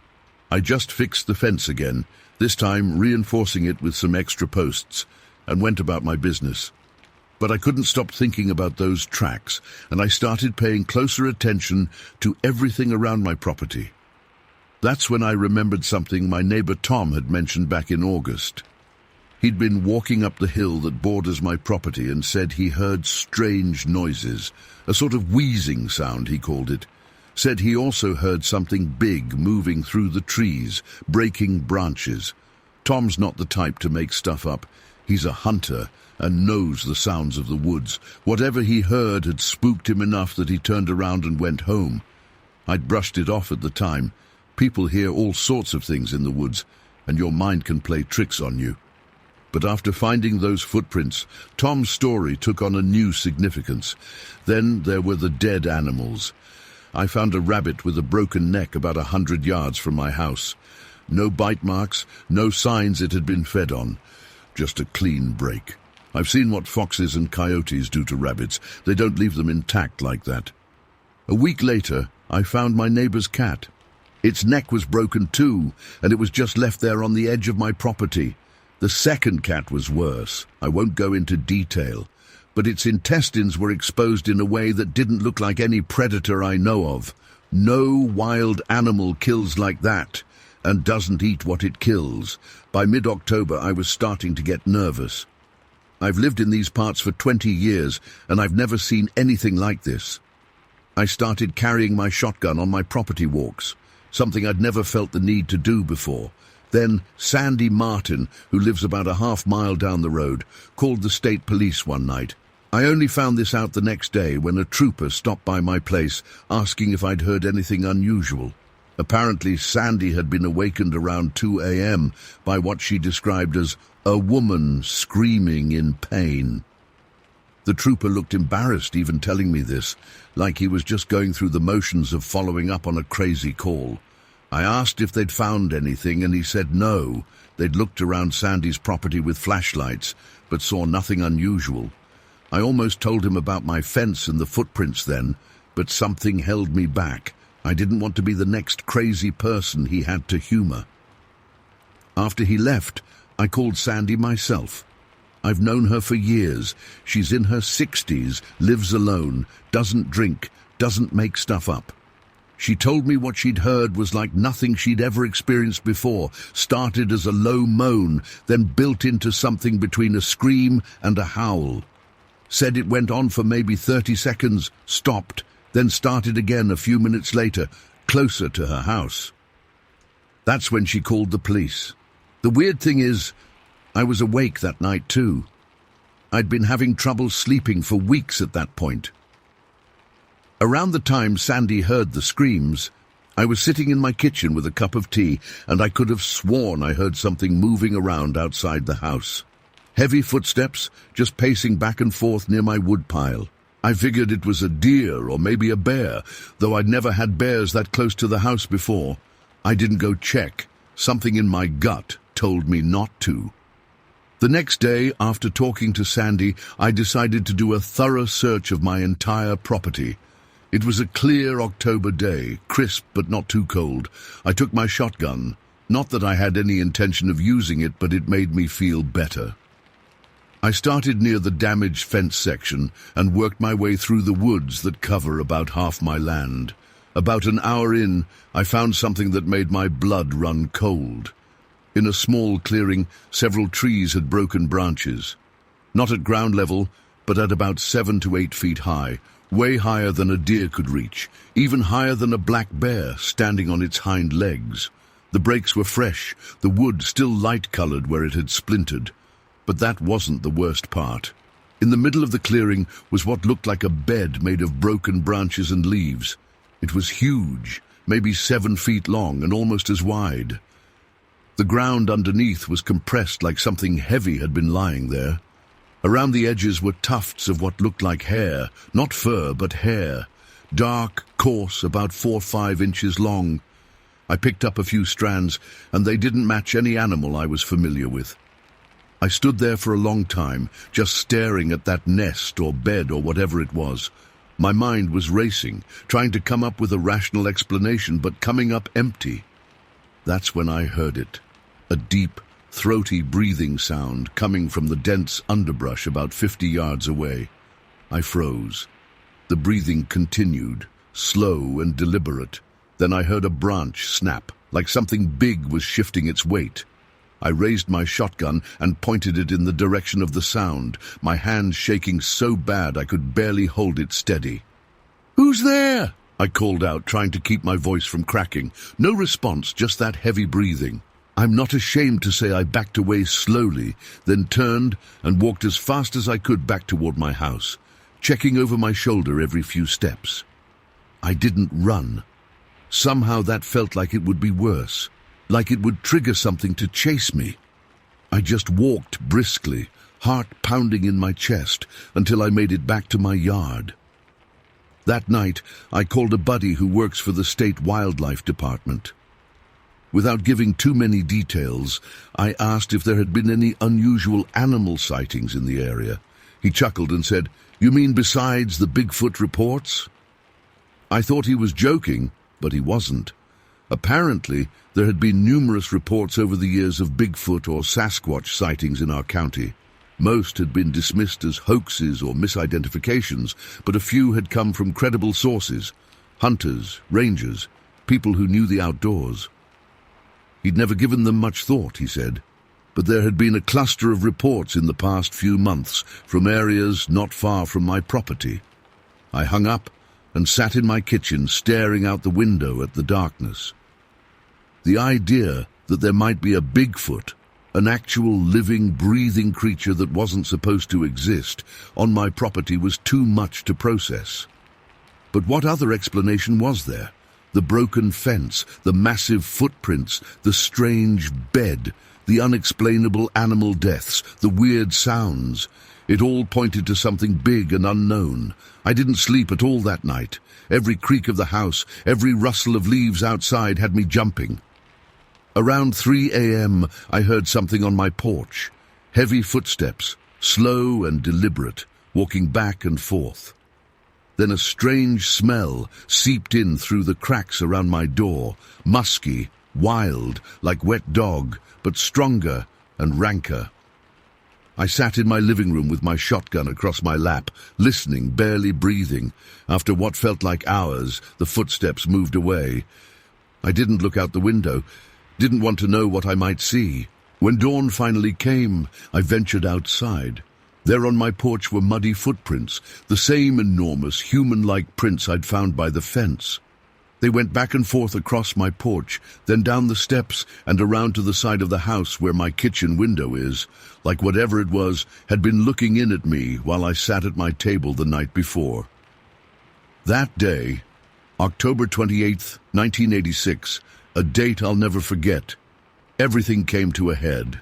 [SPEAKER 1] I just fixed the fence again, this time reinforcing it with some extra posts, and went about my business. But I couldn't stop thinking about those tracks, and I started paying closer attention to everything around my property. That's when I remembered something my neighbor Tom had mentioned back in August. He'd been walking up the hill that borders my property and said he heard strange noises, a sort of wheezing sound, he called it. Said he also heard something big moving through the trees, breaking branches. Tom's not the type to make stuff up. He's a hunter and knows the sounds of the woods. Whatever he heard had spooked him enough that he turned around and went home. I'd brushed it off at the time. People hear all sorts of things in the woods, and your mind can play tricks on you. But after finding those footprints, Tom's story took on a new significance. Then there were the dead animals. I found a rabbit with a broken neck about 100 yards from my house. No bite marks, no signs it had been fed on. Just a clean break. I've seen what foxes and coyotes do to rabbits. They don't leave them intact like that. A week later, I found my neighbor's cat. Its neck was broken too, and it was just left there on the edge of my property. The second cat was worse. I won't go into detail, but its intestines were exposed in a way that didn't look like any predator I know of. No wild animal kills like that, and doesn't eat what it kills. By mid-October, I was starting to get nervous. I've lived in these parts for 20 years, and I've never seen anything like this. I started carrying my shotgun on my property walks, something I'd never felt the need to do before. Then Sandy Martin, who lives about a half-mile down the road, called the state police one night. I only found this out the next day when a trooper stopped by my place asking if I'd heard anything unusual. Apparently, Sandy had been awakened around 2 a.m. by what she described as a woman screaming in pain. The trooper looked embarrassed even telling me this, like he was just going through the motions of following up on a crazy call. I asked if they'd found anything, and he said no. They'd looked around Sandy's property with flashlights, but saw nothing unusual. I almost told him about my fence and the footprints then, but something held me back. I didn't want to be the next crazy person he had to humor. After he left, I called Sandy myself. I've known her for years. She's in her 60s, lives alone, doesn't drink, doesn't make stuff up. She told me what she'd heard was like nothing she'd ever experienced before, started as a low moan, then built into something between a scream and a howl. Said it went on for maybe 30 seconds, stopped, then started again a few minutes later, closer to her house. That's when she called the police. The weird thing is, I was awake that night too. I'd been having trouble sleeping for weeks at that point. Around the time Sandy heard the screams, I was sitting in my kitchen with a cup of tea, and I could have sworn I heard something moving around outside the house. Heavy footsteps, just pacing back and forth near my woodpile. I figured it was a deer or maybe a bear, though I'd never had bears that close to the house before. I didn't go check. Something in my gut told me not to. The next day, after talking to Sandy, I decided to do a thorough search of my entire property. It was a clear October day, crisp but not too cold. I took my shotgun. Not that I had any intention of using it, but it made me feel better. I started near the damaged fence section and worked my way through the woods that cover about half my land. About an hour in, I found something that made my blood run cold. In a small clearing, several trees had broken branches. Not at ground level, but at about 7 to 8 feet high, way higher than a deer could reach, even higher than a black bear standing on its hind legs. The breaks were fresh, the wood still light-colored where it had splintered. But that wasn't the worst part. In the middle of the clearing was what looked like a bed made of broken branches and leaves. It was huge, maybe 7 feet long and almost as wide. The ground underneath was compressed like something heavy had been lying there. Around the edges were tufts of what looked like hair, not fur, but hair. Dark, coarse, about 4 or 5 inches long. I picked up a few strands, and they didn't match any animal I was familiar with. I stood there for a long time, just staring at that nest or bed or whatever it was. My mind was racing, trying to come up with a rational explanation, but coming up empty. That's when I heard it. A deep, throaty breathing sound coming from the dense underbrush about 50 yards away. I froze. The breathing continued, slow and deliberate. Then I heard a branch snap, like something big was shifting its weight. I raised my shotgun and pointed it in the direction of the sound, my hands shaking so bad I could barely hold it steady. "Who's there?" I called out, trying to keep my voice from cracking. No response, just that heavy breathing. I'm not ashamed to say I backed away slowly, then turned and walked as fast as I could back toward my house, checking over my shoulder every few steps. I didn't run. Somehow that felt like it would be worse, like it would trigger something to chase me. I just walked briskly, heart pounding in my chest, until I made it back to my yard. That night, I called a buddy who works for the state wildlife department. Without giving too many details, I asked if there had been any unusual animal sightings in the area. He chuckled and said, "You mean besides the Bigfoot reports?" I thought he was joking, but he wasn't. Apparently, there had been numerous reports over the years of Bigfoot or Sasquatch sightings in our county. Most had been dismissed as hoaxes or misidentifications, but a few had come from credible sources: hunters, rangers, people who knew the outdoors. He'd never given them much thought, he said, but there had been a cluster of reports in the past few months from areas not far from my property. I hung up and sat in my kitchen staring out the window at the darkness. The idea that there might be a Bigfoot, an actual living, breathing creature that wasn't supposed to exist, on my property was too much to process. But what other explanation was there? The broken fence, the massive footprints, the strange bed, the unexplainable animal deaths, the weird sounds. It all pointed to something big and unknown. I didn't sleep at all that night. Every creak of the house, every rustle of leaves outside had me jumping. Around 3 a.m., I heard something on my porch. Heavy footsteps, slow and deliberate, walking back and forth. Then a strange smell seeped in through the cracks around my door, musky, wild, like wet dog, but stronger and ranker. I sat in my living room with my shotgun across my lap, listening, barely breathing. After what felt like hours, the footsteps moved away. I didn't look out the window, didn't want to know what I might see. When dawn finally came, I ventured outside. There on my porch were muddy footprints, the same enormous, human-like prints I'd found by the fence. They went back and forth across my porch, then down the steps and around to the side of the house where my kitchen window is, like whatever it was had been looking in at me while I sat at my table the night before. That day, October 28th, 1986, a date I'll never forget, everything came to a head.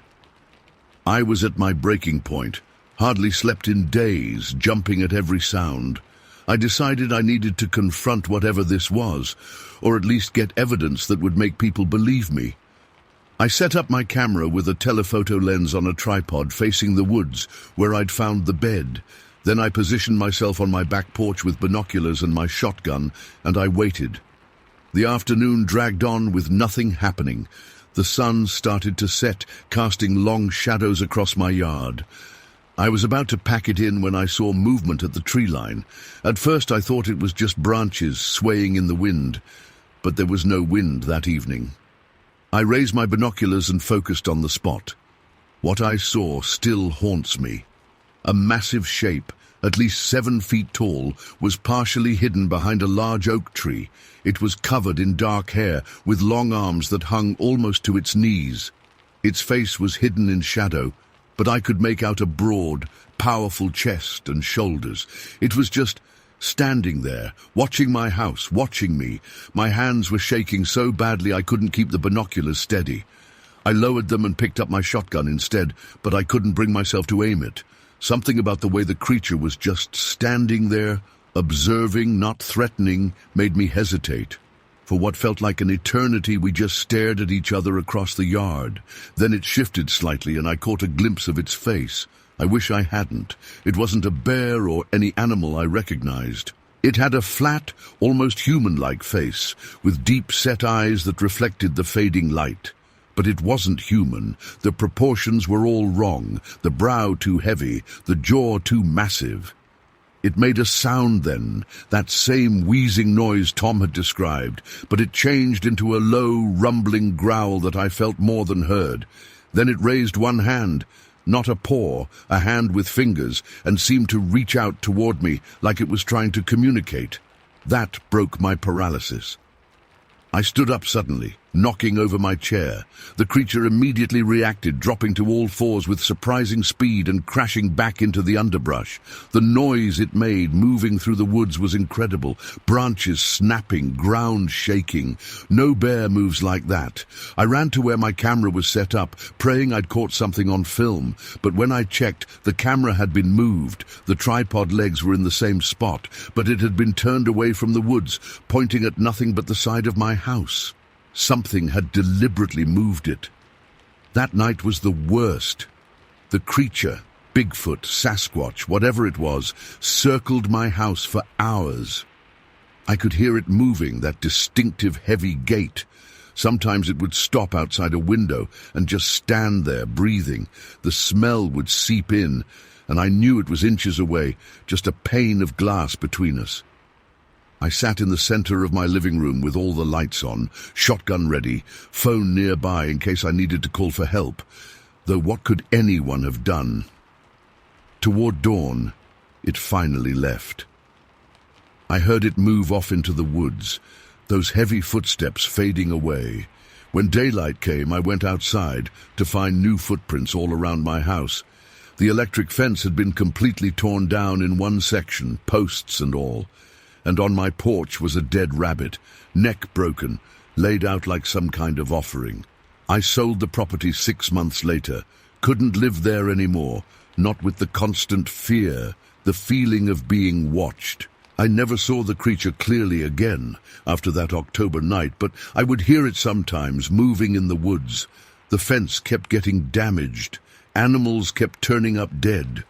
[SPEAKER 1] I was at my breaking point, hardly slept in days, jumping at every sound. I decided I needed to confront whatever this was, or at least get evidence that would make people believe me. I set up my camera with a telephoto lens on a tripod facing the woods where I'd found the bed. Then I positioned myself on my back porch with binoculars and my shotgun, and I waited. The afternoon dragged on with nothing happening. The sun started to set, casting long shadows across my yard. I was about to pack it in when I saw movement at the tree line. At first I thought it was just branches swaying in the wind, but there was no wind that evening. I raised my binoculars and focused on the spot. What I saw still haunts me. A massive shape, at least 7 feet tall, was partially hidden behind a large oak tree. It was covered in dark hair, with long arms that hung almost to its knees. Its face was hidden in shadow, but I could make out a broad, powerful chest and shoulders. It was just standing there, watching my house, watching me. My hands were shaking so badly I couldn't keep the binoculars steady. I lowered them and picked up my shotgun instead, but I couldn't bring myself to aim it. Something about the way the creature was just standing there, observing, not threatening, made me hesitate. For what felt like an eternity, we just stared at each other across the yard. Then it shifted slightly and I caught a glimpse of its face. I wish I hadn't. It wasn't a bear or any animal I recognized. It had a flat, almost human-like face, with deep-set eyes that reflected the fading light. But it wasn't human. The proportions were all wrong, the brow too heavy, the jaw too massive. It made a sound then, that same wheezing noise Tom had described, but it changed into a low, rumbling growl that I felt more than heard. Then it raised one hand, not a paw, a hand with fingers, and seemed to reach out toward me like it was trying to communicate. That broke my paralysis. I stood up suddenly, knocking over my chair. The creature immediately reacted, dropping to all fours with surprising speed and crashing back into the underbrush. The noise it made moving through the woods was incredible. Branches snapping, ground shaking. No bear moves like that. I ran to where my camera was set up, praying I'd caught something on film. But when I checked, the camera had been moved. The tripod legs were in the same spot, but it had been turned away from the woods, pointing at nothing but the side of my house. Something had deliberately moved it. That night was the worst. The creature, Bigfoot, Sasquatch, whatever it was, circled my house for hours. I could hear it moving, that distinctive heavy gait. Sometimes it would stop outside a window and just stand there, breathing. The smell would seep in, and I knew it was inches away, just a pane of glass between us. I sat in the center of my living room with all the lights on, shotgun ready, phone nearby in case I needed to call for help. Though what could anyone have done? Toward dawn, it finally left. I heard it move off into the woods, those heavy footsteps fading away. When daylight came, I went outside to find new footprints all around my house. The electric fence had been completely torn down in one section, posts and all. And on my porch was a dead rabbit, neck broken, laid out like some kind of offering. I sold the property 6 months later, couldn't live there anymore, not with the constant fear, the feeling of being watched. I never saw the creature clearly again after that October night, but I would hear it sometimes moving in the woods. The fence kept getting damaged. Animals kept turning up dead.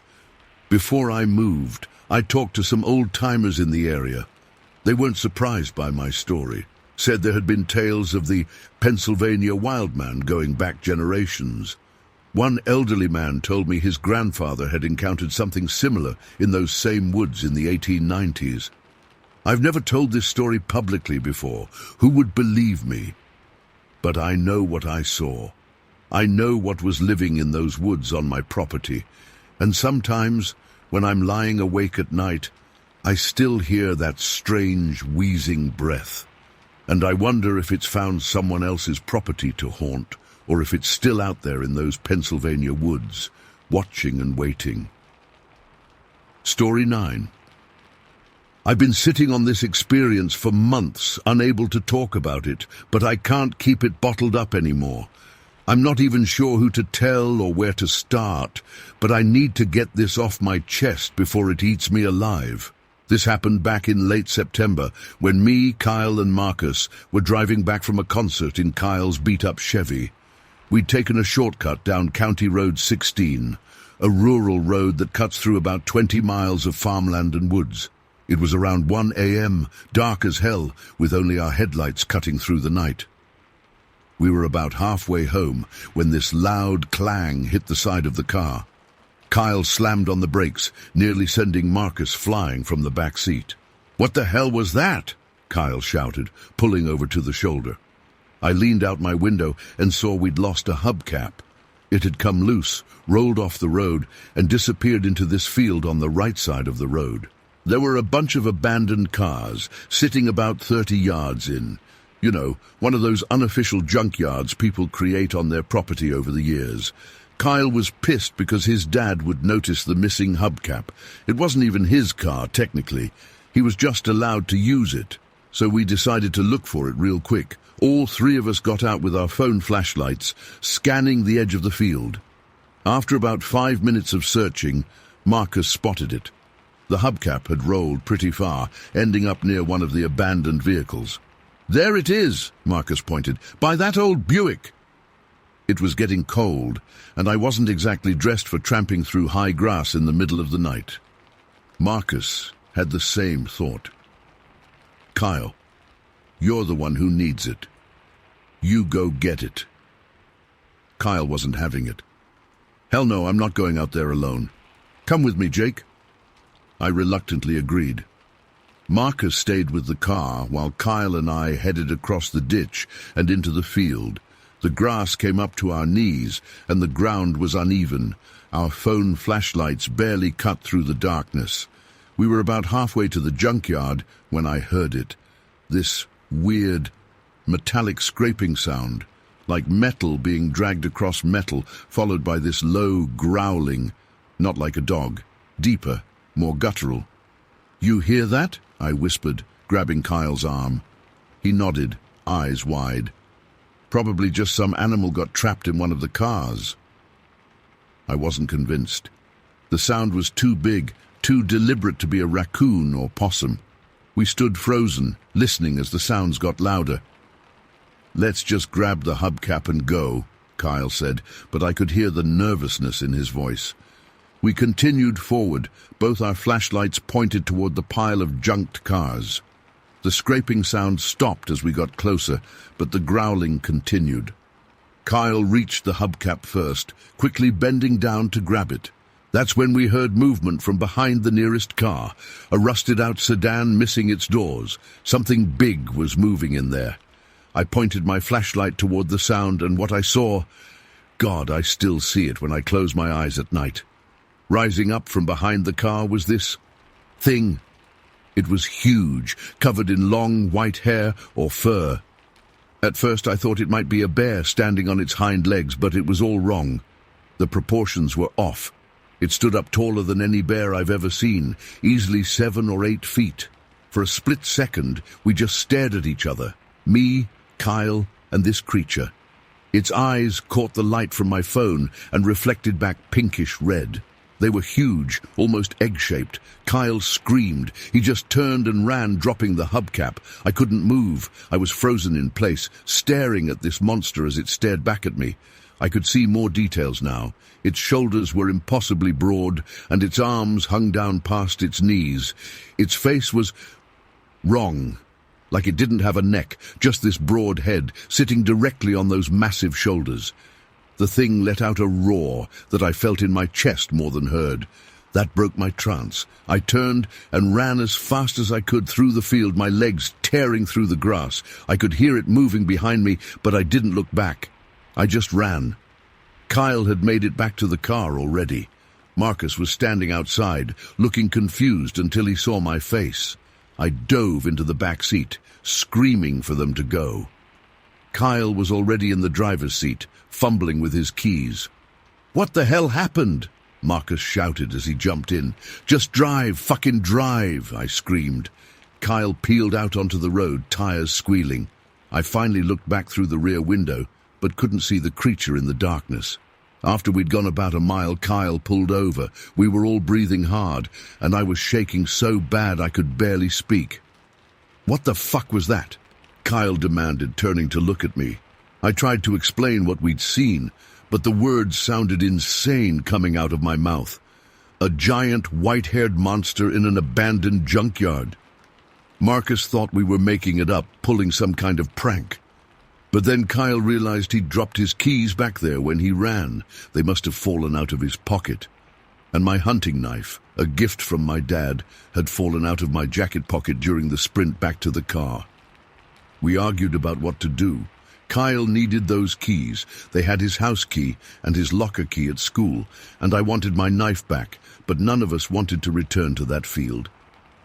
[SPEAKER 1] Before I moved, I talked to some old-timers in the area. They weren't surprised by my story, said there had been tales of the Pennsylvania wild man going back generations. One elderly man told me his grandfather had encountered something similar in those same woods in the 1890s. I've never told this story publicly before. Who would believe me? But I know what I saw. I know what was living in those woods on my property. And sometimes, when I'm lying awake at night, I still hear that strange, wheezing breath. And I wonder if it's found someone else's property to haunt, or if it's still out there in those Pennsylvania woods, watching and waiting. Story 9. I've been sitting on this experience for months, unable to talk about it, but I can't keep it bottled up anymore. I'm not even sure who to tell or where to start, but I need to get this off my chest before it eats me alive. This happened back in late September, when me, Kyle, and Marcus were driving back from a concert in Kyle's beat-up Chevy. We'd taken a shortcut down County Road 16, a rural road that cuts through about 20 miles of farmland and woods. It was around 1 a.m., dark as hell, with only our headlights cutting through the night. We were about halfway home when this loud clang hit the side of the car. Kyle slammed on the brakes, nearly sending Marcus flying from the back seat. "What the hell was that?" Kyle shouted, pulling over to the shoulder. I leaned out my window and saw we'd lost a hubcap. It had come loose, rolled off the road, and disappeared into this field on the right side of the road. There were a bunch of abandoned cars, sitting about 30 yards in. You know, one of those unofficial junkyards people create on their property over the years. Kyle was pissed because his dad would notice the missing hubcap. It wasn't even his car, technically. He was just allowed to use it. So we decided to look for it real quick. All three of us got out with our phone flashlights, scanning the edge of the field. After about 5 minutes of searching, Marcus spotted it. The hubcap had rolled pretty far, ending up near one of the abandoned vehicles. "There it is," Marcus pointed, "by that old Buick." It was getting cold, and I wasn't exactly dressed for tramping through high grass in the middle of the night. Marcus had the same thought. "Kyle, you're the one who needs it. You go get it." Kyle wasn't having it. "Hell no, I'm not going out there alone. Come with me, Jake." I reluctantly agreed. Marcus stayed with the car while Kyle and I headed across the ditch and into the field. The grass came up to our knees and the ground was uneven. Our phone flashlights barely cut through the darkness. We were about halfway to the junkyard when I heard it. This weird, metallic scraping sound, like metal being dragged across metal, followed by this low growling, not like a dog, deeper, more guttural. "You hear that?" I whispered, grabbing Kyle's arm. He nodded, eyes wide. "Probably just some animal got trapped in one of the cars." I wasn't convinced. The sound was too big, too deliberate to be a raccoon or possum. We stood frozen, listening as the sounds got louder. "Let's just grab the hubcap and go," Kyle said, but I could hear the nervousness in his voice. We continued forward, both our flashlights pointed toward the pile of junked cars. The scraping sound stopped as we got closer, but the growling continued. Kyle reached the hubcap first, quickly bending down to grab it. That's when we heard movement from behind the nearest car, a rusted-out sedan missing its doors. Something big was moving in there. I pointed my flashlight toward the sound, and what I saw, God, I still see it when I close my eyes at night. Rising up from behind the car was this thing. It was huge, covered in long white hair or fur. At first I thought it might be a bear standing on its hind legs, but it was all wrong. The proportions were off. It stood up taller than any bear I've ever seen, easily 7 or 8 feet. For a split second, we just stared at each other, me, Kyle, and this creature. Its eyes caught the light from my phone and reflected back pinkish red. They were huge, almost egg-shaped. Kyle screamed. He just turned and ran, dropping the hubcap. I couldn't move. I was frozen in place, staring at this monster as it stared back at me. I could see more details now. Its shoulders were impossibly broad, and its arms hung down past its knees. Its face was wrong, like it didn't have a neck, just this broad head, sitting directly on those massive shoulders. The thing let out a roar that I felt in my chest more than heard. That broke my trance. I turned and ran as fast as I could through the field, my legs tearing through the grass. I could hear it moving behind me, but I didn't look back. I just ran. Kyle had made it back to the car already. Marcus was standing outside, looking confused until he saw my face. I dove into the back seat, screaming for them to go. Kyle was already in the driver's seat, fumbling with his keys. "What the hell happened?" Marcus shouted as he jumped in. "Just drive, fucking drive," I screamed. Kyle peeled out onto the road, tires squealing. I finally looked back through the rear window, but couldn't see the creature in the darkness. After we'd gone about a mile, Kyle pulled over. We were all breathing hard, and I was shaking so bad I could barely speak. "What the fuck was that?" Kyle demanded, turning to look at me. I tried to explain what we'd seen, but the words sounded insane coming out of my mouth. A giant white-haired monster in an abandoned junkyard. Marcus thought we were making it up, pulling some kind of prank. But then Kyle realized he'd dropped his keys back there when he ran. They must have fallen out of his pocket. And my hunting knife, a gift from my dad, had fallen out of my jacket pocket during the sprint back to the car. We argued about what to do. Kyle needed those keys. They had his house key and his locker key at school, and I wanted my knife back, but none of us wanted to return to that field.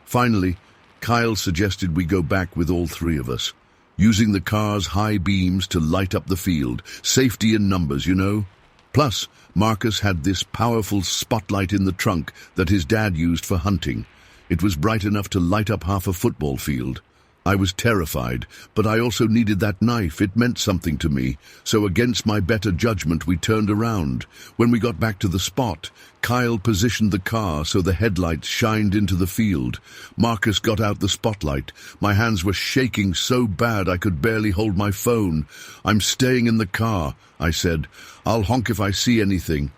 [SPEAKER 1] Finally, Kyle suggested we go back with all 3 of us, using the car's high beams to light up the field. Safety in numbers, you know. Plus, Marcus had this powerful spotlight in the trunk that his dad used for hunting. It was bright enough to light up half a football field. I was terrified, but I also needed that knife. It meant something to me, so against my better judgment we turned around. When we got back to the spot, Kyle positioned the car so the headlights shined into the field. Marcus got out the spotlight. My hands were shaking so bad I could barely hold my phone. "I'm staying in the car," I said. "I'll honk if I see anything."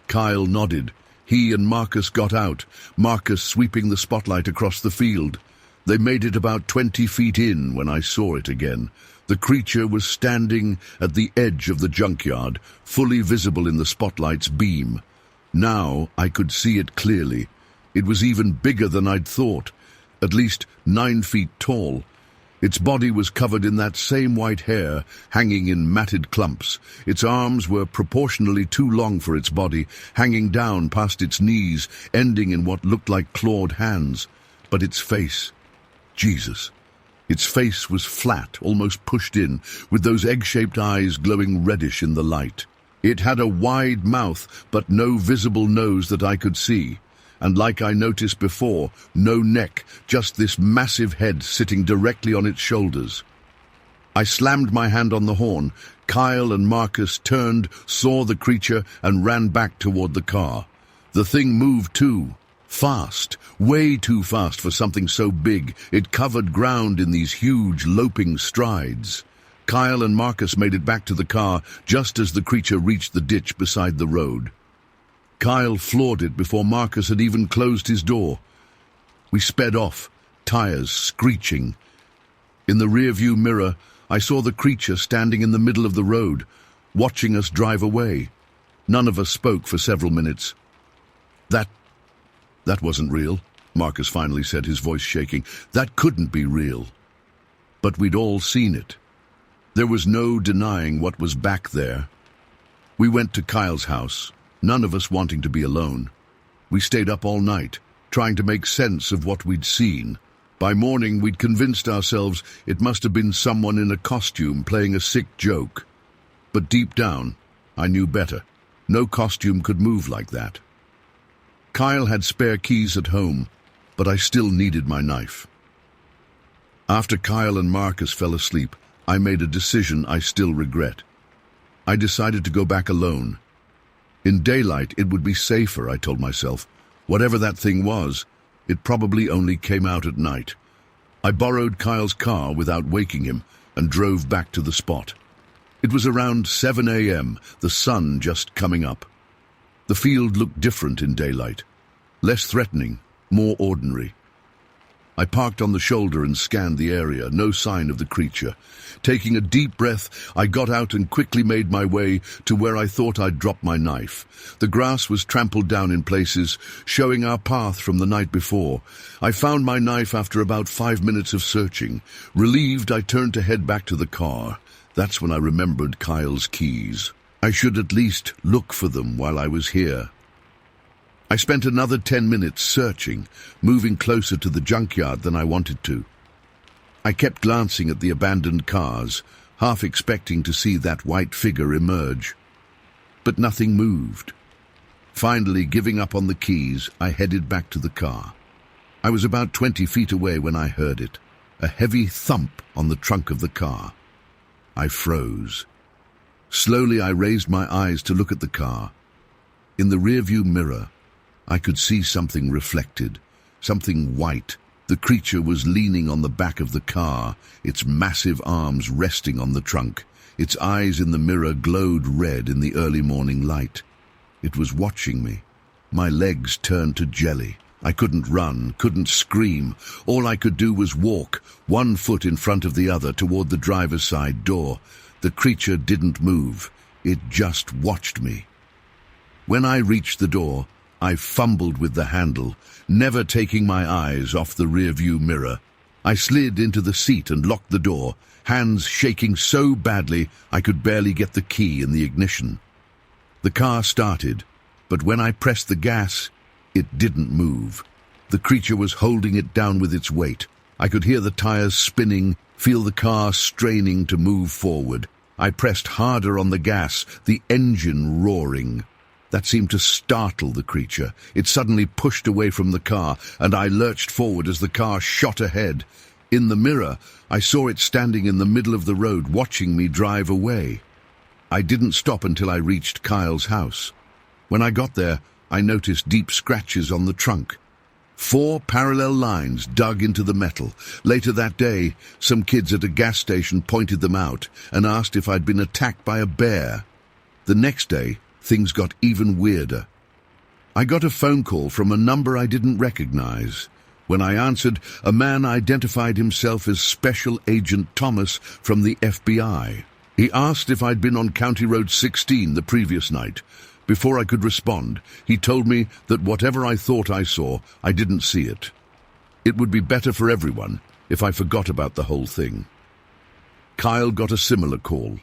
[SPEAKER 1] Kyle nodded. He and Marcus got out, Marcus sweeping the spotlight across the field. They made it about 20 feet in when I saw it again. The creature was standing at the edge of the junkyard, fully visible in the spotlight's beam. Now I could see it clearly. It was even bigger than I'd thought, at least 9 feet tall. Its body was covered in that same white hair, hanging in matted clumps. Its arms were proportionally too long for its body, hanging down past its knees, ending in what looked like clawed hands. But its face... Jesus. Its face was flat, almost pushed in, with those egg-shaped eyes glowing reddish in the light. It had a wide mouth, but no visible nose that I could see. And like I noticed before, no neck, just this massive head sitting directly on its shoulders. I slammed my hand on the horn. Kyle and Marcus turned, saw the creature, and ran back toward the car. The thing moved too. Fast, way too fast for something so big. It covered ground in these huge, loping strides. Kyle and Marcus made it back to the car just as the creature reached the ditch beside the road. Kyle floored it before Marcus had even closed his door. We sped off, tires screeching. In the rearview mirror, I saw the creature standing in the middle of the road, watching us drive away. None of us spoke for several minutes. That wasn't real, Marcus finally said, his voice shaking. That couldn't be real. But we'd all seen it. There was no denying what was back there. We went to Kyle's house, none of us wanting to be alone. We stayed up all night, trying to make sense of what we'd seen. By morning, we'd convinced ourselves it must have been someone in a costume playing a sick joke. But deep down, I knew better. No costume could move like that. Kyle had spare keys at home, but I still needed my knife. After Kyle and Marcus fell asleep, I made a decision I still regret. I decided to go back alone. In daylight, it would be safer, I told myself. Whatever that thing was, it probably only came out at night. I borrowed Kyle's car without waking him and drove back to the spot. It was around 7 a.m., the sun just coming up. The field looked different in daylight, less threatening, more ordinary. I parked on the shoulder and scanned the area, no sign of the creature. Taking a deep breath, I got out and quickly made my way to where I thought I'd dropped my knife. The grass was trampled down in places, showing our path from the night before. I found my knife after about 5 minutes of searching. Relieved, I turned to head back to the car. That's when I remembered Kyle's keys. I should at least look for them while I was here. I spent another 10 minutes searching, moving closer to the junkyard than I wanted to. I kept glancing at the abandoned cars, half expecting to see that white figure emerge. But nothing moved. Finally, giving up on the keys, I headed back to the car. I was about 20 feet away when I heard it, a heavy thump on the trunk of the car. I froze. Slowly, I raised my eyes to look at the car. In the rearview mirror, I could see something reflected, something white. The creature was leaning on the back of the car, its massive arms resting on the trunk. Its eyes in the mirror glowed red in the early morning light. It was watching me. My legs turned to jelly. I couldn't run, couldn't scream. All I could do was walk, one foot in front of the other toward the driver's side door. The creature didn't move. It just watched me. When I reached the door, I fumbled with the handle, never taking my eyes off the rearview mirror. I slid into the seat and locked the door, hands shaking so badly I could barely get the key in the ignition. The car started, but when I pressed the gas, it didn't move. The creature was holding it down with its weight. I could hear the tires spinning, feel the car straining to move forward. I pressed harder on the gas, the engine roaring. That seemed to startle the creature. It suddenly pushed away from the car, and I lurched forward as the car shot ahead. In the mirror, I saw it standing in the middle of the road, watching me drive away. I didn't stop until I reached Kyle's house. When I got there, I noticed deep scratches on the trunk. 4 parallel lines dug into the metal. Later that day, some kids at a gas station pointed them out and asked if I'd been attacked by a bear. The next day, things got even weirder. I got a phone call from a number I didn't recognize. When I answered, a man identified himself as Special Agent Thomas from the FBI. He asked if I'd been on County Road 16 the previous night. Before I could respond, he told me that whatever I thought I saw, I didn't see it. It would be better for everyone if I forgot about the whole thing. Kyle got a similar call.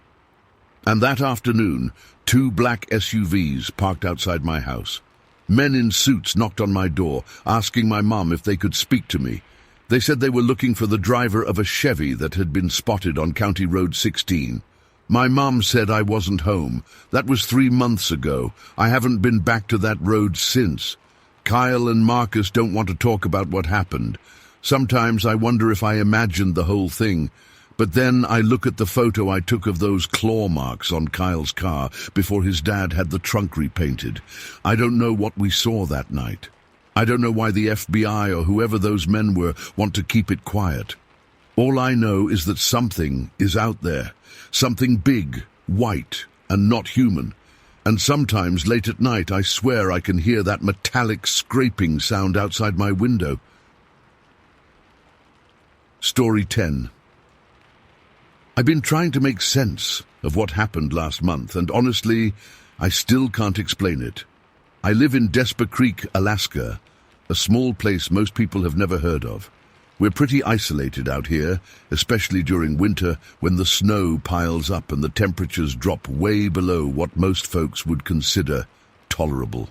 [SPEAKER 1] And that afternoon, 2 black SUVs parked outside my house. Men in suits knocked on my door, asking my mom if they could speak to me. They said they were looking for the driver of a Chevy that had been spotted on County Road 16. My mom said I wasn't home. That was 3 months ago. I haven't been back to that road since. Kyle and Marcus don't want to talk about what happened. Sometimes I wonder if I imagined the whole thing. But then I look at the photo I took of those claw marks on Kyle's car before his dad had the trunk repainted. I don't know what we saw that night. I don't know why the FBI or whoever those men were want to keep it quiet. All I know is that something is out there. Something big, white, and not human. And sometimes late at night I swear I can hear that metallic scraping sound outside my window. Story 10. I've been trying to make sense of what happened last month, and honestly, I still can't explain it. I live in Desper Creek, Alaska, a small place most people have never heard of. We're pretty isolated out here, especially during winter when the snow piles up and the temperatures drop way below what most folks would consider tolerable.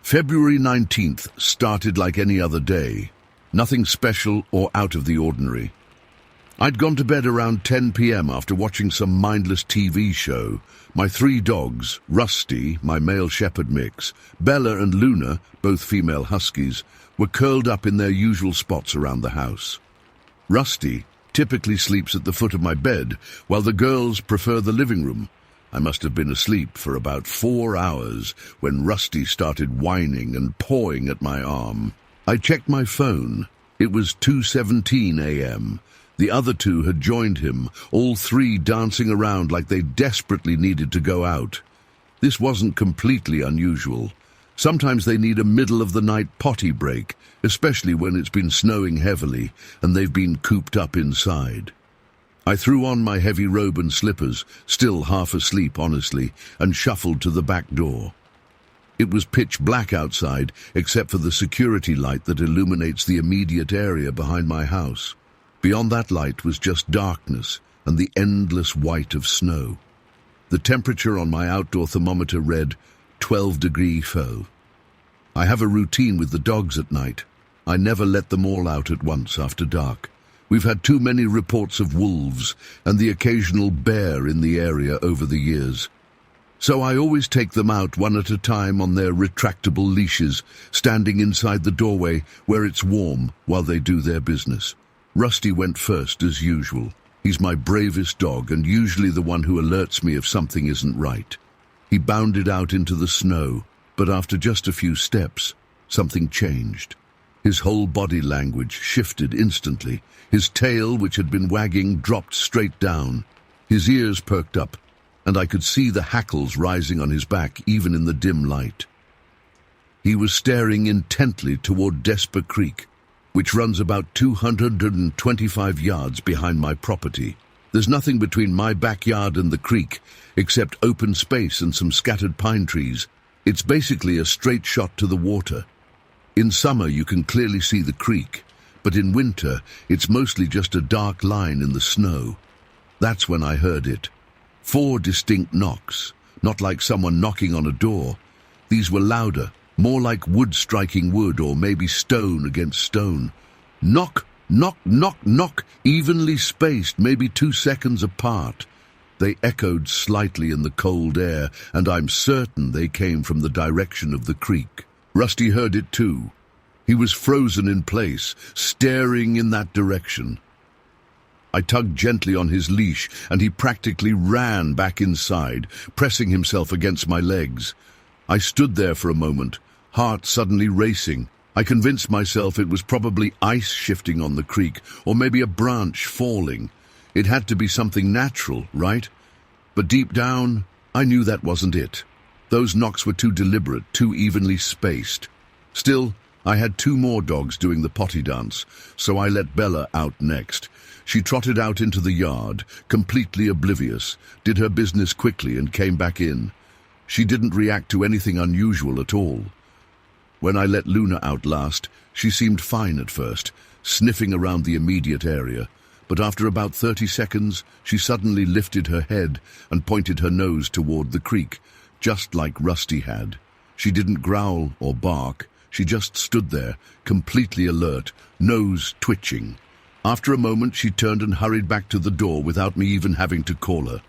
[SPEAKER 1] February 19th started like any other day, nothing special or out of the ordinary. I'd gone to bed around 10 p.m. after watching some mindless TV show. My 3 dogs, Rusty, my male shepherd mix, Bella and Luna, both female huskies, were curled up in their usual spots around the house. Rusty typically sleeps at the foot of my bed, while the girls prefer the living room. I must have been asleep for about 4 hours when Rusty started whining and pawing at my arm. I checked my phone. It was 2:17 a.m. The other 2 had joined him, all 3 dancing around like they desperately needed to go out. This wasn't completely unusual. Sometimes they need a middle-of-the-night potty break, especially when it's been snowing heavily and they've been cooped up inside. I threw on my heavy robe and slippers, still half asleep honestly, and shuffled to the back door. It was pitch black outside, except for the security light that illuminates the immediate area behind my house. Beyond that light was just darkness and the endless white of snow. The temperature on my outdoor thermometer read 12-degree foe. I have a routine with the dogs at night. I never let them all out at once after dark. We've had too many reports of wolves and the occasional bear in the area over the years. So I always take them out one at a time on their retractable leashes, standing inside the doorway where it's warm while they do their business. Rusty went first as usual. He's my bravest dog and usually the one who alerts me if something isn't right. He bounded out into the snow, but after just a few steps, something changed. His whole body language shifted instantly. His tail, which had been wagging, dropped straight down. His ears perked up, and I could see the hackles rising on his back even in the dim light. He was staring intently toward Desper Creek, which runs about 225 yards behind my property. There's nothing between my backyard and the creek, except open space and some scattered pine trees. It's basically a straight shot to the water. In summer you can clearly see the creek, but in winter it's mostly just a dark line in the snow. That's when I heard it. 4 distinct knocks, not like someone knocking on a door. These were louder, more like wood striking wood or maybe stone against stone. Knock, knock, knock, knock, evenly spaced, maybe 2 seconds apart. They echoed slightly in the cold air, and I'm certain they came from the direction of the creek. Rusty heard it too. He was frozen in place, staring in that direction. I tugged gently on his leash, and he practically ran back inside, pressing himself against my legs. I stood there for a moment, heart suddenly racing. I convinced myself it was probably ice shifting on the creek, or maybe a branch falling. It had to be something natural, right? But deep down, I knew that wasn't it. Those knocks were too deliberate, too evenly spaced. Still, I had 2 more dogs doing the potty dance, so I let Bella out next. She trotted out into the yard, completely oblivious, did her business quickly and came back in. She didn't react to anything unusual at all. When I let Luna out last, she seemed fine at first, sniffing around the immediate area. But after about 30 seconds, she suddenly lifted her head and pointed her nose toward the creek, just like Rusty had. She didn't growl or bark. She just stood there, completely alert, nose twitching. After a moment, she turned and hurried back to the door without me even having to call her.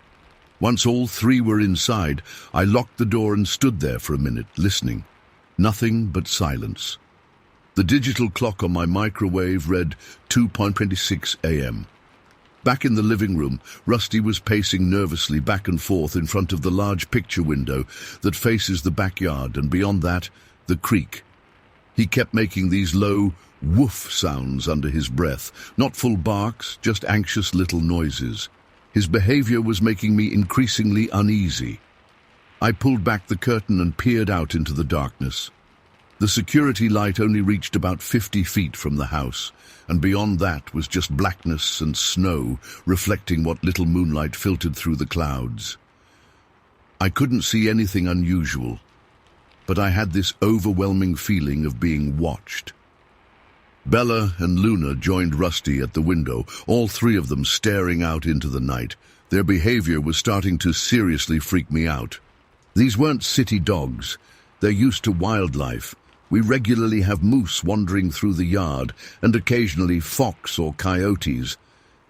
[SPEAKER 1] Once all 3 were inside, I locked the door and stood there for a minute, listening. Nothing but silence. The digital clock on my microwave read 2:26 a.m. Back in the living room, Rusty was pacing nervously back and forth in front of the large picture window that faces the backyard, and beyond that, the creek. He kept making these low woof sounds under his breath, not full barks, just anxious little noises. His behavior was making me increasingly uneasy. I pulled back the curtain and peered out into the darkness. The security light only reached about 50 feet from the house, and beyond that was just blackness and snow, reflecting what little moonlight filtered through the clouds. I couldn't see anything unusual. but I had this overwhelming feeling of being watched. Bella and Luna joined Rusty at the window, all three of them staring out into the night. Their behavior was starting to seriously freak me out. These weren't city dogs. They're used to wildlife. We regularly have moose wandering through the yard, and occasionally fox or coyotes.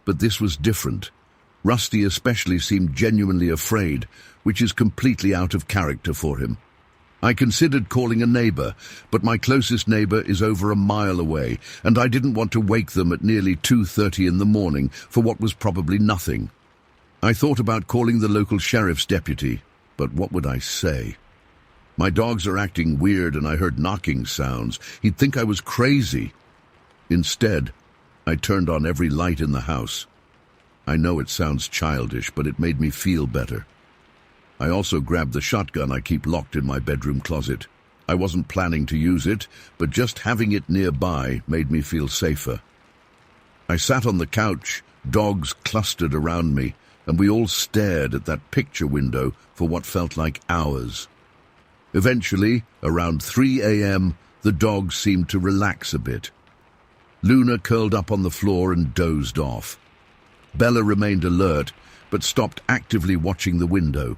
[SPEAKER 1] But this was different. Rusty especially seemed genuinely afraid, which is completely out of character for him. I considered calling a neighbor, but my closest neighbor is over a mile away, and I didn't want to wake them at nearly 2:30 in the morning for what was probably nothing. I thought about calling the local sheriff's deputy, but what would I say? My dogs are acting weird and I heard knocking sounds. He'd think I was crazy. Instead, I turned on every light in the house. I know it sounds childish, but it made me feel better. I also grabbed the shotgun I keep locked in my bedroom closet. I wasn't planning to use it, but just having it nearby made me feel safer. I sat on the couch, dogs clustered around me, and we all stared at that picture window for what felt like hours. Eventually, around 3 a.m., the dogs seemed to relax a bit. Luna curled up on the floor and dozed off. Bella remained alert, but stopped actively watching the window.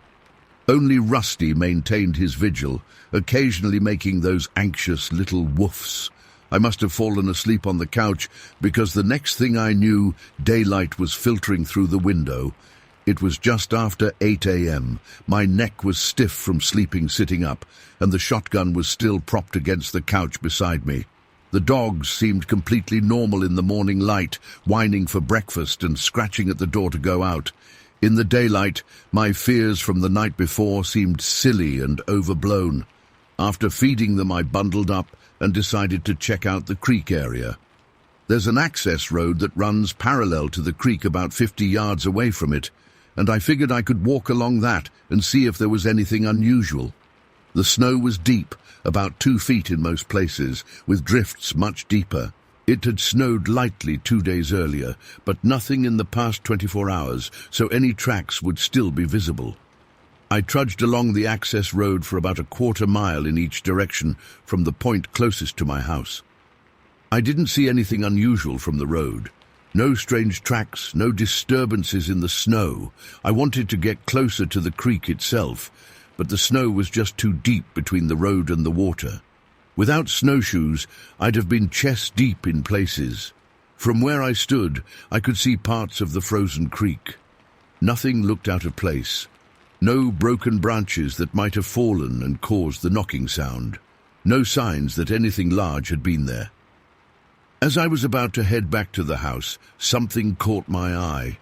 [SPEAKER 1] Only Rusty maintained his vigil, occasionally making those anxious little woofs. I must have fallen asleep on the couch because the next thing I knew, daylight was filtering through the window. It was just after 8 a.m. My neck was stiff from sleeping sitting up, and the shotgun was still propped against the couch beside me. The dogs seemed completely normal in the morning light, whining for breakfast and scratching at the door to go out. In the daylight, my fears from the night before seemed silly and overblown. After feeding them, I bundled up and decided to check out the creek area. There's an access road that runs parallel to the creek about 50 yards away from it, and I figured I could walk along that and see if there was anything unusual. The snow was deep, about 2 feet in most places, with drifts much deeper. It had snowed lightly 2 days earlier, but nothing in the past 24 hours, so any tracks would still be visible. I trudged along the access road for about a quarter mile in each direction from the point closest to my house. I didn't see anything unusual from the road. No strange tracks, no disturbances in the snow. I wanted to get closer to the creek itself, but the snow was just too deep between the road and the water. Without snowshoes, I'd have been chest-deep in places. From where I stood, I could see parts of the frozen creek. Nothing looked out of place. No broken branches that might have fallen and caused the knocking sound. No signs that anything large had been there. As I was about to head back to the house, something caught my eye.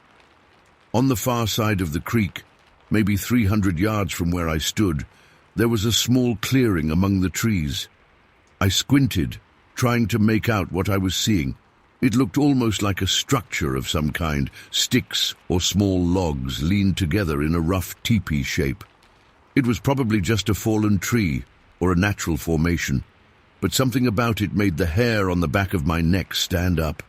[SPEAKER 1] On the far side of the creek, maybe 300 yards from where I stood, there was a small clearing among the trees. I squinted, trying to make out what I was seeing. It looked almost like a structure of some kind, sticks or small logs leaned together in a rough teepee shape. It was probably just a fallen tree or a natural formation, but something about it made the hair on the back of my neck stand up.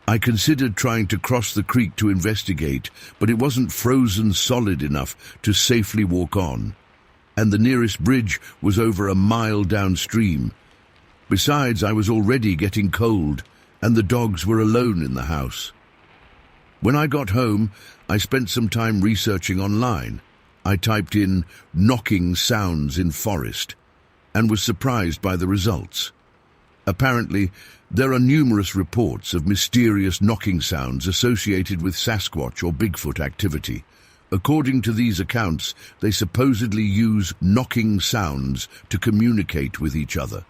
[SPEAKER 1] I considered trying to cross the creek to investigate, but it wasn't frozen solid enough to safely walk on, and the nearest bridge was over a mile downstream. Besides, I was already getting cold, and the dogs were alone in the house. When I got home, I spent some time researching online. I typed in knocking sounds in forest, and was surprised by the results. Apparently, there are numerous reports of mysterious knocking sounds associated with Sasquatch or Bigfoot activity. According to these accounts, they supposedly use knocking sounds to communicate with each other.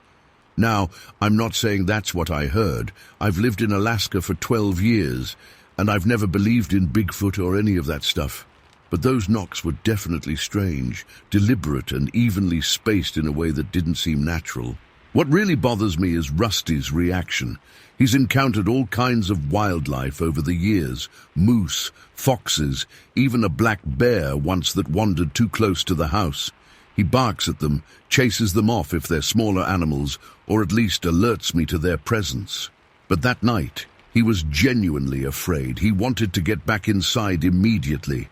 [SPEAKER 1] Now, I'm not saying that's what I heard. I've lived in Alaska for 12 years, and I've never believed in Bigfoot or any of that stuff. But those knocks were definitely strange, deliberate and evenly spaced in a way that didn't seem natural. What really bothers me is Rusty's reaction. He's encountered all kinds of wildlife over the years, moose, foxes, even a black bear once that wandered too close to the house. He barks at them, chases them off if they're smaller animals, or at least alerts me to their presence. But that night, he was genuinely afraid. He wanted to get back inside immediately.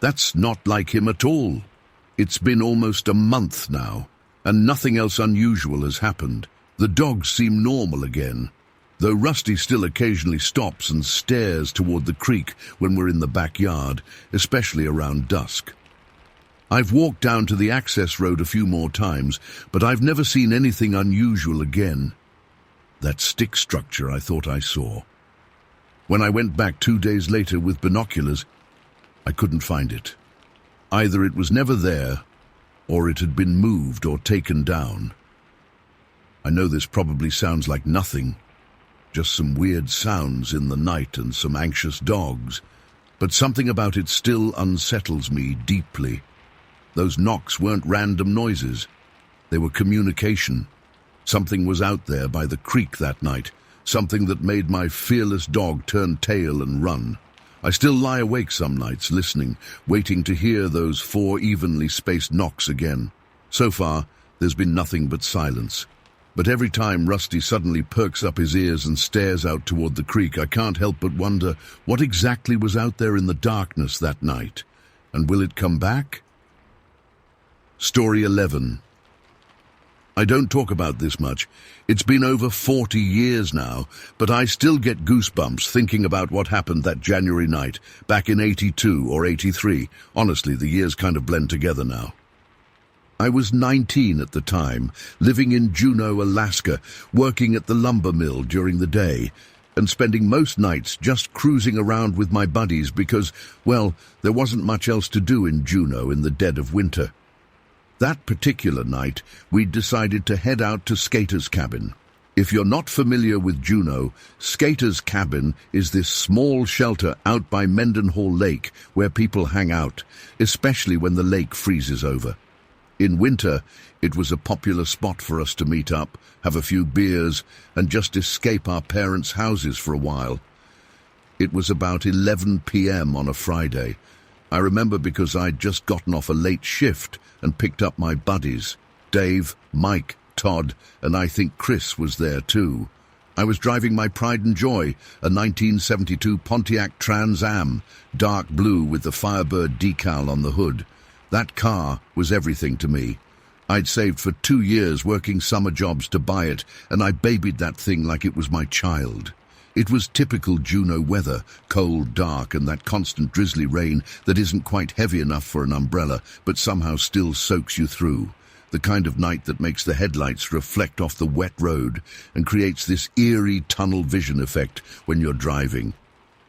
[SPEAKER 1] That's not like him at all. It's been almost a month now. and nothing else unusual has happened. The dogs seem normal again, though Rusty still occasionally stops and stares toward the creek when we're in the backyard, especially around dusk. I've walked down to the access road a few more times, but I've never seen anything unusual again. That stick structure I thought I saw. When I went back 2 days later with binoculars, I couldn't find it. Either it was never there, or it had been moved or taken down. I know this probably sounds like nothing, just some weird sounds in the night and some anxious dogs, but something about it still unsettles me deeply. Those knocks weren't random noises. They were communication. Something was out there by the creek that night, something that made my fearless dog turn tail and run. I still lie awake some nights listening, waiting to hear those 4 evenly spaced knocks again. So far, there's been nothing but silence. But every time Rusty suddenly perks up his ears and stares out toward the creek, I can't help but wonder what exactly was out there in the darkness that night. And will it come back? Story 11. I don't talk about this much. It's been over 40 years now, but I still get goosebumps thinking about what happened that January night, back in 82 or 83. Honestly, the years kind of blend together now. I was 19 at the time, living in Juno, Alaska, working at the lumber mill during the day, and spending most nights just cruising around with my buddies because, well, there wasn't much else to do in Juno in the dead of winter. That particular night, we'd decided to head out to Skater's Cabin. If you're not familiar with Juno, Skater's Cabin is this small shelter out by Mendenhall Lake where people hang out, especially when the lake freezes over. In winter, it was a popular spot for us to meet up, have a few beers, and just escape our parents' houses for a while. It was about 11 p.m. on a Friday. I remember because I'd just gotten off a late shift and picked up my buddies. Dave, Mike, Todd, and I think Chris was there too. I was driving my pride and joy, a 1972 Pontiac Trans Am, dark blue with the Firebird decal on the hood. That car was everything to me. I'd saved for 2 years working summer jobs to buy it, and I babied that thing like it was my child. It was typical Juno weather, cold, dark, and that constant drizzly rain that isn't quite heavy enough for an umbrella, but somehow still soaks you through. The kind of night that makes the headlights reflect off the wet road and creates this eerie tunnel vision effect when you're driving.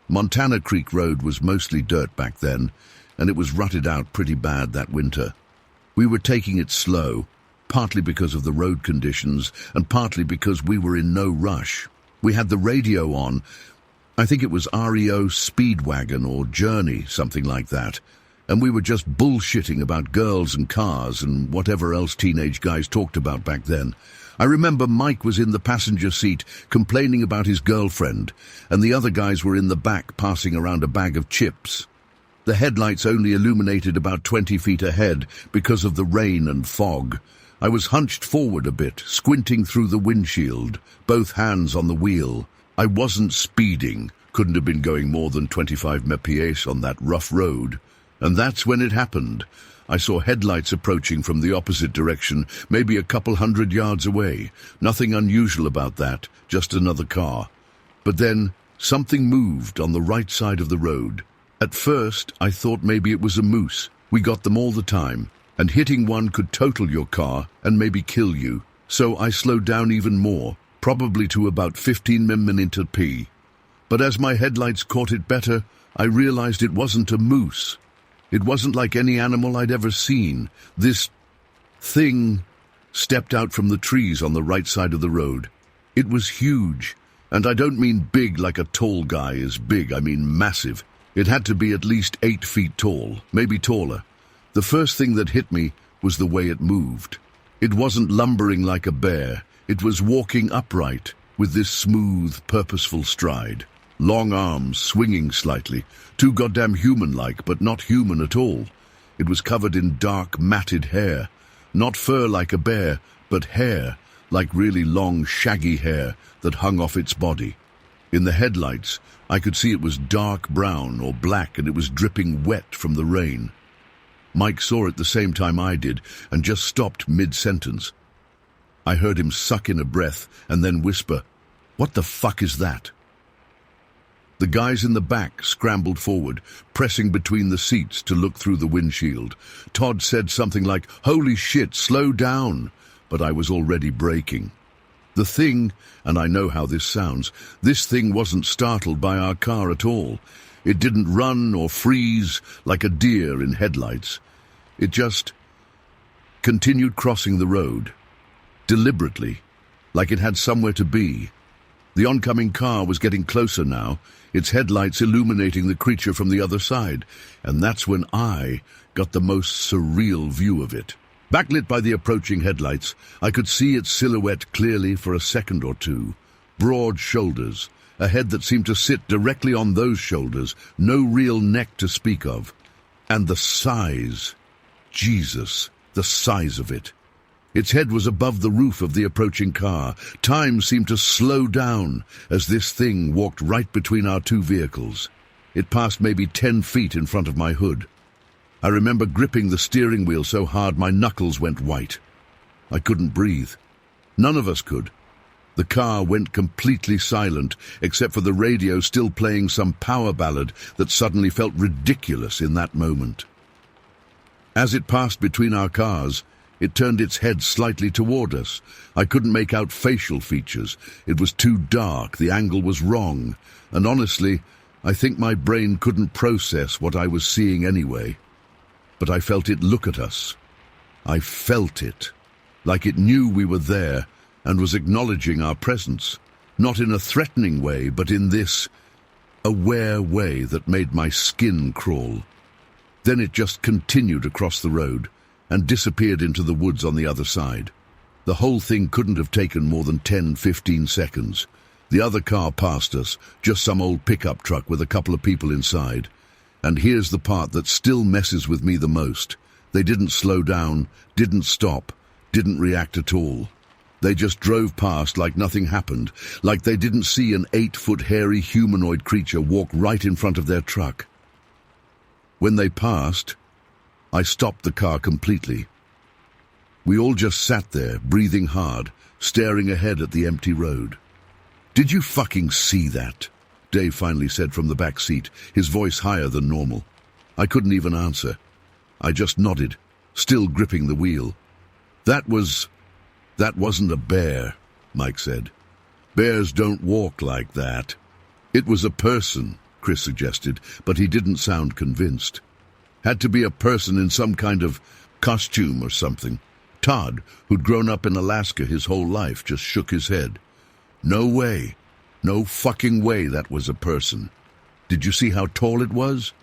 [SPEAKER 1] Montana Creek Road was mostly dirt back then, and it was rutted out pretty bad that winter. We were taking it slow, partly because of the road conditions and partly because we were in no rush. We had the radio on. I think it was REO Speedwagon or Journey, something like that. And we were just bullshitting about girls and cars and whatever else teenage guys talked about back then. I remember Mike was in the passenger seat complaining about his girlfriend, and the other guys were in the back passing around a bag of chips. The headlights only illuminated about 20 feet ahead because of the rain and fog. I was hunched forward a bit, squinting through the windshield, both hands on the wheel. I wasn't speeding, couldn't have been going more than 25 mph on that rough road. And that's when it happened. I saw headlights approaching from the opposite direction, maybe a couple 100 yards away. Nothing unusual about that, just another car. But then, something moved on the right side of the road. At first, I thought maybe it was a moose. We got them all the time. And hitting one could total your car and maybe kill you. So I slowed down even more, probably to about 15 mph. But as my headlights caught it better, I realized it wasn't a moose. It wasn't like any animal I'd ever seen. This thing stepped out from the trees on the right side of the road. It was huge, and I don't mean big like a tall guy is big, I mean massive. It had to be at least 8 feet tall, maybe taller. The first thing that hit me was the way it moved. It wasn't lumbering like a bear. It was walking upright with this smooth, purposeful stride. Long arms swinging slightly, too goddamn human-like, but not human at all. It was covered in dark, matted hair. Not fur like a bear, but hair, like really long, shaggy hair that hung off its body. In the headlights, I could see it was dark brown or black, and it was dripping wet from the rain. Mike saw it the same time I did and just stopped mid-sentence. I heard him suck in a breath and then whisper, "What the fuck is that?" The guys in the back scrambled forward, pressing between the seats to look through the windshield. Todd said something like, "Holy shit, slow down," but I was already braking. The thing, and I know how this sounds, this thing wasn't startled by our car at all. It didn't run or freeze like a deer in headlights. It just continued crossing the road, deliberately, like it had somewhere to be. The oncoming car was getting closer now, its headlights illuminating the creature from the other side, and that's when I got the most surreal view of it. Backlit by the approaching headlights, I could see its silhouette clearly for a second or two. Broad shoulders, a head that seemed to sit directly on those shoulders, no real neck to speak of. And the size. Jesus, the size of it. Its head was above the roof of the approaching car. Time seemed to slow down as this thing walked right between our two vehicles. It passed maybe 10 feet in front of my hood. I remember gripping the steering wheel so hard my knuckles went white. I couldn't breathe. None of us could. The car went completely silent, except for the radio still playing some power ballad that suddenly felt ridiculous in that moment. As it passed between our cars, it turned its head slightly toward us. I couldn't make out facial features. It was too dark, the angle was wrong, and honestly, I think my brain couldn't process what I was seeing anyway. But I felt it look at us. I felt it, like it knew we were there and was acknowledging our presence, not in a threatening way, but in this aware way that made my skin crawl. Then it just continued across the road and disappeared into the woods on the other side. The whole thing couldn't have taken more than 10-15 seconds. The other car passed us, just some old pickup truck with a couple of people inside. And here's the part that still messes with me the most. They didn't slow down, didn't stop, didn't react at all. They just drove past like nothing happened, like they didn't see an 8-foot hairy humanoid creature walk right in front of their truck. When they passed, I stopped the car completely. We all just sat there, breathing hard, staring ahead at the empty road. "Did you fucking see that?" Dave finally said from the back seat, his voice higher than normal. I couldn't even answer. I just nodded, still gripping the wheel. That wasn't a bear," Mike said. "Bears don't walk like that." "It was a person," Chris suggested, but he didn't sound convinced. "Had to be a person in some kind of costume or something." Todd, who'd grown up in Alaska his whole life, just shook his head. "No way. No fucking way that was a person. Did you see how tall it was?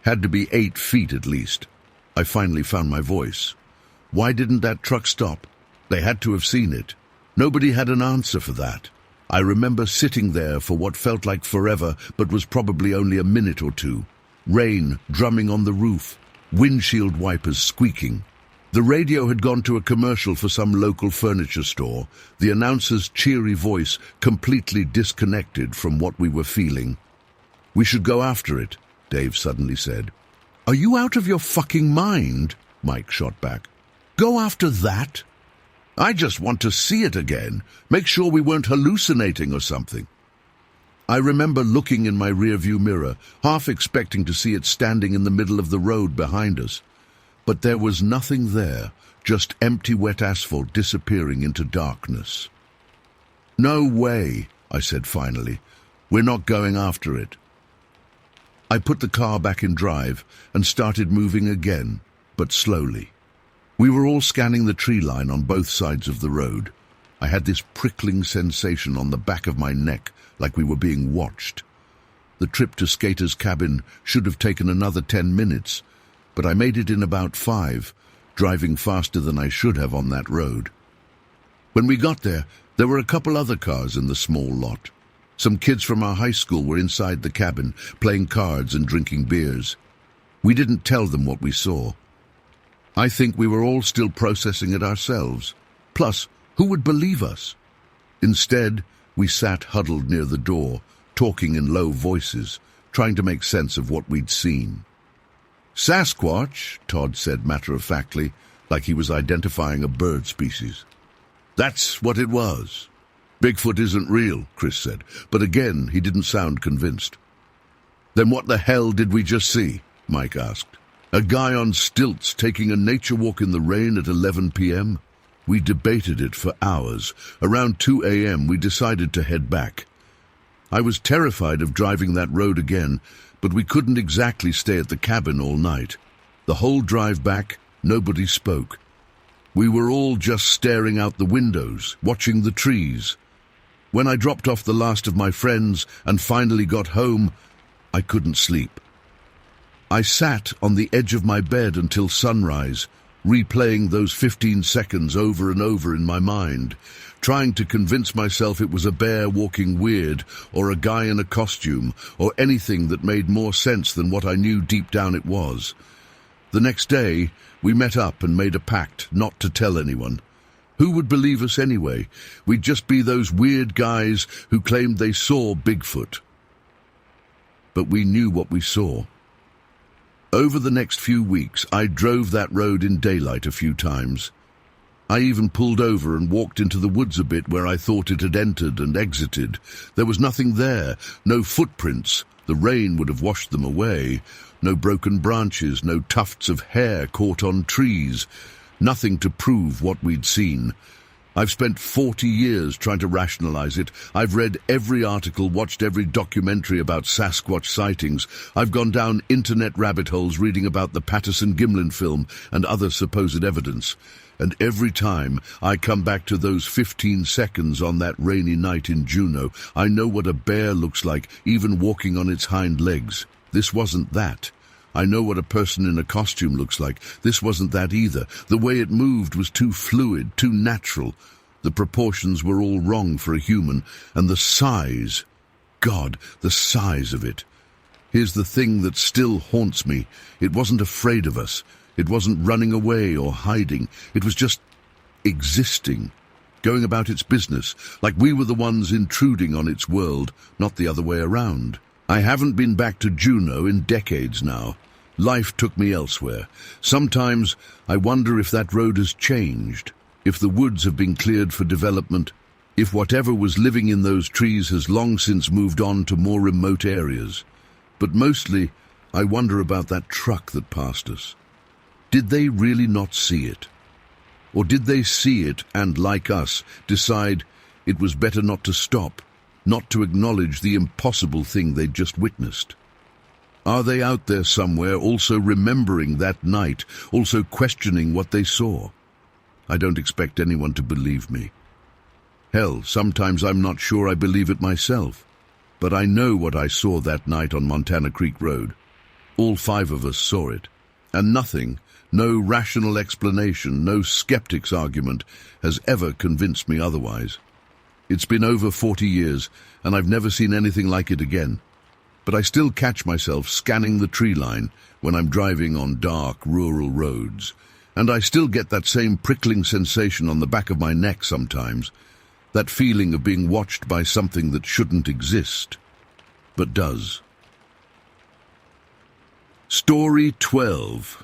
[SPEAKER 1] Had to be 8 feet at least." I finally found my voice. "Why didn't that truck stop? They had to have seen it." Nobody had an answer for that. I remember sitting there for what felt like forever, but was probably only a minute or two. Rain drumming on the roof, windshield wipers squeaking. The radio had gone to a commercial for some local furniture store, the announcer's cheery voice completely disconnected from what we were feeling. "We should go after it," Dave suddenly said. "Are you out of your fucking mind?" Mike shot back. "Go after that? I just want to see it again, make sure we weren't hallucinating or something." I remember looking in my rearview mirror, half expecting to see it standing in the middle of the road behind us. But there was nothing there, just empty wet asphalt disappearing into darkness. "No way," I said finally. "We're not going after it." I put the car back in drive and started moving again, but slowly. We were all scanning the tree line on both sides of the road. I had this prickling sensation on the back of my neck, like we were being watched. The trip to Skater's cabin should have taken another 10 minutes, but I made it in about 5, driving faster than I should have on that road. When we got there, there were a couple other cars in the small lot. Some kids from our high school were inside the cabin, playing cards and drinking beers. We didn't tell them what we saw. I think we were all still processing it ourselves. Plus, who would believe us? Instead, we sat huddled near the door, talking in low voices, trying to make sense of what we'd seen. Sasquatch, Todd said matter-of-factly, like he was identifying a bird species. That's what it was. Bigfoot isn't real, Chris said, but again he didn't sound convinced. Then what the hell did we just see? Mike asked. A guy on stilts taking a nature walk in the rain at 11 p.m.? We debated it for hours. Around 2 a.m. we decided to head back. I was terrified of driving that road again, but we couldn't exactly stay at the cabin all night. The whole drive back, nobody spoke. We were all just staring out the windows, watching the trees. When I dropped off the last of my friends and finally got home, I couldn't sleep. I sat on the edge of my bed until sunrise, replaying those 15 seconds over and over in my mind, trying to convince myself it was a bear walking weird, or a guy in a costume, or anything that made more sense than what I knew deep down it was. The next day, we met up and made a pact not to tell anyone. Who would believe us anyway? We'd just be those weird guys who claimed they saw Bigfoot. But we knew what we saw. Over the next few weeks, I drove that road in daylight a few times. I even pulled over and walked into the woods a bit where I thought it had entered and exited. There was nothing there, no footprints. The rain would have washed them away. No broken branches, no tufts of hair caught on trees. Nothing to prove what we'd seen. I've spent 40 years trying to rationalize it. I've read every article, watched every documentary about Sasquatch sightings. I've gone down internet rabbit holes reading about the Patterson-Gimlin film and other supposed evidence. And every time I come back to those 15 seconds on that rainy night in Juno, I know what a bear looks like, even walking on its hind legs. This wasn't that. I know what a person in a costume looks like. This wasn't that either. The way it moved was too fluid, too natural. The proportions were all wrong for a human. And the size, God, the size of it. Here's the thing that still haunts me. It wasn't afraid of us. It wasn't running away or hiding. It was just existing, going about its business, like we were the ones intruding on its world, not the other way around. I haven't been back to Juno in decades now. Life took me elsewhere. Sometimes I wonder if that road has changed, if the woods have been cleared for development, if whatever was living in those trees has long since moved on to more remote areas. But mostly, I wonder about that truck that passed us. Did they really not see it? Or did they see it and, like us, decide it was better not to stop? Not to acknowledge the impossible thing they'd just witnessed? Are they out there somewhere also remembering that night, also questioning what they saw? I don't expect anyone to believe me. Hell, sometimes I'm not sure I believe it myself. But I know what I saw that night on Montana Creek Road. All 5 of us saw it. And nothing, no rational explanation, no skeptic's argument, has ever convinced me otherwise. It's been over 40 years, and I've never seen anything like it again. But I still catch myself scanning the tree line when I'm driving on dark, rural roads. And I still get that same prickling sensation on the back of my neck sometimes, that feeling of being watched by something that shouldn't exist, but does. Story 12.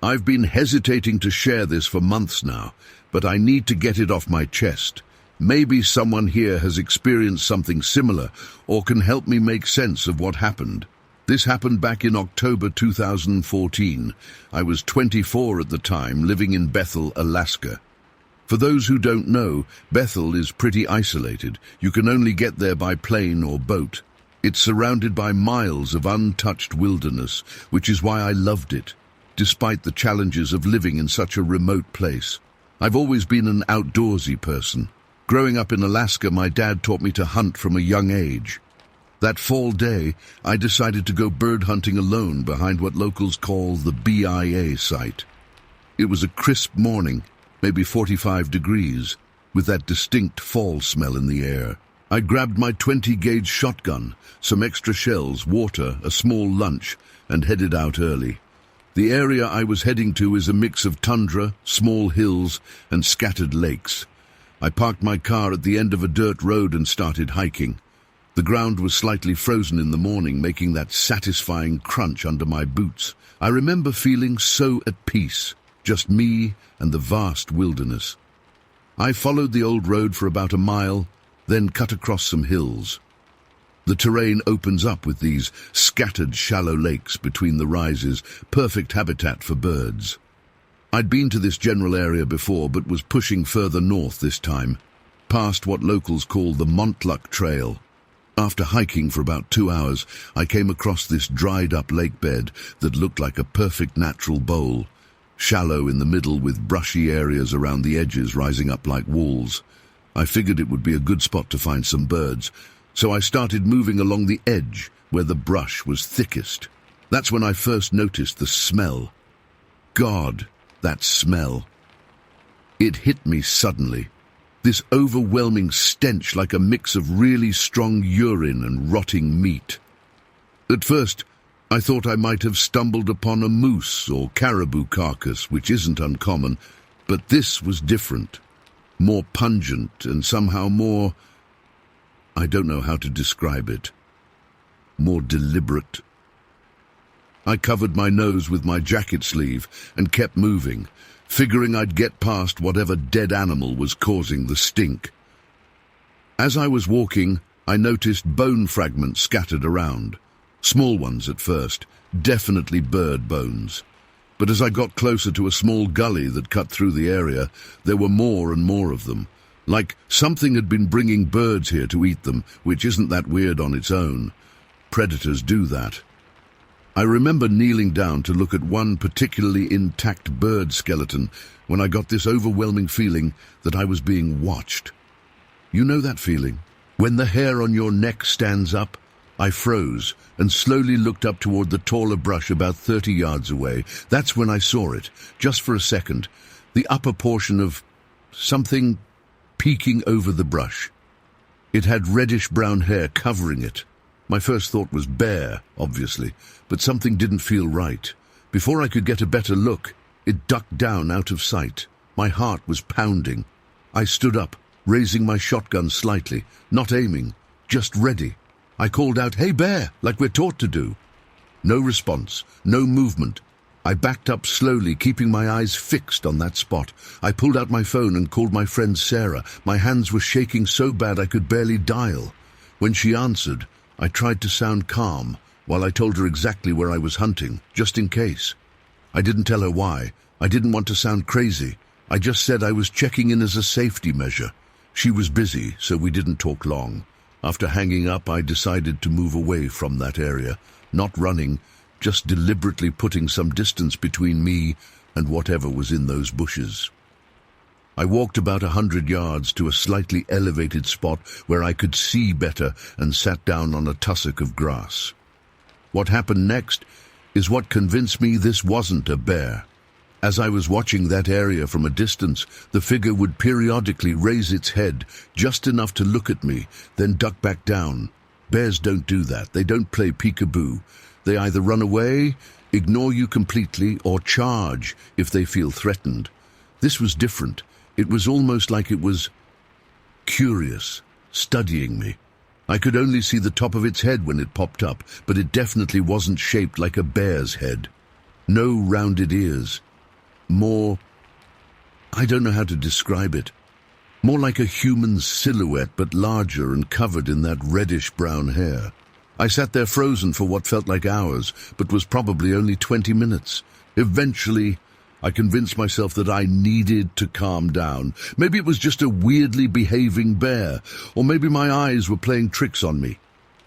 [SPEAKER 1] I've been hesitating to share this for months now, but I need to get it off my chest. Maybe someone here has experienced something similar or can help me make sense of what happened. This happened back in October 2014. I was 24 at the time, living in Bethel, Alaska. For those who don't know, Bethel is pretty isolated. You can only get there by plane or boat. It's surrounded by miles of untouched wilderness, which is why I loved it, despite the challenges of living in such a remote place. I've always been an outdoorsy person. Growing up in Alaska, my dad taught me to hunt from a young age. That fall day, I decided to go bird hunting alone behind what locals call the BIA site. It was a crisp morning, maybe 45 degrees, with that distinct fall smell in the air. I grabbed my 20-gauge shotgun, some extra shells, water, a small lunch, and headed out early. The area I was heading to is a mix of tundra, small hills, and scattered lakes. I parked my car at the end of a dirt road and started hiking. The ground was slightly frozen in the morning, making that satisfying crunch under my boots. I remember feeling so at peace, just me and the vast wilderness. I followed the old road for about a mile, then cut across some hills. The terrain opens up with these scattered shallow lakes between the rises, perfect habitat for birds. I'd been to this general area before, but was pushing further north this time, past what locals call the Montluck Trail. After hiking for about 2 hours, I came across this dried-up lake bed that looked like a perfect natural bowl, shallow in the middle with brushy areas around the edges rising up like walls. I figured it would be a good spot to find some birds, so I started moving along the edge where the brush was thickest. That's when I first noticed the smell. God, that smell. It hit me suddenly. This overwhelming stench, like a mix of really strong urine and rotting meat. At first, I thought I might have stumbled upon a moose or caribou carcass, which isn't uncommon, but this was different. More pungent and somehow more... I don't know how to describe it. More deliberate. I covered my nose with my jacket sleeve and kept moving, figuring I'd get past whatever dead animal was causing the stink. As I was walking, I noticed bone fragments scattered around. Small ones at first, definitely bird bones. But as I got closer to a small gully that cut through the area, there were more and more of them. Like something had been bringing birds here to eat them, which isn't that weird on its own. Predators do that. I remember kneeling down to look at one particularly intact bird skeleton when I got this overwhelming feeling that I was being watched. You know that feeling? When the hair on your neck stands up? I froze and slowly looked up toward the taller brush about 30 yards away. That's when I saw it, just for a second, the upper portion of something peeking over the brush. It had reddish-brown hair covering it. My first thought was bear, obviously, but something didn't feel right. Before I could get a better look, it ducked down out of sight. My heart was pounding. I stood up, raising my shotgun slightly, not aiming, just ready. I called out, "Hey, bear," like we're taught to do. No response, no movement. I backed up slowly, keeping my eyes fixed on that spot. I pulled out my phone and called my friend Sarah. My hands were shaking so bad I could barely dial. When she answered, I tried to sound calm, while I told her exactly where I was hunting, just in case. I didn't tell her why. I didn't want to sound crazy. I just said I was checking in as a safety measure. She was busy, so we didn't talk long. After hanging up, I decided to move away from that area, not running, just deliberately putting some distance between me and whatever was in those bushes. I walked about 100 yards to a slightly elevated spot where I could see better and sat down on a tussock of grass. What happened next is what convinced me this wasn't a bear. As I was watching that area from a distance, the figure would periodically raise its head, just enough to look at me, then duck back down. Bears don't do that. They don't play peekaboo. They either run away, ignore you completely, or charge if they feel threatened. This was different. It was almost like it was curious, studying me. I could only see the top of its head when it popped up, but it definitely wasn't shaped like a bear's head. No rounded ears. More, I don't know how to describe it. More like a human's silhouette, but larger and covered in that reddish-brown hair. I sat there frozen for what felt like hours, but was probably only 20 minutes. Eventually, I convinced myself that I needed to calm down. Maybe it was just a weirdly behaving bear, or maybe my eyes were playing tricks on me.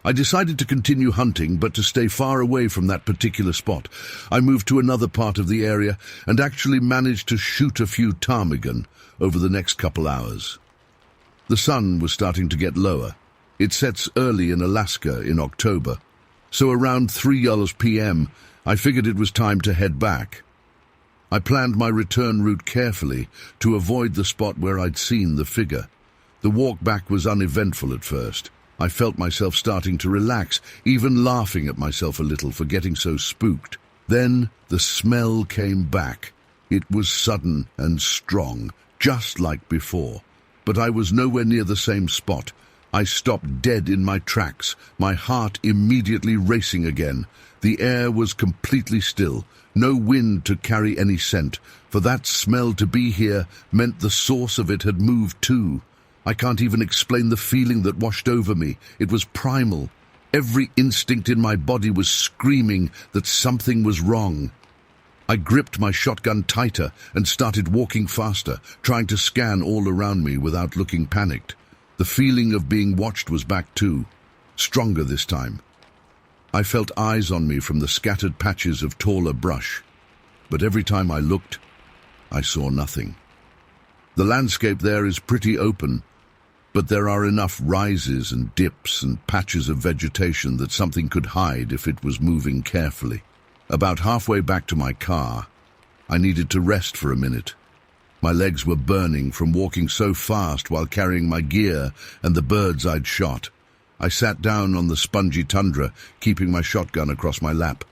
[SPEAKER 1] I decided to continue hunting, but to stay far away from that particular spot. I moved to another part of the area and actually managed to shoot a few ptarmigan over the next couple hours. The sun was starting to get lower. It sets early in Alaska in October, so around 3 p.m. I figured it was time to head back. I planned my return route carefully to avoid the spot where I'd seen the figure. The walk back was uneventful at first. I felt myself starting to relax, even laughing at myself a little for getting so spooked. Then the smell came back. It was sudden and strong, just like before. But I was nowhere near the same spot. I stopped dead in my tracks, my heart immediately racing again. The air was completely still, no wind to carry any scent. For that smell to be here meant the source of it had moved too. I can't even explain the feeling that washed over me. It was primal. Every instinct in my body was screaming that something was wrong. I gripped my shotgun tighter and started walking faster, trying to scan all around me without looking panicked. The feeling of being watched was back too, stronger this time. I felt eyes on me from the scattered patches of taller brush, but every time I looked, I saw nothing. The landscape there is pretty open, but there are enough rises and dips and patches of vegetation that something could hide if it was moving carefully. About halfway back to my car, I needed to rest for a minute. My legs were burning from walking so fast while carrying my gear and the birds I'd shot. I sat down on the spongy tundra, keeping my shotgun across my lap.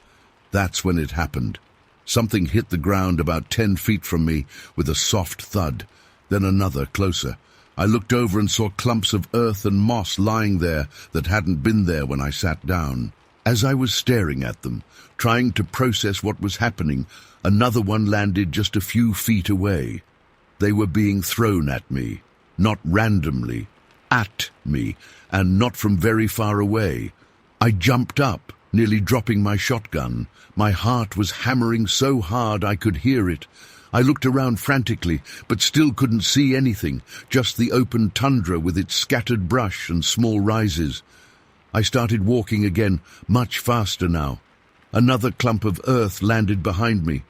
[SPEAKER 1] That's when it happened. Something hit the ground about 10 feet from me with a soft thud, then another closer. I looked over and saw clumps of earth and moss lying there that hadn't been there when I sat down. As I was staring at them, trying to process what was happening, another one landed just a few feet away. They were being thrown at me, not randomly, at me, and not from very far away. I jumped up, nearly dropping my shotgun. My heart was hammering so hard I could hear it. I looked around frantically, but still couldn't see anything, just the open tundra with its scattered brush and small rises. I started walking again, much faster now. Another clump of earth landed behind me.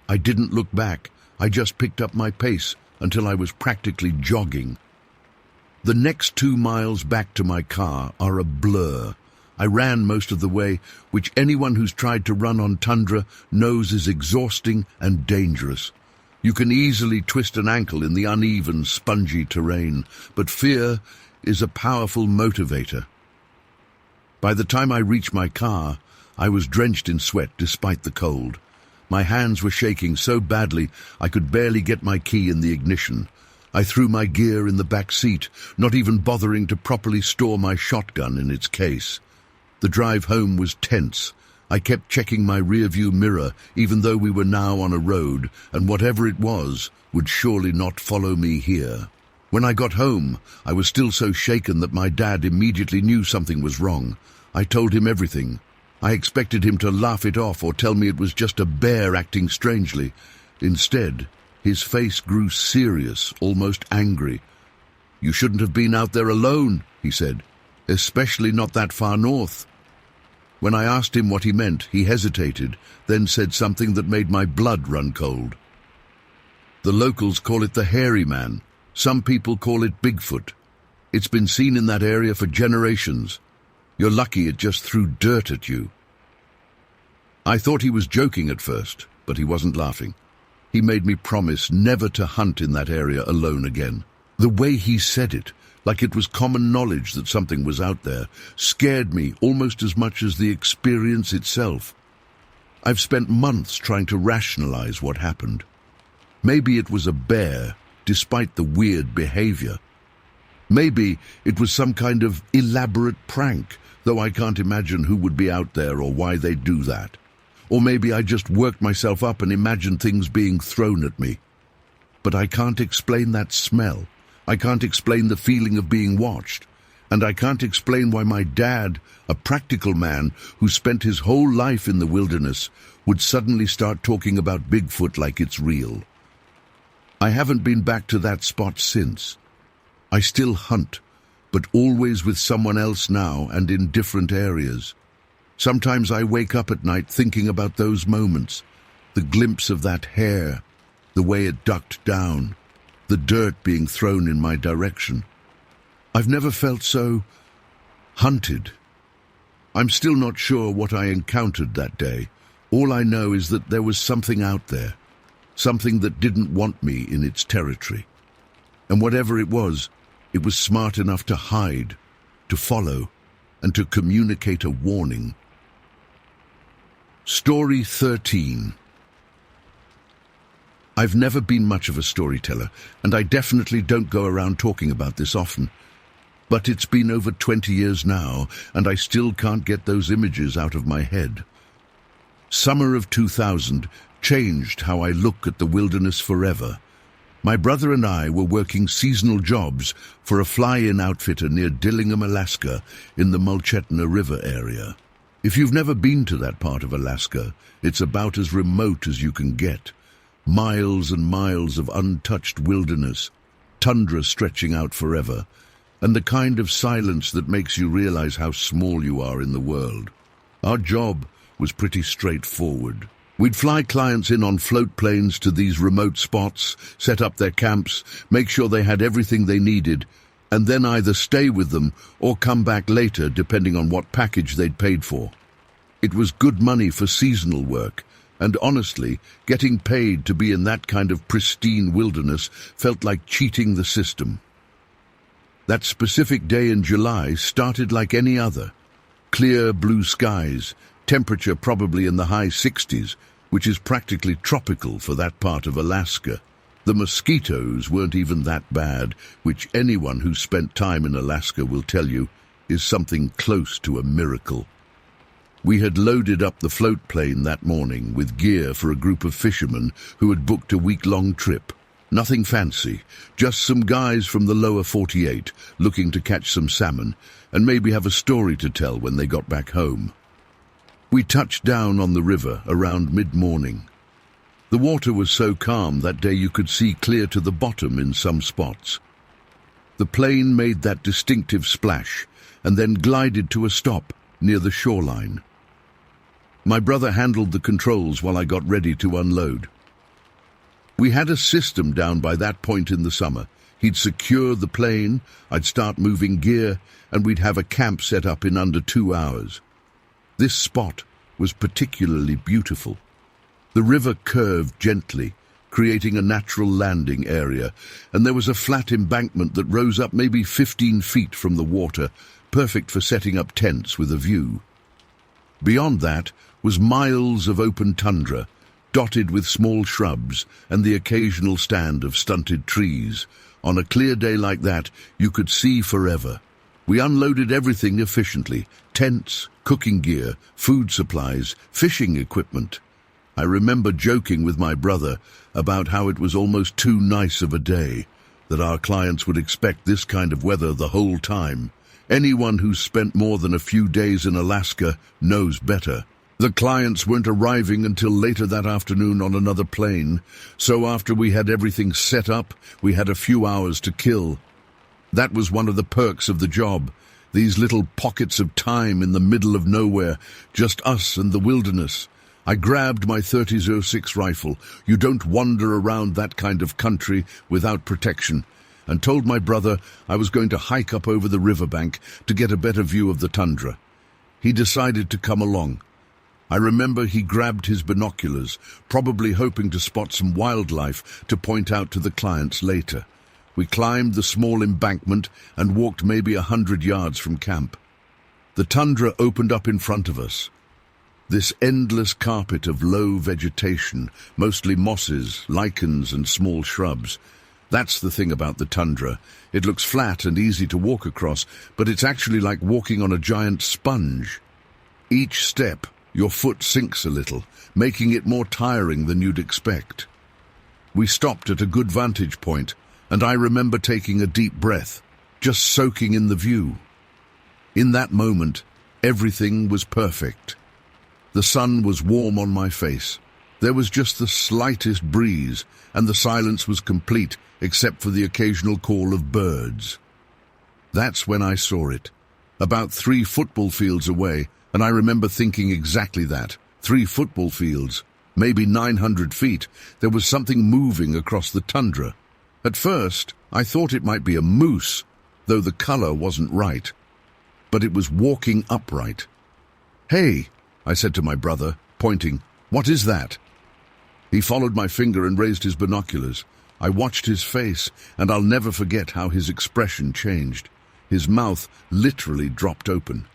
[SPEAKER 1] I didn't look back. I just picked up my pace until I was practically jogging. The next 2 miles back to my car are a blur. I ran most of the way, which anyone who's tried to run on tundra knows is exhausting and dangerous. You can easily twist an ankle in the uneven, spongy terrain, but fear is a powerful motivator. By the time I reached my car, I was drenched in sweat despite the cold. My hands were shaking so badly I could barely get my key in the ignition. I threw my gear in the back seat, not even bothering to properly store my shotgun in its case. The drive home was tense. I kept checking my rearview mirror, even though we were now on a road, and whatever it was would surely not follow me here. When I got home, I was still so shaken that my dad immediately knew something was wrong. I told him everything. I expected him to laugh it off or tell me it was just a bear acting strangely. Instead, his face grew serious, almost angry. "You shouldn't have been out there alone," he said, "especially not that far north." When I asked him what he meant, he hesitated, then said something that made my blood run cold. "The locals call it the hairy man. Some people call it Bigfoot. It's been seen in that area for generations. You're lucky it just threw dirt at you." I thought he was joking at first, but he wasn't laughing. He made me promise never to hunt in that area alone again. The way he said it, like it was common knowledge that something was out there, scared me almost as much as the experience itself. I've spent months trying to rationalize what happened. Maybe it was a bear, despite the weird behavior. Maybe it was some kind of elaborate prank, though I can't imagine who would be out there or why they'd do that. Or maybe I just worked myself up and imagined things being thrown at me. But I can't explain that smell. I can't explain the feeling of being watched. And I can't explain why my dad, a practical man who spent his whole life in the wilderness, would suddenly start talking about Bigfoot like it's real. I haven't been back to that spot since. I still hunt, but always with someone else now and in different areas. Sometimes I wake up at night thinking about those moments, the glimpse of that hair, the way it ducked down, the dirt being thrown in my direction. I've never felt so hunted. I'm still not sure what I encountered that day. All I know is that there was something out there, something that didn't want me in its territory. And whatever it was smart enough to hide, to follow, and to communicate a warning. Story 13. I've never been much of a storyteller, and I definitely don't go around talking about this often. But it's been over 20 years now, and I still can't get those images out of my head. Summer of 2000 changed how I look at the wilderness forever. My brother and I were working seasonal jobs for a fly-in outfitter near Dillingham, Alaska, in the Mulchetna River area. If you've never been to that part of Alaska, it's about as remote as you can get. Miles and miles of untouched wilderness, tundra stretching out forever, and the kind of silence that makes you realize how small you are in the world. Our job was pretty straightforward. We'd fly clients in on float planes to these remote spots, set up their camps, make sure they had everything they needed, and then either stay with them or come back later depending on what package they'd paid for. It was good money for seasonal work, and honestly, getting paid to be in that kind of pristine wilderness felt like cheating the system. That specific day in July started like any other. Clear blue skies, temperature probably in the high 60s, which is practically tropical for that part of Alaska. The mosquitoes weren't even that bad, which anyone who's spent time in Alaska will tell you is something close to a miracle. We had loaded up the float plane that morning with gear for a group of fishermen who had booked a week-long trip. Nothing fancy, just some guys from the lower 48 looking to catch some salmon and maybe have a story to tell when they got back home. We touched down on the river around mid-morning. The water was so calm that day you could see clear to the bottom in some spots. The plane made that distinctive splash and then glided to a stop near the shoreline. My brother handled the controls while I got ready to unload. We had a system down by that point in the summer. He'd secure the plane, I'd start moving gear, and we'd have a camp set up in under 2 hours. This spot was particularly beautiful. The river curved gently, creating a natural landing area, and there was a flat embankment that rose up maybe 15 feet from the water, perfect for setting up tents with a view. Beyond that was miles of open tundra, dotted with small shrubs and the occasional stand of stunted trees. On a clear day like that, you could see forever. We unloaded everything efficiently: tents, cooking gear, food supplies, fishing equipment. I remember joking with my brother about how it was almost too nice of a day, that our clients would expect this kind of weather the whole time. Anyone who's spent more than a few days in Alaska knows better. The clients weren't arriving until later that afternoon on another plane, so after we had everything set up, we had a few hours to kill. That was one of the perks of the job, these little pockets of time in the middle of nowhere, just us and the wilderness. I grabbed my .30-06 rifle. You don't wander around that kind of country without protection, and told my brother I was going to hike up over the riverbank to get a better view of the tundra. He decided to come along. I remember he grabbed his binoculars, probably hoping to spot some wildlife to point out to the clients later. We climbed the small embankment and walked maybe 100 yards from camp. The tundra opened up in front of us. This endless carpet of low vegetation, mostly mosses, lichens and small shrubs. That's the thing about the tundra. It looks flat and easy to walk across, but it's actually like walking on a giant sponge. Each step, your foot sinks a little, making it more tiring than you'd expect. We stopped at a good vantage point, and I remember taking a deep breath, just soaking in the view. In that moment, everything was perfect. The sun was warm on my face. There was just the slightest breeze, and the silence was complete except for the occasional call of birds. That's when I saw it. About 3 football fields away, and I remember thinking exactly that. 3 football fields, maybe 900 feet, there was something moving across the tundra. At first, I thought it might be a moose, though the color wasn't right. But it was walking upright. "Hey," I said to my brother, pointing, "what is that?" He followed my finger and raised his binoculars. I watched his face, and I'll never forget how his expression changed. His mouth literally dropped open.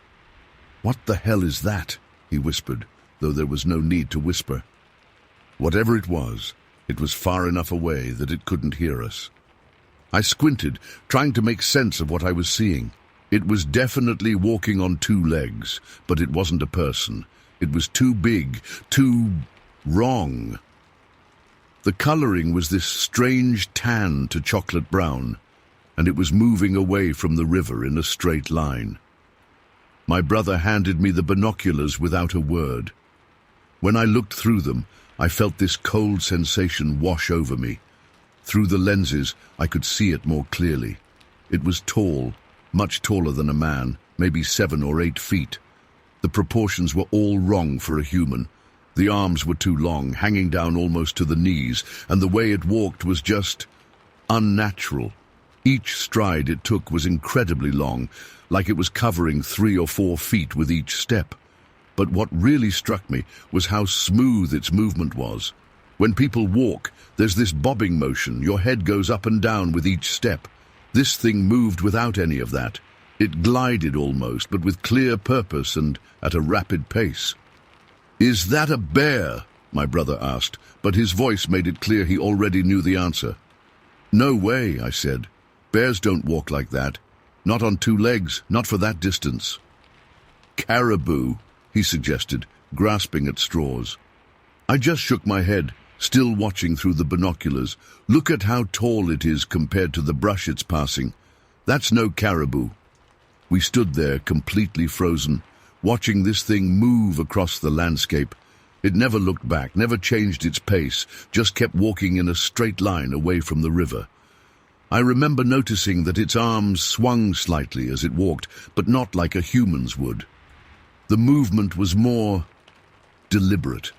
[SPEAKER 1] "What the hell is that?" he whispered, though there was no need to whisper. Whatever it was far enough away that it couldn't hear us. I squinted, trying to make sense of what I was seeing. It was definitely walking on two legs, but it wasn't a person. It was too big, too wrong. The coloring was this strange tan to chocolate brown, and it was moving away from the river in a straight line. My brother handed me the binoculars without a word. When I looked through them, I felt this cold sensation wash over me. Through the lenses, I could see it more clearly. It was tall, much taller than a man, maybe 7 or 8 feet. The proportions were all wrong for a human. The arms were too long, hanging down almost to the knees, and the way it walked was just unnatural. Each stride it took was incredibly long, like it was covering 3 or 4 feet with each step. But what really struck me was how smooth its movement was. When people walk, there's this bobbing motion. Your head goes up and down with each step. This thing moved without any of that. It glided almost, but with clear purpose and at a rapid pace. "Is that a bear?" my brother asked, but his voice made it clear he already knew the answer. "No way," I said. "Bears don't walk like that. Not on 2 legs, not for that distance." "Caribou," he suggested, grasping at straws. I just shook my head, still watching through the binoculars. "Look at how tall it is compared to the brush it's passing. That's no caribou." We stood there, completely frozen, watching this thing move across the landscape. It never looked back, never changed its pace, just kept walking in a straight line away from the river. I remember noticing that its arms swung slightly as it walked, but not like a human's would. The movement was more deliberate.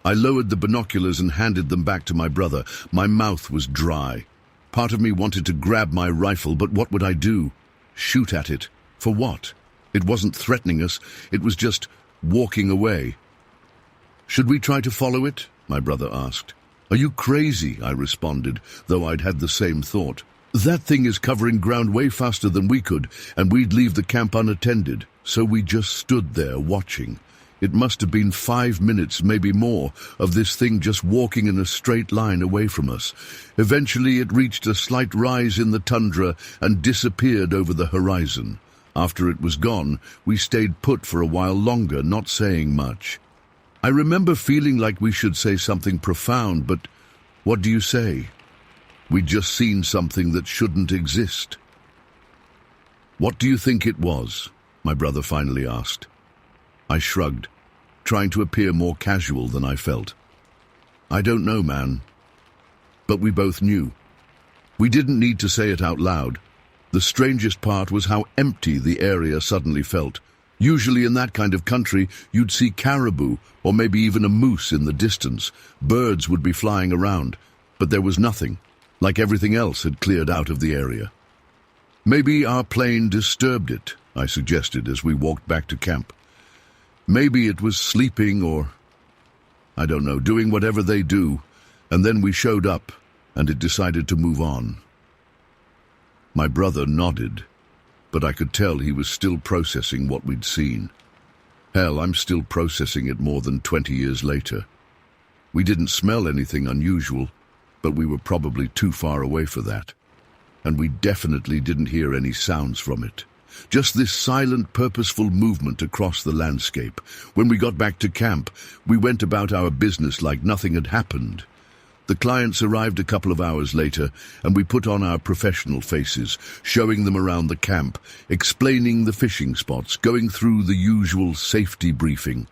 [SPEAKER 1] I lowered the binoculars and handed them back to my brother. My mouth was dry. Part of me wanted to grab my rifle, but what would I do? Shoot at it? For what? It wasn't threatening us. It was just walking away. "Should we try to follow it?" my brother asked. "Are you crazy?" I responded, though I'd had the same thought. "That thing is covering ground way faster than we could, and we'd leave the camp unattended." So we just stood there watching. It must have been 5 minutes, maybe more, of this thing just walking in a straight line away from us. Eventually it reached a slight rise in the tundra and disappeared over the horizon. After it was gone, we stayed put for a while longer, not saying much. I remember feeling like we should say something profound, but what do you say? We'd just seen something that shouldn't exist. "What do you think it was?" my brother finally asked. I shrugged, trying to appear more casual than I felt. "I don't know, man." But we both knew. We didn't need to say it out loud. The strangest part was how empty the area suddenly felt. Usually in that kind of country, you'd see caribou, or maybe even a moose in the distance. Birds would be flying around, but there was nothing, like everything else had cleared out of the area. "Maybe our plane disturbed it," I suggested as we walked back to camp. "Maybe it was sleeping or, I don't know, doing whatever they do, and then we showed up and it decided to move on." My brother nodded, but I could tell he was still processing what we'd seen. Hell, I'm still processing it more than 20 years later. We didn't smell anything unusual, but we were probably too far away for that. And we definitely didn't hear any sounds from it. Just this silent, purposeful movement across the landscape. When we got back to camp, we went about our business like nothing had happened. The clients arrived a couple of hours later, and we put on our professional faces, showing them around the camp, explaining the fishing spots, going through the usual safety briefing.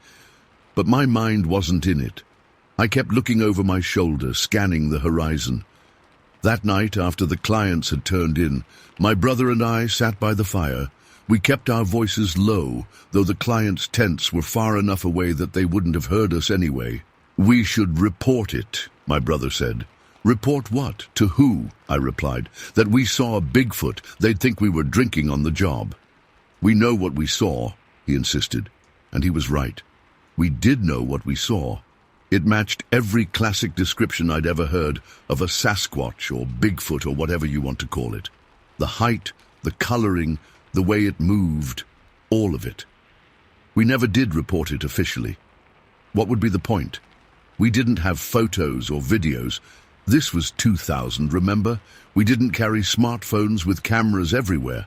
[SPEAKER 1] But my mind wasn't in it. I kept looking over my shoulder, scanning the horizon. That night, after the clients had turned in, my brother and I sat by the fire. We kept our voices low, though the clients' tents were far enough away that they wouldn't have heard us anyway. "We should report it," my brother said. "Report what? To who?" I replied. "That we saw a Bigfoot. They'd think we were drinking on the job." "We know what we saw," he insisted. And he was right. We did know what we saw. It matched every classic description I'd ever heard of a Sasquatch or Bigfoot or whatever you want to call it. The height, the coloring, the way it moved, all of it. We never did report it officially. What would be the point? We didn't have photos or videos. This was 2000, remember? We didn't carry smartphones with cameras everywhere.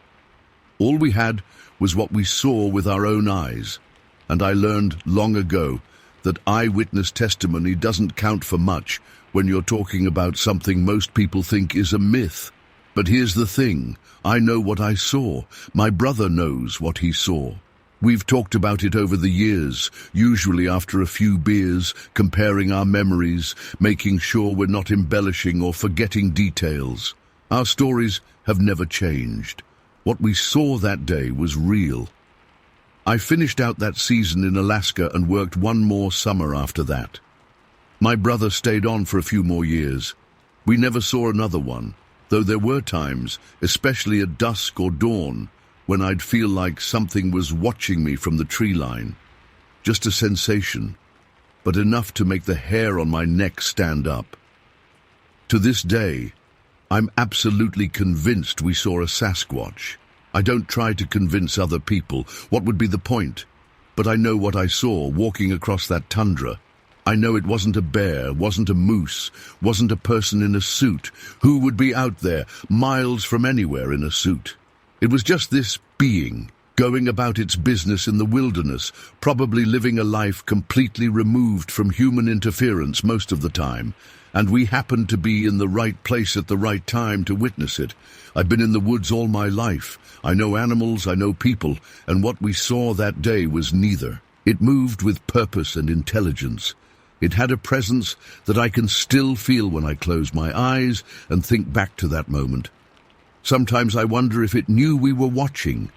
[SPEAKER 1] All we had was what we saw with our own eyes, and I learned long ago that eyewitness testimony doesn't count for much when you're talking about something most people think is a myth. But here's the thing, I know what I saw. My brother knows what he saw. We've talked about it over the years, usually after a few beers, comparing our memories, making sure we're not embellishing or forgetting details. Our stories have never changed. What we saw that day was real. I finished out that season in Alaska and worked one more summer after that. My brother stayed on for a few more years. We never saw another one, though there were times, especially at dusk or dawn, when I'd feel like something was watching me from the tree line. Just a sensation, but enough to make the hair on my neck stand up. To this day, I'm absolutely convinced we saw a Sasquatch. I don't try to convince other people. What would be the point? But I know what I saw walking across that tundra. I know it wasn't a bear, wasn't a moose, wasn't a person in a suit. Who would be out there, miles from anywhere in a suit? It was just this being, going about its business in the wilderness, probably living a life completely removed from human interference most of the time. And we happened to be in the right place at the right time to witness it. I've been in the woods all my life. I know animals, I know people, and what we saw that day was neither. It moved with purpose and intelligence. It had a presence that I can still feel when I close my eyes and think back to that moment. Sometimes I wonder if it knew we were watching,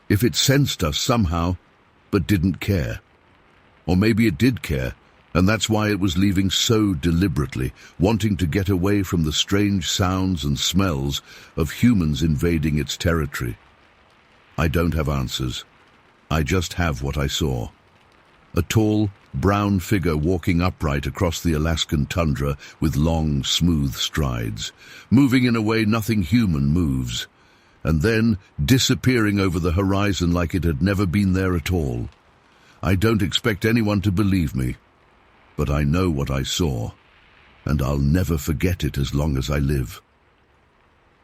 [SPEAKER 1] if it sensed us somehow, but didn't care. Or maybe it did care, and that's why it was leaving so deliberately, wanting to get away from the strange sounds and smells of humans invading its territory. I don't have answers. I just have what I saw. A tall, brown figure walking upright across the Alaskan tundra with long, smooth strides, moving in a way nothing human moves, and then disappearing over the horizon like it had never been there at all. I don't expect anyone to believe me, but I know what I saw, and I'll never forget it as long as I live.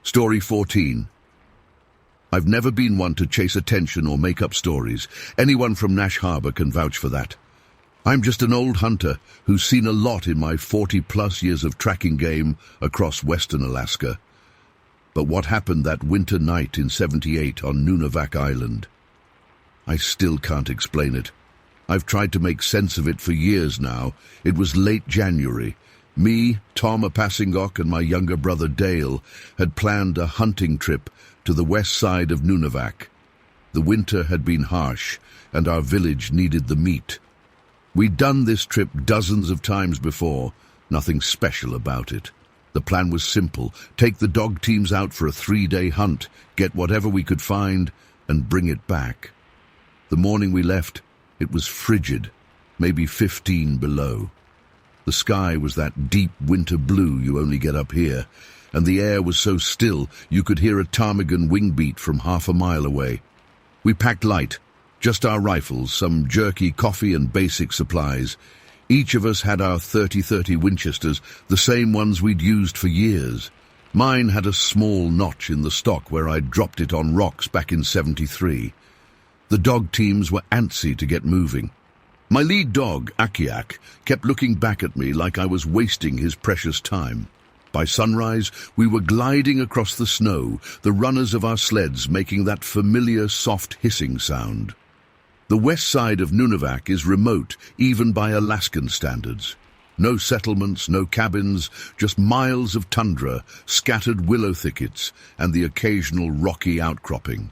[SPEAKER 1] Story 14. I've never been one to chase attention or make up stories. Anyone from Nash Harbor can vouch for that. I'm just an old hunter who's seen a lot in my 40-plus years of tracking game across western Alaska. But what happened that winter night in '78 on Nunovac Island? I still can't explain it. I've tried to make sense of it for years now. It was late January. Me, Tom Apasingok, and my younger brother Dale had planned a hunting trip to the west side of Nunovac. The winter had been harsh, and our village needed the meat. We'd done this trip dozens of times before, nothing special about it. The plan was simple: take the dog teams out for a 3-day hunt, get whatever we could find, and bring it back. The morning we left, it was frigid, maybe 15 below. The sky was that deep winter blue you only get up here, and the air was so still you could hear a ptarmigan wing beat from half a mile away. We packed light, just our rifles, some jerky, coffee and basic supplies. Each of us had our .30-30 Winchesters, the same ones we'd used for years. Mine had a small notch in the stock where I'd dropped it on rocks back in '73. The dog teams were antsy to get moving. My lead dog, Akiak, kept looking back at me like I was wasting his precious time. By sunrise, we were gliding across the snow, the runners of our sleds making that familiar soft hissing sound. The west side of Nunovac is remote, even by Alaskan standards. No settlements, no cabins, just miles of tundra, scattered willow thickets, and the occasional rocky outcropping.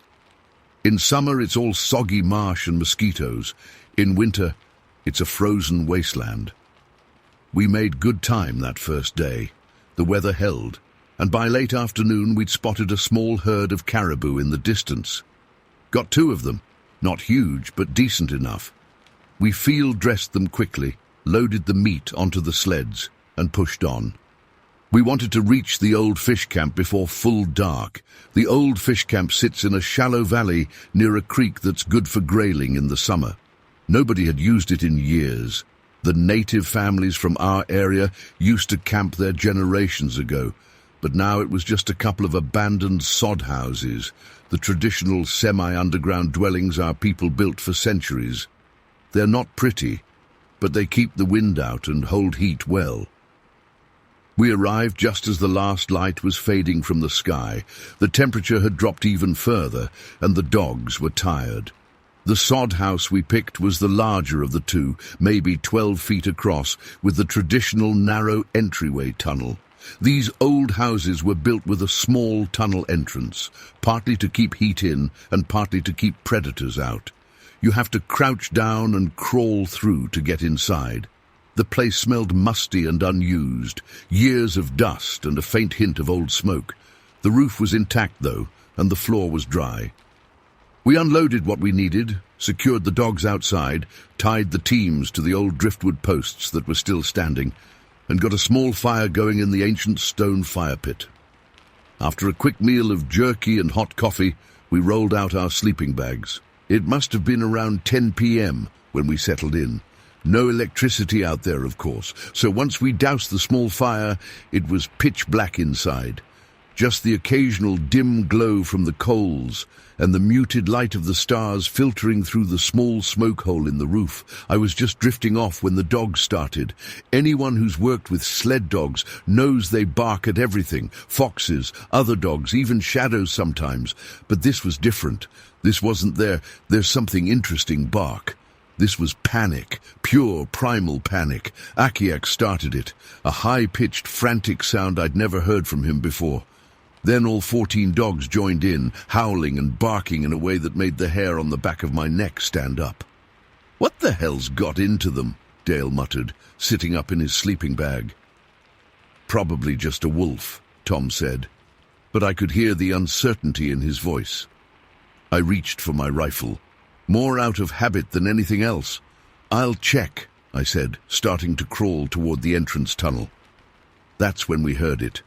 [SPEAKER 1] In summer, it's all soggy marsh and mosquitoes. In winter, it's a frozen wasteland. We made good time that first day. The weather held, and by late afternoon we'd spotted a small herd of caribou in the distance. Got 2 of them, not huge, but decent enough. We field-dressed them quickly, loaded the meat onto the sleds, and pushed on. We wanted to reach the old fish camp before full dark. The old fish camp sits in a shallow valley near a creek that's good for grayling in the summer. Nobody had used it in years. The native families from our area used to camp there generations ago, but now it was just a couple of abandoned sod houses, the traditional semi-underground dwellings our people built for centuries. They're not pretty, but they keep the wind out and hold heat well. We arrived just as the last light was fading from the sky. The temperature had dropped even further, and the dogs were tired. The sod house we picked was the larger of the two, maybe 12 feet across, with the traditional narrow entryway tunnel. These old houses were built with a small tunnel entrance, partly to keep heat in and partly to keep predators out. You have to crouch down and crawl through to get inside. The place smelled musty and unused, years of dust and a faint hint of old smoke. The roof was intact, though, and the floor was dry. We unloaded what we needed, secured the dogs outside, tied the teams to the old driftwood posts that were still standing, and got a small fire going in the ancient stone fire pit. After a quick meal of jerky and hot coffee, we rolled out our sleeping bags. It must have been around 10 p.m. when we settled in. No electricity out there, of course, so once we doused the small fire, it was pitch black inside. Just the occasional dim glow from the coals and the muted light of the stars filtering through the small smoke hole in the roof. I was just drifting off when the dogs started. Anyone who's worked with sled dogs knows they bark at everything, foxes, other dogs, even shadows sometimes. But this was different. This wasn't there's something interesting bark. This was panic, pure primal panic. Akiak started it, a high-pitched, frantic sound I'd never heard from him before. Then all 14 dogs joined in, howling and barking in a way that made the hair on the back of my neck stand up. "What the hell's got into them?" Dale muttered, sitting up in his sleeping bag. "Probably just a wolf," Tom said, but I could hear the uncertainty in his voice. I reached for my rifle, more out of habit than anything else. "I'll check," I said, starting to crawl toward the entrance tunnel. That's when we heard it.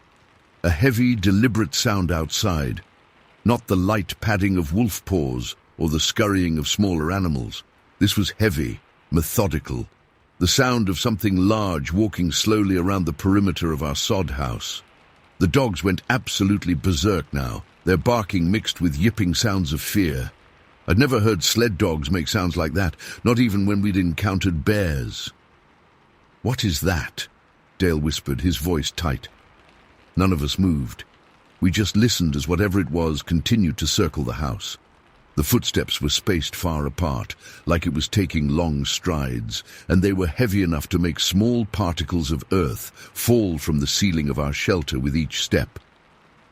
[SPEAKER 1] A heavy, deliberate sound outside, not the light padding of wolf paws or the scurrying of smaller animals. This was heavy, methodical, the sound of something large walking slowly around the perimeter of our sod house. The dogs went absolutely berserk now, their barking mixed with yipping sounds of fear. I'd never heard sled dogs make sounds like that, not even when we'd encountered bears. "What is that?" Dale whispered, his voice tight. None of us moved. We just listened as whatever it was continued to circle the house. The footsteps were spaced far apart, like it was taking long strides, and they were heavy enough to make small particles of earth fall from the ceiling of our shelter with each step.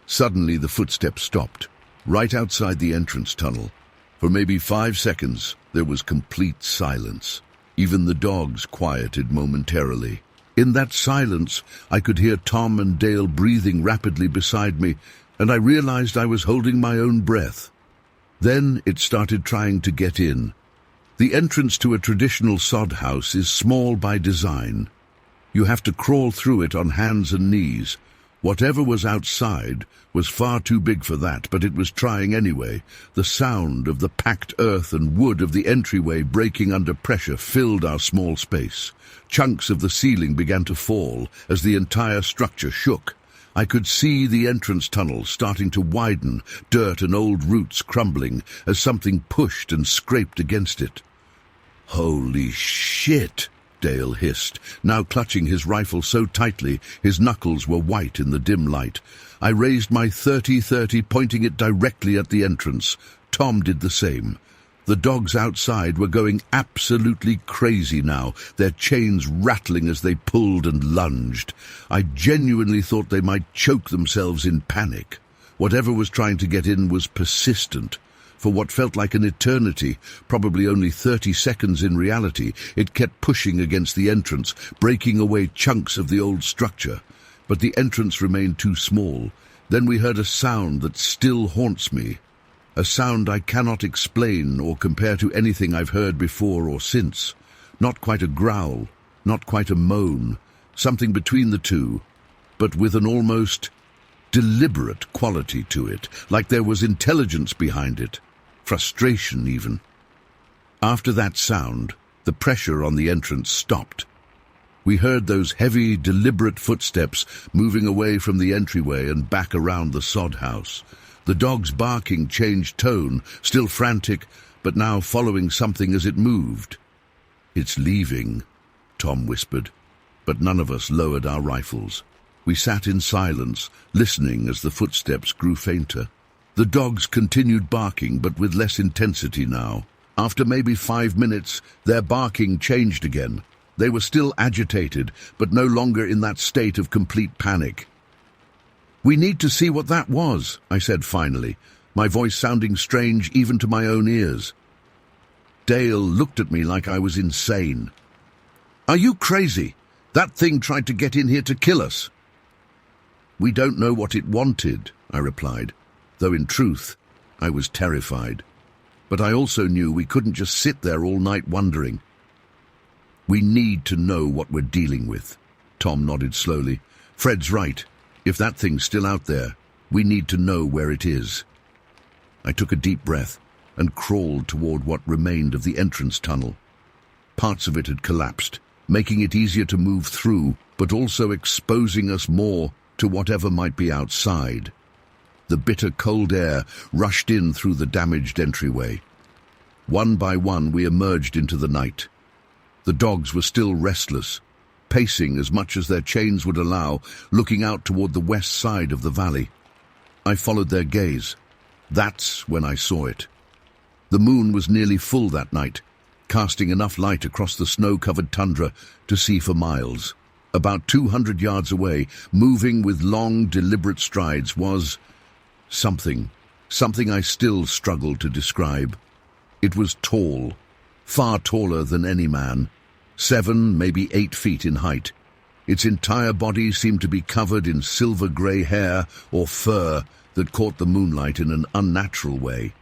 [SPEAKER 1] Suddenly the footsteps stopped, right outside the entrance tunnel. For maybe 5 seconds, there was complete silence. Even the dogs quieted momentarily. In that silence, I could hear Tom and Dale breathing rapidly beside me, and I realized I was holding my own breath. Then it started trying to get in. The entrance to a traditional sod house is small by design. You have to crawl through it on hands and knees. Whatever was outside was far too big for that, but it was trying anyway. The sound of the packed earth and wood of the entryway breaking under pressure filled our small space. Chunks of the ceiling began to fall as the entire structure shook. I could see the entrance tunnel starting to widen, dirt and old roots crumbling as something pushed and scraped against it. "Holy shit!" Dale hissed, now clutching his rifle so tightly his knuckles were white in the dim light. I raised my .30-30, pointing it directly at the entrance. Tom did the same. The dogs outside were going absolutely crazy now, their chains rattling as they pulled and lunged. I genuinely thought they might choke themselves in panic. Whatever was trying to get in was persistent. For what felt like an eternity, probably only 30 seconds in reality, it kept pushing against the entrance, breaking away chunks of the old structure. But the entrance remained too small. Then we heard a sound that still haunts me. A sound I cannot explain or compare to anything I've heard before or since. Not quite a growl, not quite a moan, something between the two, but with an almost deliberate quality to it, like there was intelligence behind it. Frustration, even. After that sound, the pressure on the entrance stopped. We heard those heavy, deliberate footsteps moving away from the entryway and back around the sod house. The dog's barking changed tone, still frantic, but now following something as it moved. "It's leaving," Tom whispered, but none of us lowered our rifles. We sat in silence, listening as the footsteps grew fainter. The dogs continued barking, but with less intensity now. After maybe 5 minutes, their barking changed again. They were still agitated, but no longer in that state of complete panic. "We need to see what that was," I said finally, my voice sounding strange even to my own ears. Dale looked at me like I was insane. "Are you crazy? That thing tried to get in here to kill us." "We don't know what it wanted," I replied, though in truth, I was terrified. But I also knew we couldn't just sit there all night wondering. "We need to know what we're dealing with." Tom nodded slowly. "Fred's right. If that thing's still out there, we need to know where it is." I took a deep breath and crawled toward what remained of the entrance tunnel. Parts of it had collapsed, making it easier to move through, but also exposing us more to whatever might be outside. The bitter cold air rushed in through the damaged entryway. One by one we emerged into the night. The dogs were still restless, pacing as much as their chains would allow, looking out toward the west side of the valley. I followed their gaze. That's when I saw it. The moon was nearly full that night, casting enough light across the snow-covered tundra to see for miles. About 200 yards away, moving with long, deliberate strides, was something I still struggled to describe. It was tall, far taller than any man, 7, maybe 8 feet in height. Its entire body seemed to be covered in silver-grey hair or fur that caught the moonlight in an unnatural way.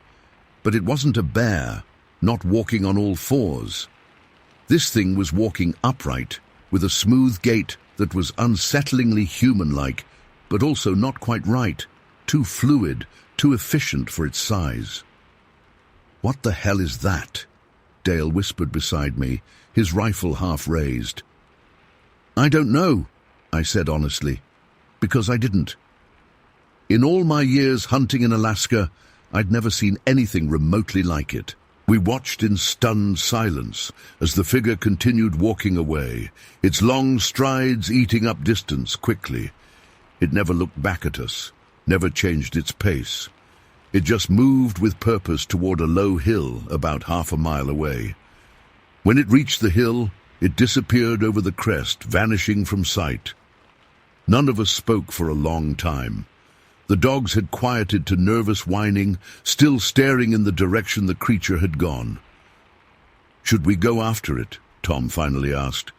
[SPEAKER 1] But it wasn't a bear, not walking on all fours. This thing was walking upright, with a smooth gait that was unsettlingly human-like, but also not quite right, too fluid, too efficient for its size. "What the hell is that?" Dale whispered beside me, his rifle half raised. "I don't know," I said honestly, because I didn't. In all my years hunting in Alaska, I'd never seen anything remotely like it. We watched in stunned silence as the figure continued walking away, its long strides eating up distance quickly. It never looked back at us, never changed its pace. It just moved with purpose toward a low hill about half a mile away. When it reached the hill, it disappeared over the crest, vanishing from sight. None of us spoke for a long time. The dogs had quieted to nervous whining, still staring in the direction the creature had gone. "Should we go after it?" Tom finally asked,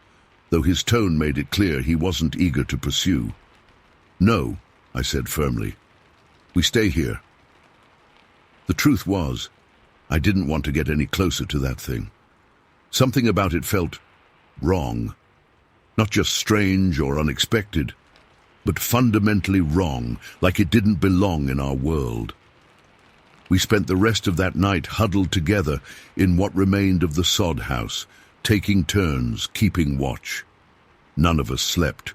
[SPEAKER 1] though his tone made it clear he wasn't eager to pursue. "No," I said firmly. "We stay here." The truth was, I didn't want to get any closer to that thing. Something about it felt wrong. Not just strange or unexpected, but fundamentally wrong, like it didn't belong in our world. We spent the rest of that night huddled together in what remained of the sod house, taking turns, keeping watch. None of us slept.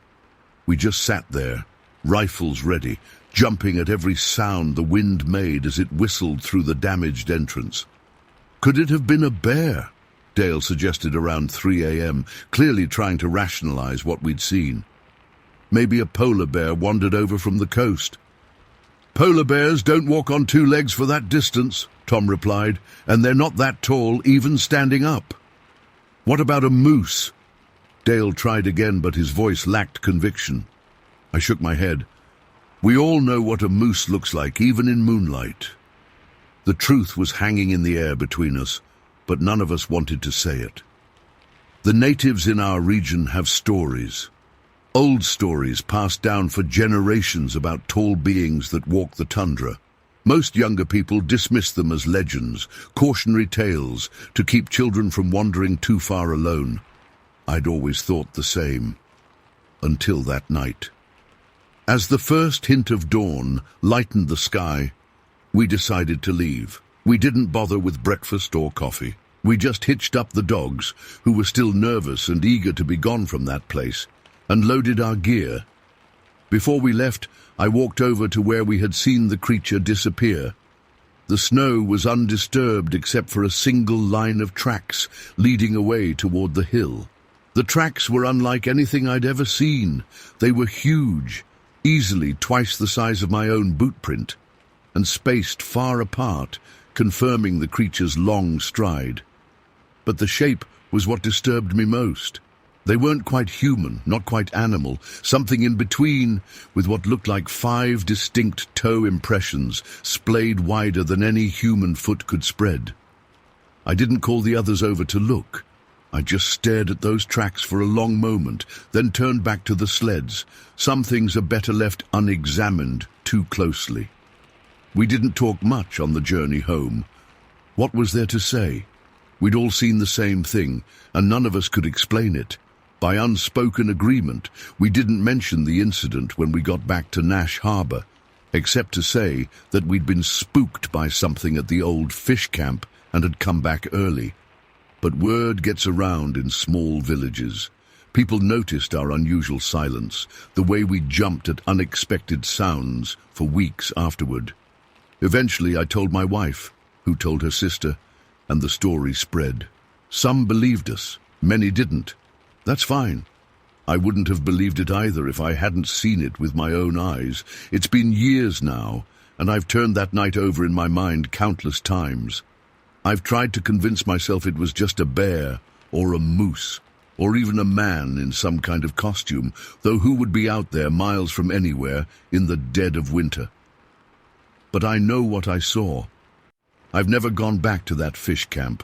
[SPEAKER 1] We just sat there, rifles ready, jumping at every sound the wind made as it whistled through the damaged entrance. "Could it have been a bear?" Dale suggested around 3 a.m., clearly trying to rationalize what we'd seen. "Maybe a polar bear wandered over from the coast." "Polar bears don't walk on 2 legs for that distance," Tom replied, "and they're not that tall, even standing up." "What about a moose?" Dale tried again, but his voice lacked conviction. I shook my head. We all know what a moose looks like, even in moonlight. The truth was hanging in the air between us, but none of us wanted to say it. The natives in our region have stories. Old stories passed down for generations about tall beings that walk the tundra. Most younger people dismiss them as legends, cautionary tales, to keep children from wandering too far alone. I'd always thought the same. Until that night. As the first hint of dawn lightened the sky, we decided to leave. We didn't bother with breakfast or coffee. We just hitched up the dogs, who were still nervous and eager to be gone from that place, and loaded our gear. Before we left, I walked over to where we had seen the creature disappear. The snow was undisturbed except for a single line of tracks leading away toward the hill. The tracks were unlike anything I'd ever seen. They were huge, easily twice the size of my own boot print, and spaced far apart, confirming the creature's long stride. But the shape was what disturbed me most. They weren't quite human, not quite animal, something in between, with what looked like 5 distinct toe impressions, splayed wider than any human foot could spread. I didn't call the others over to look. I just stared at those tracks for a long moment, then turned back to the sleds. Some things are better left unexamined too closely. We didn't talk much on the journey home. What was there to say? We'd all seen the same thing, and none of us could explain it. By unspoken agreement, we didn't mention the incident when we got back to Nash Harbor, except to say that we'd been spooked by something at the old fish camp and had come back early. But word gets around in small villages. People noticed our unusual silence, the way we jumped at unexpected sounds for weeks afterward. Eventually I told my wife, who told her sister, and the story spread. Some believed us, many didn't. That's fine. I wouldn't have believed it either if I hadn't seen it with my own eyes. It's been years now, and I've turned that night over in my mind countless times. I've tried to convince myself it was just a bear, or a moose, or even a man in some kind of costume, though who would be out there miles from anywhere in the dead of winter? But I know what I saw. I've never gone back to that fish camp.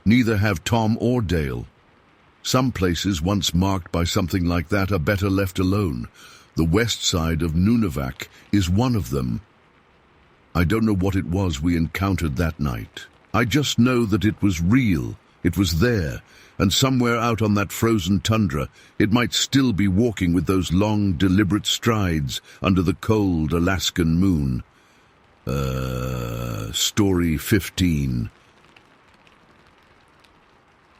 [SPEAKER 1] Neither have Tom or Dale. Some places once marked by something like that are better left alone. The west side of Nunovac is one of them. I don't know what it was we encountered that night. I just know that it was real, it was there, and somewhere out on that frozen tundra, it might still be walking with those long, deliberate strides under the cold Alaskan moon. Story 15.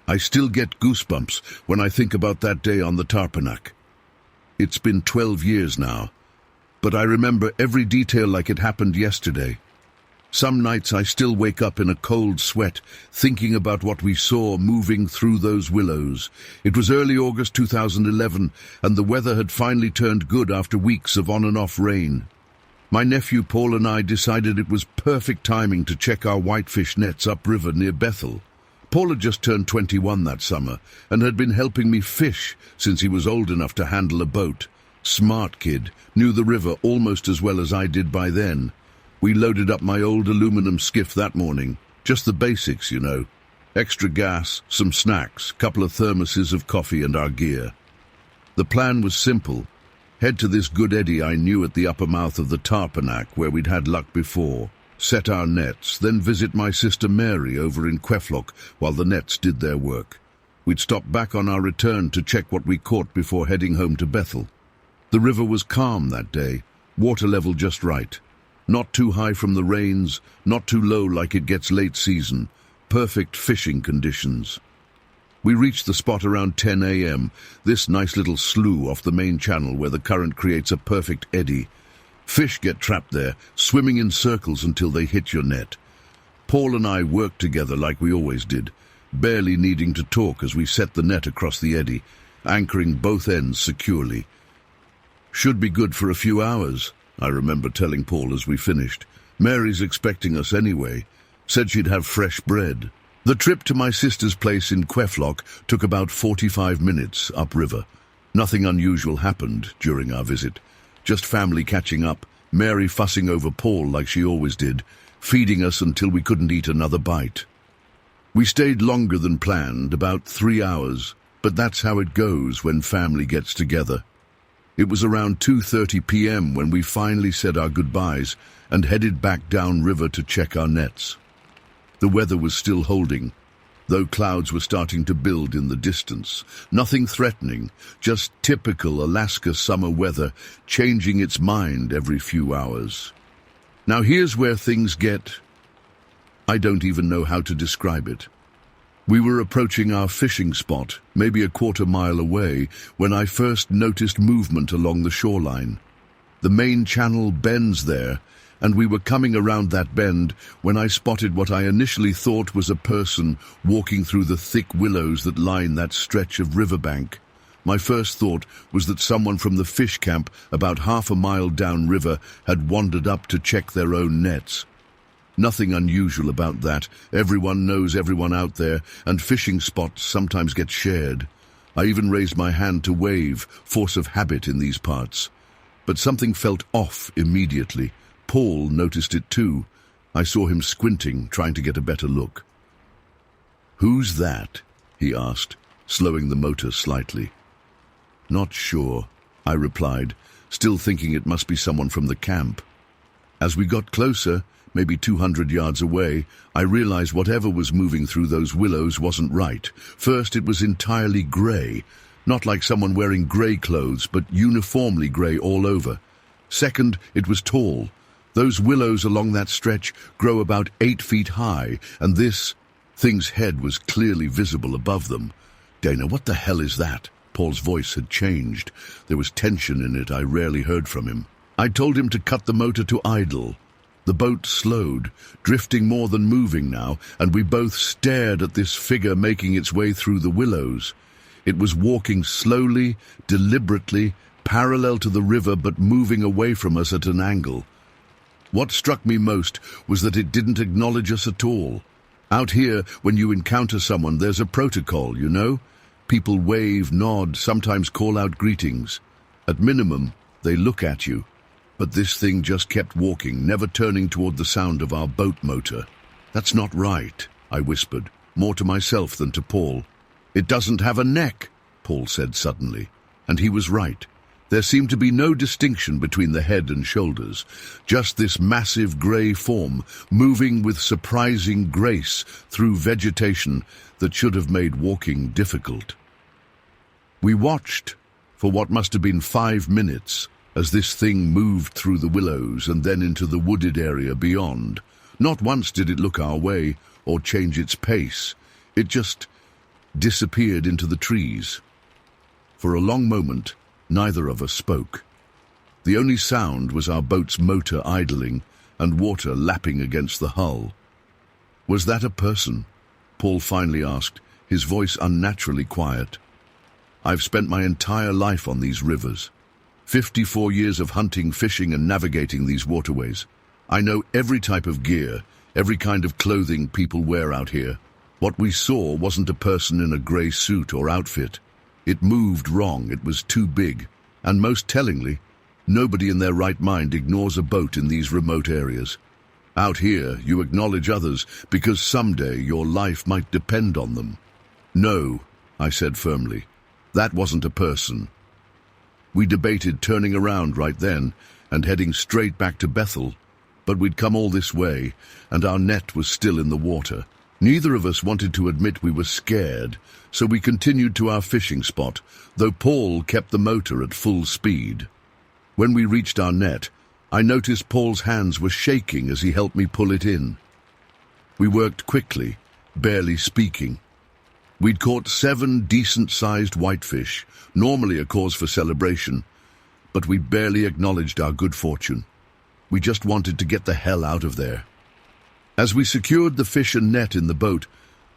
[SPEAKER 1] I still get goosebumps when I think about that day on the Tarponac. It's been 12 years now, but I remember every detail like it happened yesterday. Some nights I still wake up in a cold sweat, thinking about what we saw moving through those willows. It was early August 2011, and the weather had finally turned good after weeks of on and off rain. My nephew Paul and I decided it was perfect timing to check our whitefish nets upriver near Bethel. Paul had just turned 21 that summer and had been helping me fish since he was old enough to handle a boat. Smart kid, knew the river almost as well as I did by then. We loaded up my old aluminum skiff that morning. Just the basics, you know. Extra gas, some snacks, couple of thermoses of coffee and our gear. The plan was simple. Head to this good eddy I knew at the upper mouth of the Tarponac where we'd had luck before. Set our nets, then visit my sister Mary over in Queflock while the nets did their work. We'd stop back on our return to check what we caught before heading home to Bethel. The river was calm that day, water level just right. Not too high from the rains, not too low like it gets late season. Perfect fishing conditions. We reached the spot around 10 a.m., this nice little slough off the main channel where the current creates a perfect eddy. Fish get trapped there, swimming in circles until they hit your net. Paul and I worked together like we always did, barely needing to talk as we set the net across the eddy, anchoring both ends securely. Should be good for a few hours, I remember telling Paul as we finished. Mary's expecting us anyway. Said she'd have fresh bread. The trip to my sister's place in Queflock took about 45 minutes upriver. Nothing unusual happened during our visit. Just family catching up, Mary fussing over Paul like she always did, feeding us until we couldn't eat another bite. We stayed longer than planned, about 3 hours, but that's how it goes when family gets together. It was around 2:30 p.m. when we finally said our goodbyes and headed back downriver to check our nets. The weather was still holding, though clouds were starting to build in the distance. Nothing threatening, just typical Alaska summer weather, changing its mind every few hours. Now here's where things get... I don't even know how to describe it. We were approaching our fishing spot, maybe a quarter-mile away, when I first noticed movement along the shoreline. The main channel bends there, and we were coming around that bend when I spotted what I initially thought was a person walking through the thick willows that line that stretch of riverbank. My first thought was that someone from the fish camp about half a mile downriver had wandered up to check their own nets. Nothing unusual about that. Everyone knows everyone out there, and fishing spots sometimes get shared. I even raised my hand to wave, force of habit in these parts. But something felt off immediately. Paul noticed it too. I saw him squinting, trying to get a better look. "Who's that?" he asked, slowing the motor slightly. "Not sure," I replied, still thinking it must be someone from the camp. As we got closer, maybe 200 yards away, I realized whatever was moving through those willows wasn't right. First, it was entirely grey, not like someone wearing grey clothes, but uniformly grey all over. Second, it was tall. Those willows along that stretch grow about 8 feet high, and this thing's head was clearly visible above them. "Dana, what the hell is that?" Paul's voice had changed. There was tension in it I rarely heard from him. I told him to cut the motor to idle. The boat slowed, drifting more than moving now, and we both stared at this figure making its way through the willows. It was walking slowly, deliberately, parallel to the river but moving away from us at an angle. What struck me most was that it didn't acknowledge us at all. Out here, when you encounter someone, there's a protocol, you know? People wave, nod, sometimes call out greetings. At minimum, they look at you. But this thing just kept walking, never turning toward the sound of our boat motor. "That's not right," I whispered, more to myself than to Paul. "It doesn't have a neck," Paul said suddenly. And he was right. There seemed to be no distinction between the head and shoulders, just this massive grey form moving with surprising grace through vegetation that should have made walking difficult. We watched for what must have been 5 minutes as this thing moved through the willows and then into the wooded area beyond. Not once did it look our way or change its pace. It just disappeared into the trees. For a long moment, neither of us spoke. The only sound was our boat's motor idling and water lapping against the hull. "Was that a person?" Paul finally asked, his voice unnaturally quiet. "I've spent my entire life on these rivers. 54 years of hunting, fishing, and navigating these waterways. I know every type of gear, every kind of clothing people wear out here. What we saw wasn't a person in a grey suit or outfit. It moved wrong, it was too big, and most tellingly, nobody in their right mind ignores a boat in these remote areas. Out here, you acknowledge others because someday your life might depend on them." "No," I said firmly, "that wasn't a person." We debated turning around right then and heading straight back to Bethel, but we'd come all this way, and our net was still in the water. Neither of us wanted to admit we were scared, so we continued to our fishing spot, though Paul kept the motor at full speed. When we reached our net, I noticed Paul's hands were shaking as he helped me pull it in. We worked quickly, barely speaking. We'd caught 7 decent-sized whitefish, normally a cause for celebration, but we barely acknowledged our good fortune. We just wanted to get the hell out of there. As we secured the fish and net in the boat,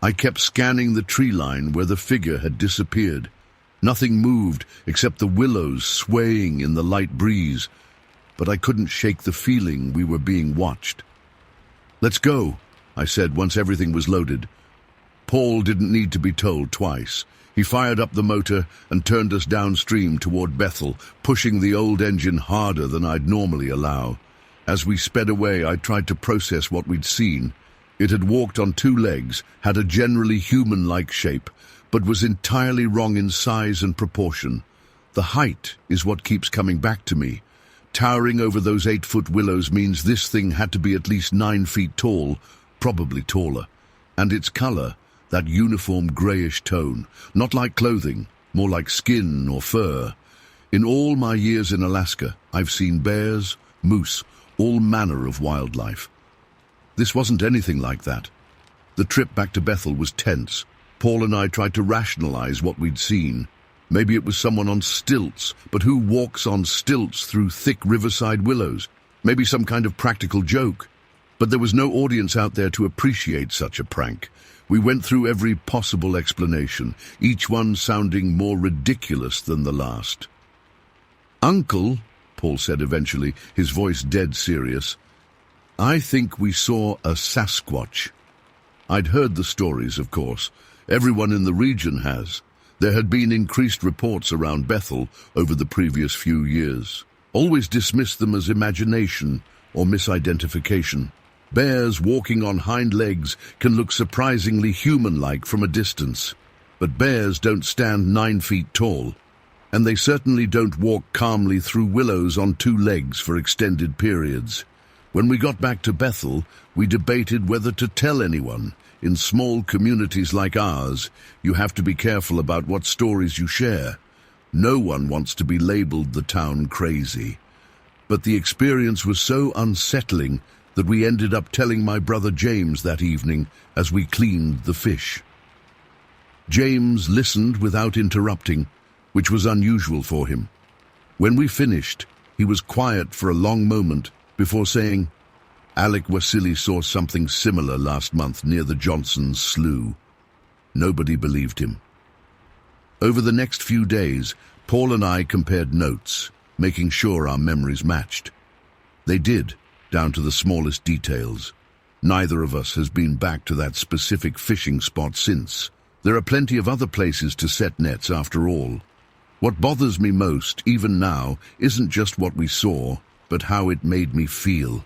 [SPEAKER 1] I kept scanning the tree line where the figure had disappeared. Nothing moved except the willows swaying in the light breeze, but I couldn't shake the feeling we were being watched. "Let's go," I said once everything was loaded. Paul didn't need to be told twice. He fired up the motor and turned us downstream toward Bethel, pushing the old engine harder than I'd normally allow. As we sped away, I tried to process what we'd seen. It had walked on 2 legs, had a generally human-like shape, but was entirely wrong in size and proportion. The height is what keeps coming back to me. Towering over those 8-foot willows means this thing had to be at least 9 feet tall, probably taller. And its color, that uniform grayish tone, not like clothing, more like skin or fur. In all my years in Alaska, I've seen bears, moose, all manner of wildlife. This wasn't anything like that. The trip back to Bethel was tense. Paul and I tried to rationalize what we'd seen. Maybe it was someone on stilts, but who walks on stilts through thick riverside willows? Maybe some kind of practical joke. But there was no audience out there to appreciate such a prank. We went through every possible explanation, each one sounding more ridiculous than the last. "Uncle," Paul said eventually, his voice dead serious, "I think we saw a Sasquatch." I'd heard the stories, of course. Everyone in the region has. There had been increased reports around Bethel over the previous few years. Always dismissed them as imagination or misidentification. Bears walking on hind legs can look surprisingly human-like from a distance. But bears don't stand 9 feet tall, and they certainly don't walk calmly through willows on 2 legs for extended periods. When we got back to Bethel, we debated whether to tell anyone. In small communities like ours, you have to be careful about what stories you share. No one wants to be labeled the town crazy. But the experience was so unsettling that we ended up telling my brother James that evening as we cleaned the fish. James listened without interrupting, which was unusual for him. When we finished, he was quiet for a long moment before saying, "Alec Wasili saw something similar last month near the Johnsons' slough." Nobody believed him. Over the next few days, Paul and I compared notes, making sure our memories matched. They did, down to the smallest details. Neither of us has been back to that specific fishing spot since. There are plenty of other places to set nets after all. What bothers me most, even now, isn't just what we saw, but how it made me feel.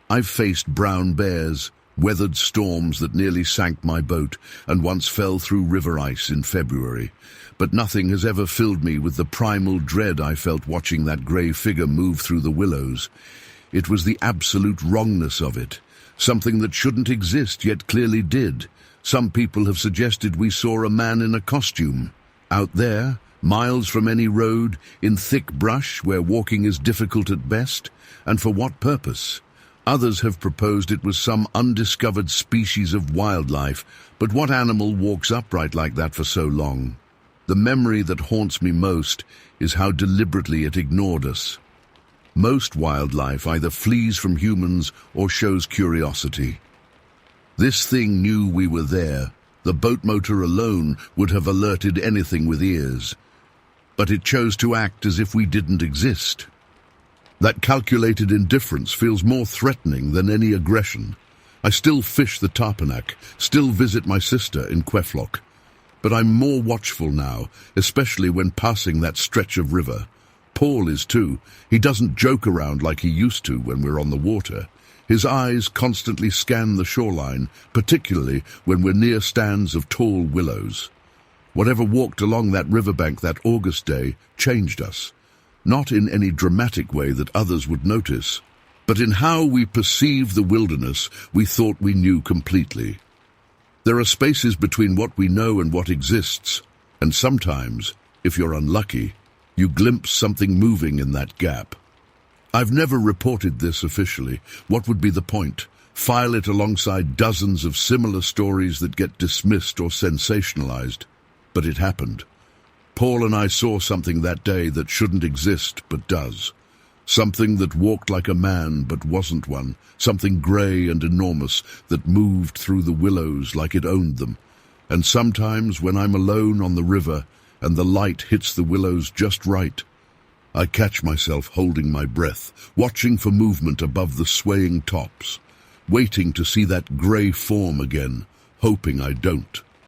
[SPEAKER 1] I've faced brown bears, weathered storms that nearly sank my boat, and once fell through river ice in February. But nothing has ever filled me with the primal dread I felt watching that grey figure move through the willows. It was the absolute wrongness of it. Something that shouldn't exist, yet clearly did. Some people have suggested we saw a man in a costume. Out there, miles from any road, in thick brush where walking is difficult at best. And for what purpose? Others have proposed it was some undiscovered species of wildlife, but what animal walks upright like that for so long? The memory that haunts me most is how deliberately it ignored us. Most wildlife either flees from humans or shows curiosity. This thing knew we were there. The boat motor alone would have alerted anything with ears. But it chose to act as if we didn't exist. That calculated indifference feels more threatening than any aggression. I still fish the Tarponac, still visit my sister in Queflock. But I'm more watchful now, especially when passing that stretch of river. Paul is too. He doesn't joke around like he used to when we're on the water. His eyes constantly scan the shoreline, particularly when we're near stands of tall willows. Whatever walked along that riverbank that August day changed us. Not in any dramatic way that others would notice, but in how we perceive the wilderness we thought we knew completely. There are spaces between what we know and what exists, and sometimes, if you're unlucky, you glimpse something moving in that gap. I've never reported this officially. What would be the point? File it alongside dozens of similar stories that get dismissed or sensationalized. But it happened. Paul and I saw something that day that shouldn't exist but does. Something that walked like a man but wasn't one. Something grey and enormous that moved through the willows like it owned them. And sometimes when I'm alone on the river and the light hits the willows just right, I catch myself holding my breath, watching for movement above the swaying tops, waiting to see that grey form again, hoping I don't.